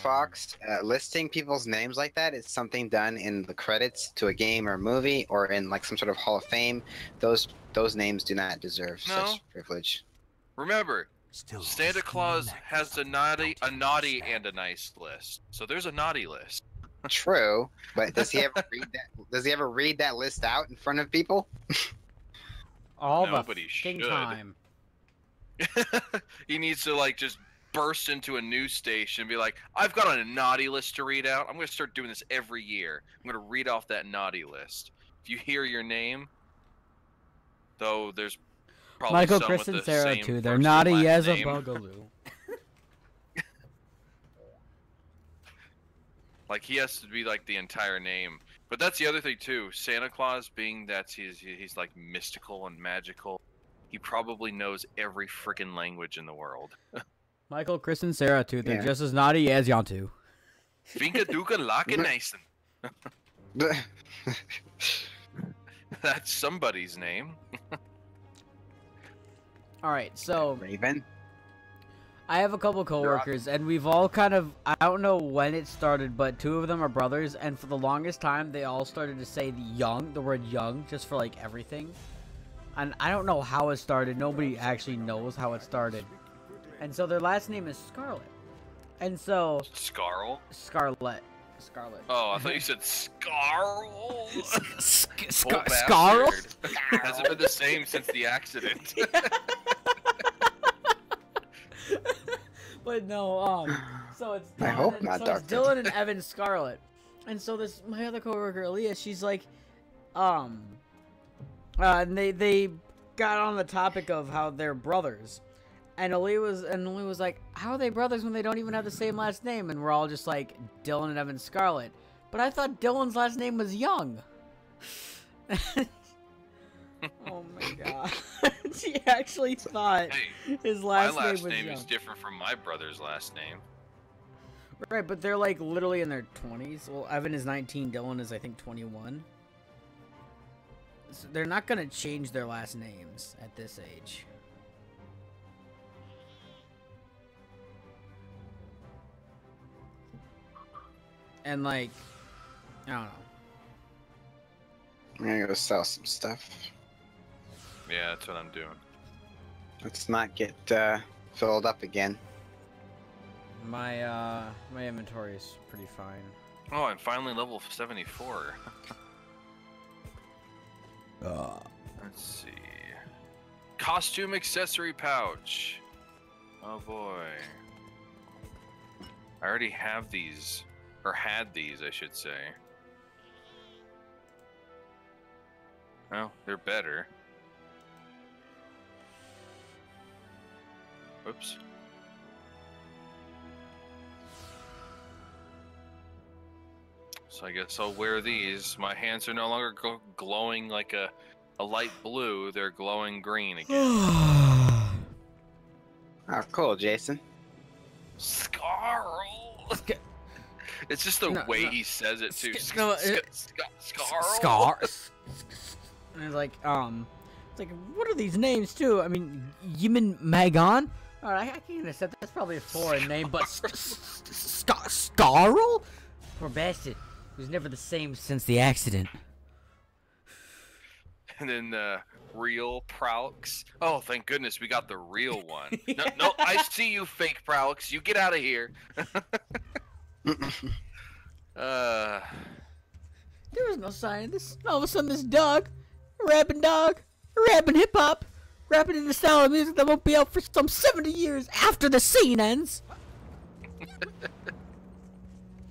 [SPEAKER 3] Fox, listing people's names like that is something done in the credits to a game or movie, or in like some sort of Hall of Fame. Those names do not deserve such privilege.
[SPEAKER 1] Remember,
[SPEAKER 6] Still
[SPEAKER 1] Santa
[SPEAKER 6] risking
[SPEAKER 1] Claus
[SPEAKER 6] your neck
[SPEAKER 1] has a
[SPEAKER 6] for
[SPEAKER 1] naughty,
[SPEAKER 6] melting
[SPEAKER 1] and a nice list. So there's a naughty list.
[SPEAKER 3] True, but does he ever read that? Does he ever read that list out in front of people?
[SPEAKER 2] All
[SPEAKER 1] Nobody
[SPEAKER 2] the fucking
[SPEAKER 1] should.
[SPEAKER 2] time.
[SPEAKER 1] He needs to like just burst into a news station and be like, "I've got a naughty list to read out. I'm going to start doing this every year. I'm going to read off that naughty list. If you hear your name, though, there's probably
[SPEAKER 2] Michael,
[SPEAKER 1] some
[SPEAKER 2] Chris,
[SPEAKER 1] with
[SPEAKER 2] and
[SPEAKER 1] the
[SPEAKER 2] Sarah
[SPEAKER 1] same
[SPEAKER 2] too. They're
[SPEAKER 1] first and
[SPEAKER 2] naughty
[SPEAKER 1] last
[SPEAKER 2] as a
[SPEAKER 1] name.
[SPEAKER 2] bugaloo.
[SPEAKER 1] Like he has to be like the entire name. But that's the other thing too. Santa Claus, being that he's like mystical and magical, he probably knows every freaking language in the world.
[SPEAKER 2] Michael, Chris, and Sarah too. They're
[SPEAKER 3] Yeah.
[SPEAKER 2] just as naughty as Yantu.
[SPEAKER 1] Finka Duka Laka Nason. That's somebody's name.
[SPEAKER 2] All right, so
[SPEAKER 3] Raven.
[SPEAKER 2] I have a couple coworkers, and we've all kind of, I don't know when it started, but two of them are brothers, and for the longest time, they all started to say the word young, just for, like, everything. And I don't know how it started. Nobody actually knows how it started. And so their last name is Scarlet. And so...
[SPEAKER 1] Scarl?
[SPEAKER 2] Scarlet.
[SPEAKER 1] Oh, I thought you said Scarl.
[SPEAKER 2] Scarl?
[SPEAKER 1] Hasn't been the same since the accident.
[SPEAKER 2] But no, so it's Dylan,
[SPEAKER 3] I hope not,
[SPEAKER 2] so
[SPEAKER 3] Doctor.
[SPEAKER 2] it's Dylan and Evan Scarlet. And so this my other coworker Aaliyah, she's like, and they got on the topic of how they're brothers. And Aaliyah was like, how are they brothers when they don't even have the same last name? And we're all just like, Dylan and Evan Scarlet. But I thought Dylan's last name was Young. Oh my god. She actually thought
[SPEAKER 1] Hey,
[SPEAKER 2] his
[SPEAKER 1] my
[SPEAKER 2] last
[SPEAKER 1] last
[SPEAKER 2] name was
[SPEAKER 1] name
[SPEAKER 2] Young.
[SPEAKER 1] is different from my brother's last name.
[SPEAKER 2] Right, but they're like literally in their 20s. Well, Evan is 19, Dylan is I think 21. So they're not gonna change their last names at this age. And like, I don't know.
[SPEAKER 3] I'm gonna go sell some stuff.
[SPEAKER 1] Yeah, that's what I'm doing.
[SPEAKER 3] Let's not get filled up again.
[SPEAKER 2] My my inventory is pretty fine.
[SPEAKER 1] Oh, I'm finally level 74. Let's see. Costume accessory pouch. Oh boy. I already have these. Or had these, I should say. Well, they're better. Whoops. So I guess I'll wear these. My hands are no longer glowing like a light blue. They're glowing green again.
[SPEAKER 3] Oh, cool, Jason.
[SPEAKER 1] Scarl. It's just the way he says it too.
[SPEAKER 2] No,
[SPEAKER 1] Scarl.
[SPEAKER 2] And it's like, what are these names too? I mean, Yimin Magon? Alright, I can accept that's probably a foreign name, but Scarl? Poor bastard. He was never the same since the accident.
[SPEAKER 1] And then real Prowlix. Oh, thank goodness we got the real one. No, I see you, fake Prowlix. You get out of here.
[SPEAKER 2] There was no sign of this. All of a sudden, this dog, rapping hip hop, rapping in the style of music that won't be out for some 70 years after the scene ends.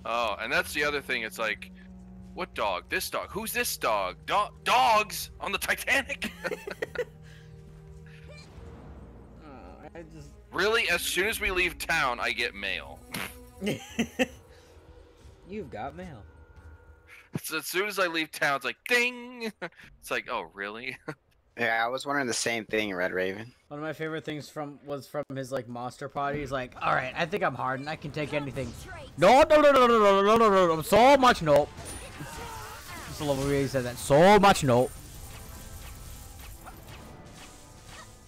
[SPEAKER 1] Oh, and that's the other thing. It's like, what dog? This dog. Who's this dog? Dogs on the Titanic? Really? As soon as we leave town, I get mail.
[SPEAKER 2] You've got mail.
[SPEAKER 1] So as soon as I leave town, it's like, ding! It's like, oh, really?
[SPEAKER 3] Yeah, I was wondering the same thing, Red Raven.
[SPEAKER 2] One of my favorite things was from his like monster party. He's like, all right, I think I'm hardened. I can take anything. No, so much no. Just love the way he said that. So much no.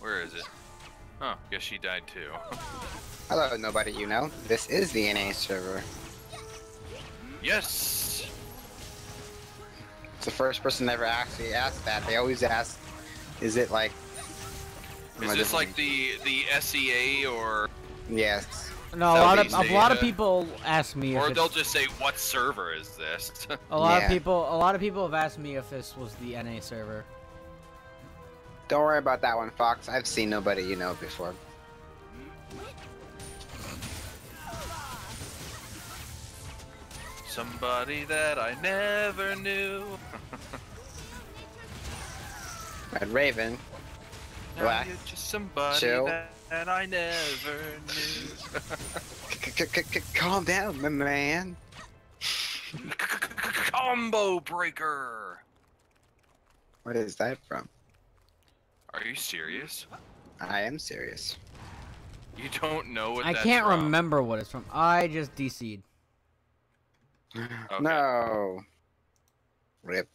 [SPEAKER 1] Where is it? Oh, guess she died too.
[SPEAKER 3] Hello, nobody you know. This is the NA server.
[SPEAKER 1] Yes!
[SPEAKER 3] It's the first person ever actually asked that. They always ask, is it like...
[SPEAKER 1] Is this like the SEA or...
[SPEAKER 3] Yes.
[SPEAKER 2] No, a lot of people ask me if
[SPEAKER 1] or they'll just say, what server is this?
[SPEAKER 2] a lot of people have asked me if this was the NA server.
[SPEAKER 3] Don't worry about that one, Fox. I've seen nobody you know before.
[SPEAKER 1] Somebody that I never knew.
[SPEAKER 3] Red Raven.
[SPEAKER 1] Now you're just somebody
[SPEAKER 3] Chill.
[SPEAKER 1] that I never knew.
[SPEAKER 3] Calm down, my man.
[SPEAKER 1] Combo breaker.
[SPEAKER 3] What is that from?
[SPEAKER 1] Are you serious?
[SPEAKER 3] I am serious.
[SPEAKER 1] You don't know what
[SPEAKER 2] I
[SPEAKER 1] that's
[SPEAKER 2] can't
[SPEAKER 1] from?
[SPEAKER 2] remember what it's from. I just DC'd.
[SPEAKER 1] Okay.
[SPEAKER 3] No. Rip.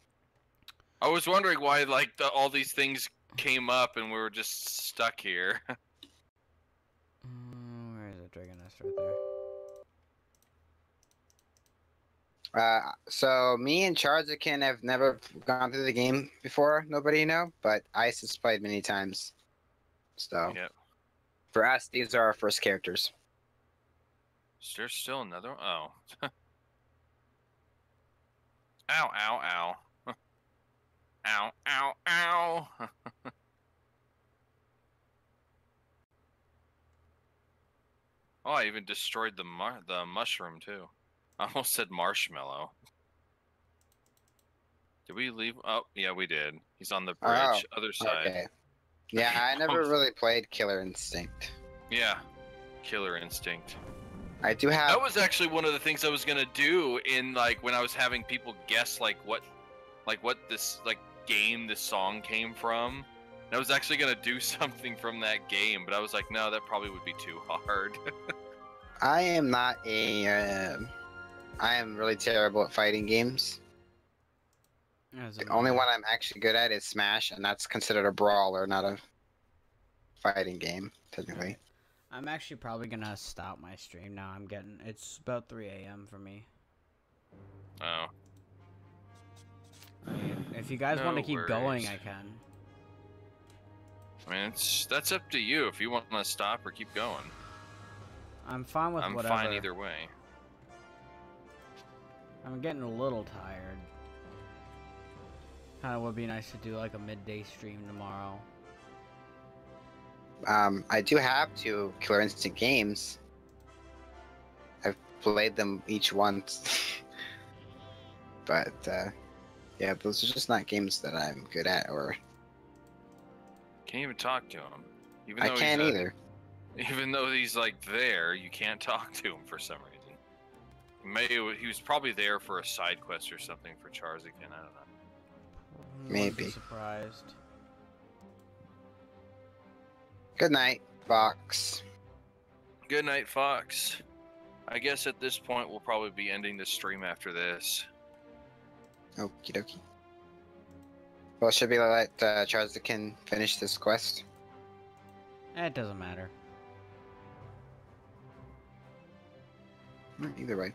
[SPEAKER 1] I was wondering why like all these things came up and we were just stuck here.
[SPEAKER 2] Where is it? Dragon Nest right there.
[SPEAKER 3] So me and Charizard have never gone through the game before, nobody know, but Ice has played many times. So
[SPEAKER 1] Yep.
[SPEAKER 3] for us, these are our first characters.
[SPEAKER 1] Is there still another one? Oh. Ow, ow, ow. Ow, ow, ow. Oh, I even destroyed the mushroom too. I almost said marshmallow. Did we leave? Oh, yeah, we did. He's on the bridge, other side.
[SPEAKER 3] Okay. Yeah, I never really played Killer Instinct.
[SPEAKER 1] Yeah, Killer Instinct.
[SPEAKER 3] I do have.
[SPEAKER 1] That was actually one of the things I was gonna do in like when I was having people guess like what this like game this song came from. And I was actually gonna do something from that game, but I was like, no, that probably would be too hard.
[SPEAKER 3] I am not a. I am really terrible at fighting games. The only one I'm actually good at is Smash, and that's considered a brawler, not a fighting game, technically.
[SPEAKER 2] I'm actually probably gonna stop my stream now. It's about 3 a.m. for me.
[SPEAKER 1] Oh.
[SPEAKER 2] If you guys want to keep going, I can.
[SPEAKER 1] I mean, that's up to you if you want to stop or keep going.
[SPEAKER 2] I'm fine with whatever.
[SPEAKER 1] I'm fine either way.
[SPEAKER 2] I'm getting a little tired. Kinda would be nice to do like a midday stream tomorrow.
[SPEAKER 3] I do have 2 Killer Instinct games. I've played them each once. But, yeah, those are just not games that I'm good at, or...
[SPEAKER 1] Can't even talk to him. Even
[SPEAKER 3] I
[SPEAKER 1] though
[SPEAKER 3] can't
[SPEAKER 1] he's
[SPEAKER 3] either.
[SPEAKER 1] Even though he's like there, you can't talk to him for some reason. He was probably there for a side quest or something for Charzican. I don't know.
[SPEAKER 2] Wouldn't be
[SPEAKER 3] Maybe.
[SPEAKER 2] surprised.
[SPEAKER 3] Good night, Fox.
[SPEAKER 1] Good night, Fox. I guess at this point we'll probably be ending the stream after this.
[SPEAKER 3] Okie dokie. Well, should we let Charzican finish this quest?
[SPEAKER 2] It doesn't matter.
[SPEAKER 3] Either way.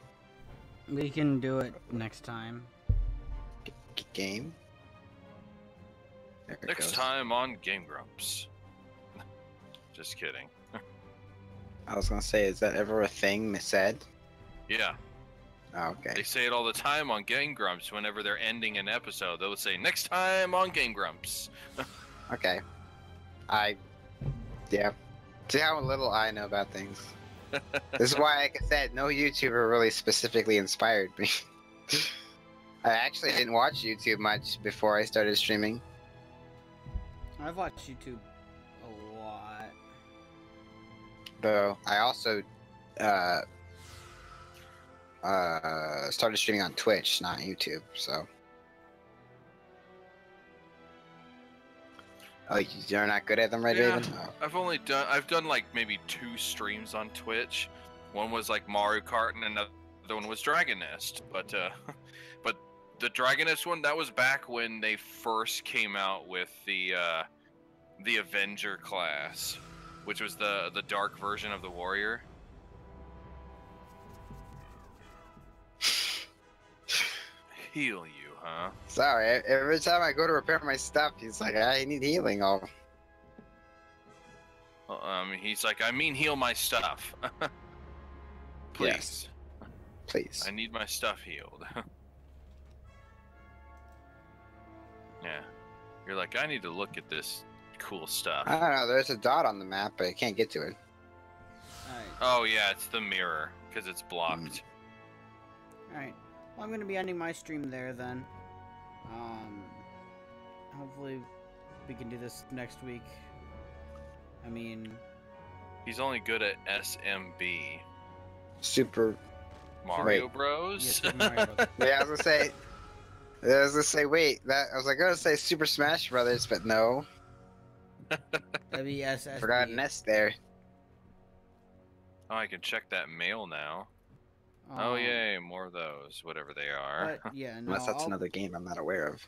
[SPEAKER 2] We can do it next time.
[SPEAKER 3] Game. There it
[SPEAKER 1] Next
[SPEAKER 3] goes.
[SPEAKER 1] time on Game Grumps. Just kidding.
[SPEAKER 3] I was gonna say, is that ever a thing said?
[SPEAKER 1] Yeah,
[SPEAKER 3] Oh,
[SPEAKER 1] they
[SPEAKER 3] okay.
[SPEAKER 1] say it all the time on Game Grumps. Whenever they're ending an episode, they'll say next time on Game Grumps.
[SPEAKER 3] Okay. Yeah. See how little I know about things. This is why, like I said, no YouTuber really specifically inspired me. I actually didn't watch YouTube much before I started streaming.
[SPEAKER 2] I've watched YouTube a lot.
[SPEAKER 3] Though I also started streaming on Twitch, not YouTube, so. Oh, you're not good at them, right,
[SPEAKER 1] Yeah.
[SPEAKER 3] Raven? Oh.
[SPEAKER 1] I've done like maybe 2 streams on Twitch. One was like Mario Kart, and another one was Dragon Nest. But but the Dragon Nest one, that was back when they first came out with the Avenger class, which was the dark version of the warrior. Heal you, huh?
[SPEAKER 3] Sorry, every time I go to repair my stuff, he's like, I need healing. Oh,
[SPEAKER 1] He's like, I mean, heal my stuff. Please.
[SPEAKER 3] Yes. Please.
[SPEAKER 1] I need my stuff healed. Yeah. You're like, I need to look at this cool stuff.
[SPEAKER 3] I don't know, there's a dot on the map, but I can't get to it.
[SPEAKER 2] Alright.
[SPEAKER 1] Oh, yeah, it's the mirror, because it's blocked.
[SPEAKER 2] Alright. Well, I'm gonna be ending my stream there then. Hopefully we can do this next week. I mean,
[SPEAKER 1] He's only good at SMB.
[SPEAKER 3] Super.
[SPEAKER 1] Mario
[SPEAKER 3] Wait.
[SPEAKER 1] Bros?
[SPEAKER 2] yes, Super Mario Bros.
[SPEAKER 3] Yeah, I was gonna say, wait, I was like, gonna say Super Smash Brothers, but no.
[SPEAKER 2] WSSB.
[SPEAKER 3] Forgot an S there.
[SPEAKER 1] Oh, I can check that mail now. Oh, yay, more of those, whatever they are.
[SPEAKER 2] But yeah, no,
[SPEAKER 3] Unless that's
[SPEAKER 2] I'll-
[SPEAKER 3] another game I'm not aware of.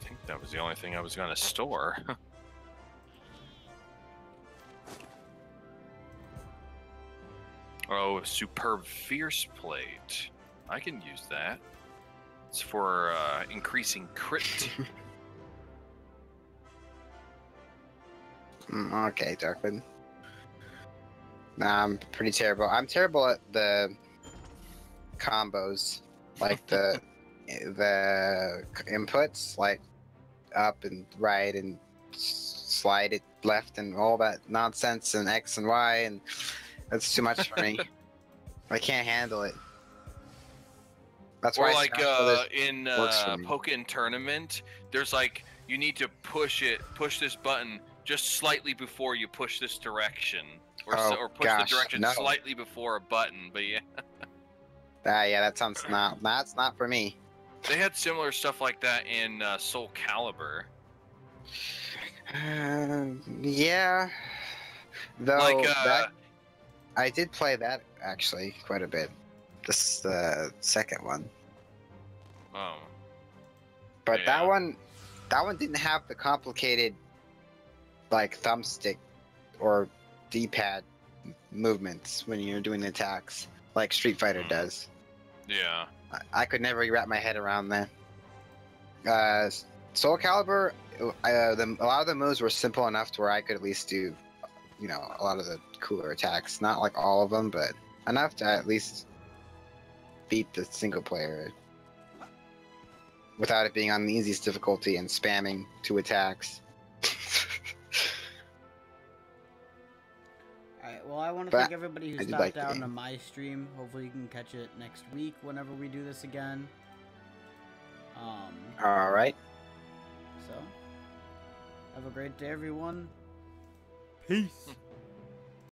[SPEAKER 1] I think that was the only thing I was going to store. Oh, superb fierce plate. I can use that. It's for increasing crit.
[SPEAKER 3] Okay, Darkwood. Nah, I'm pretty terrible. I'm terrible at the combos, like the inputs, like up and right and slide it left and all that nonsense and X and Y, and that's too much for me. I can't handle it. That's
[SPEAKER 1] Or
[SPEAKER 3] why
[SPEAKER 1] like
[SPEAKER 3] Smash Brothers
[SPEAKER 1] in
[SPEAKER 3] works for me.
[SPEAKER 1] Pokken Tournament, there's like, you need to push this button just slightly before you push this direction. Or,
[SPEAKER 3] Oh,
[SPEAKER 1] or push
[SPEAKER 3] gosh,
[SPEAKER 1] the direction
[SPEAKER 3] no.
[SPEAKER 1] slightly before a button, but yeah.
[SPEAKER 3] Yeah, that sounds that's not for me.
[SPEAKER 1] They had similar stuff like that in Soul Calibur.
[SPEAKER 3] Yeah. Though
[SPEAKER 1] Like,
[SPEAKER 3] that I did play that actually quite a bit. This the second one.
[SPEAKER 1] Oh.
[SPEAKER 3] But
[SPEAKER 1] Yeah.
[SPEAKER 3] that one didn't have the complicated like thumbstick or D-pad movements when you're doing the attacks like Street Fighter does.
[SPEAKER 1] Yeah.
[SPEAKER 3] I could never wrap my head around that. Soul Calibur, a lot of the moves were simple enough to where I could at least do, you know, a lot of the cooler attacks. Not like all of them, but enough to at least beat the single player without it being on the easiest difficulty and spamming 2 attacks.
[SPEAKER 2] Alright, well, Well, I want to
[SPEAKER 3] But
[SPEAKER 2] thank everybody who
[SPEAKER 3] I did
[SPEAKER 2] stopped
[SPEAKER 3] like the
[SPEAKER 2] down to
[SPEAKER 3] game.
[SPEAKER 2] my stream. Hopefully, you can catch it next week whenever we do this again.
[SPEAKER 3] All right.
[SPEAKER 2] So, have a great day, everyone.
[SPEAKER 6] Peace.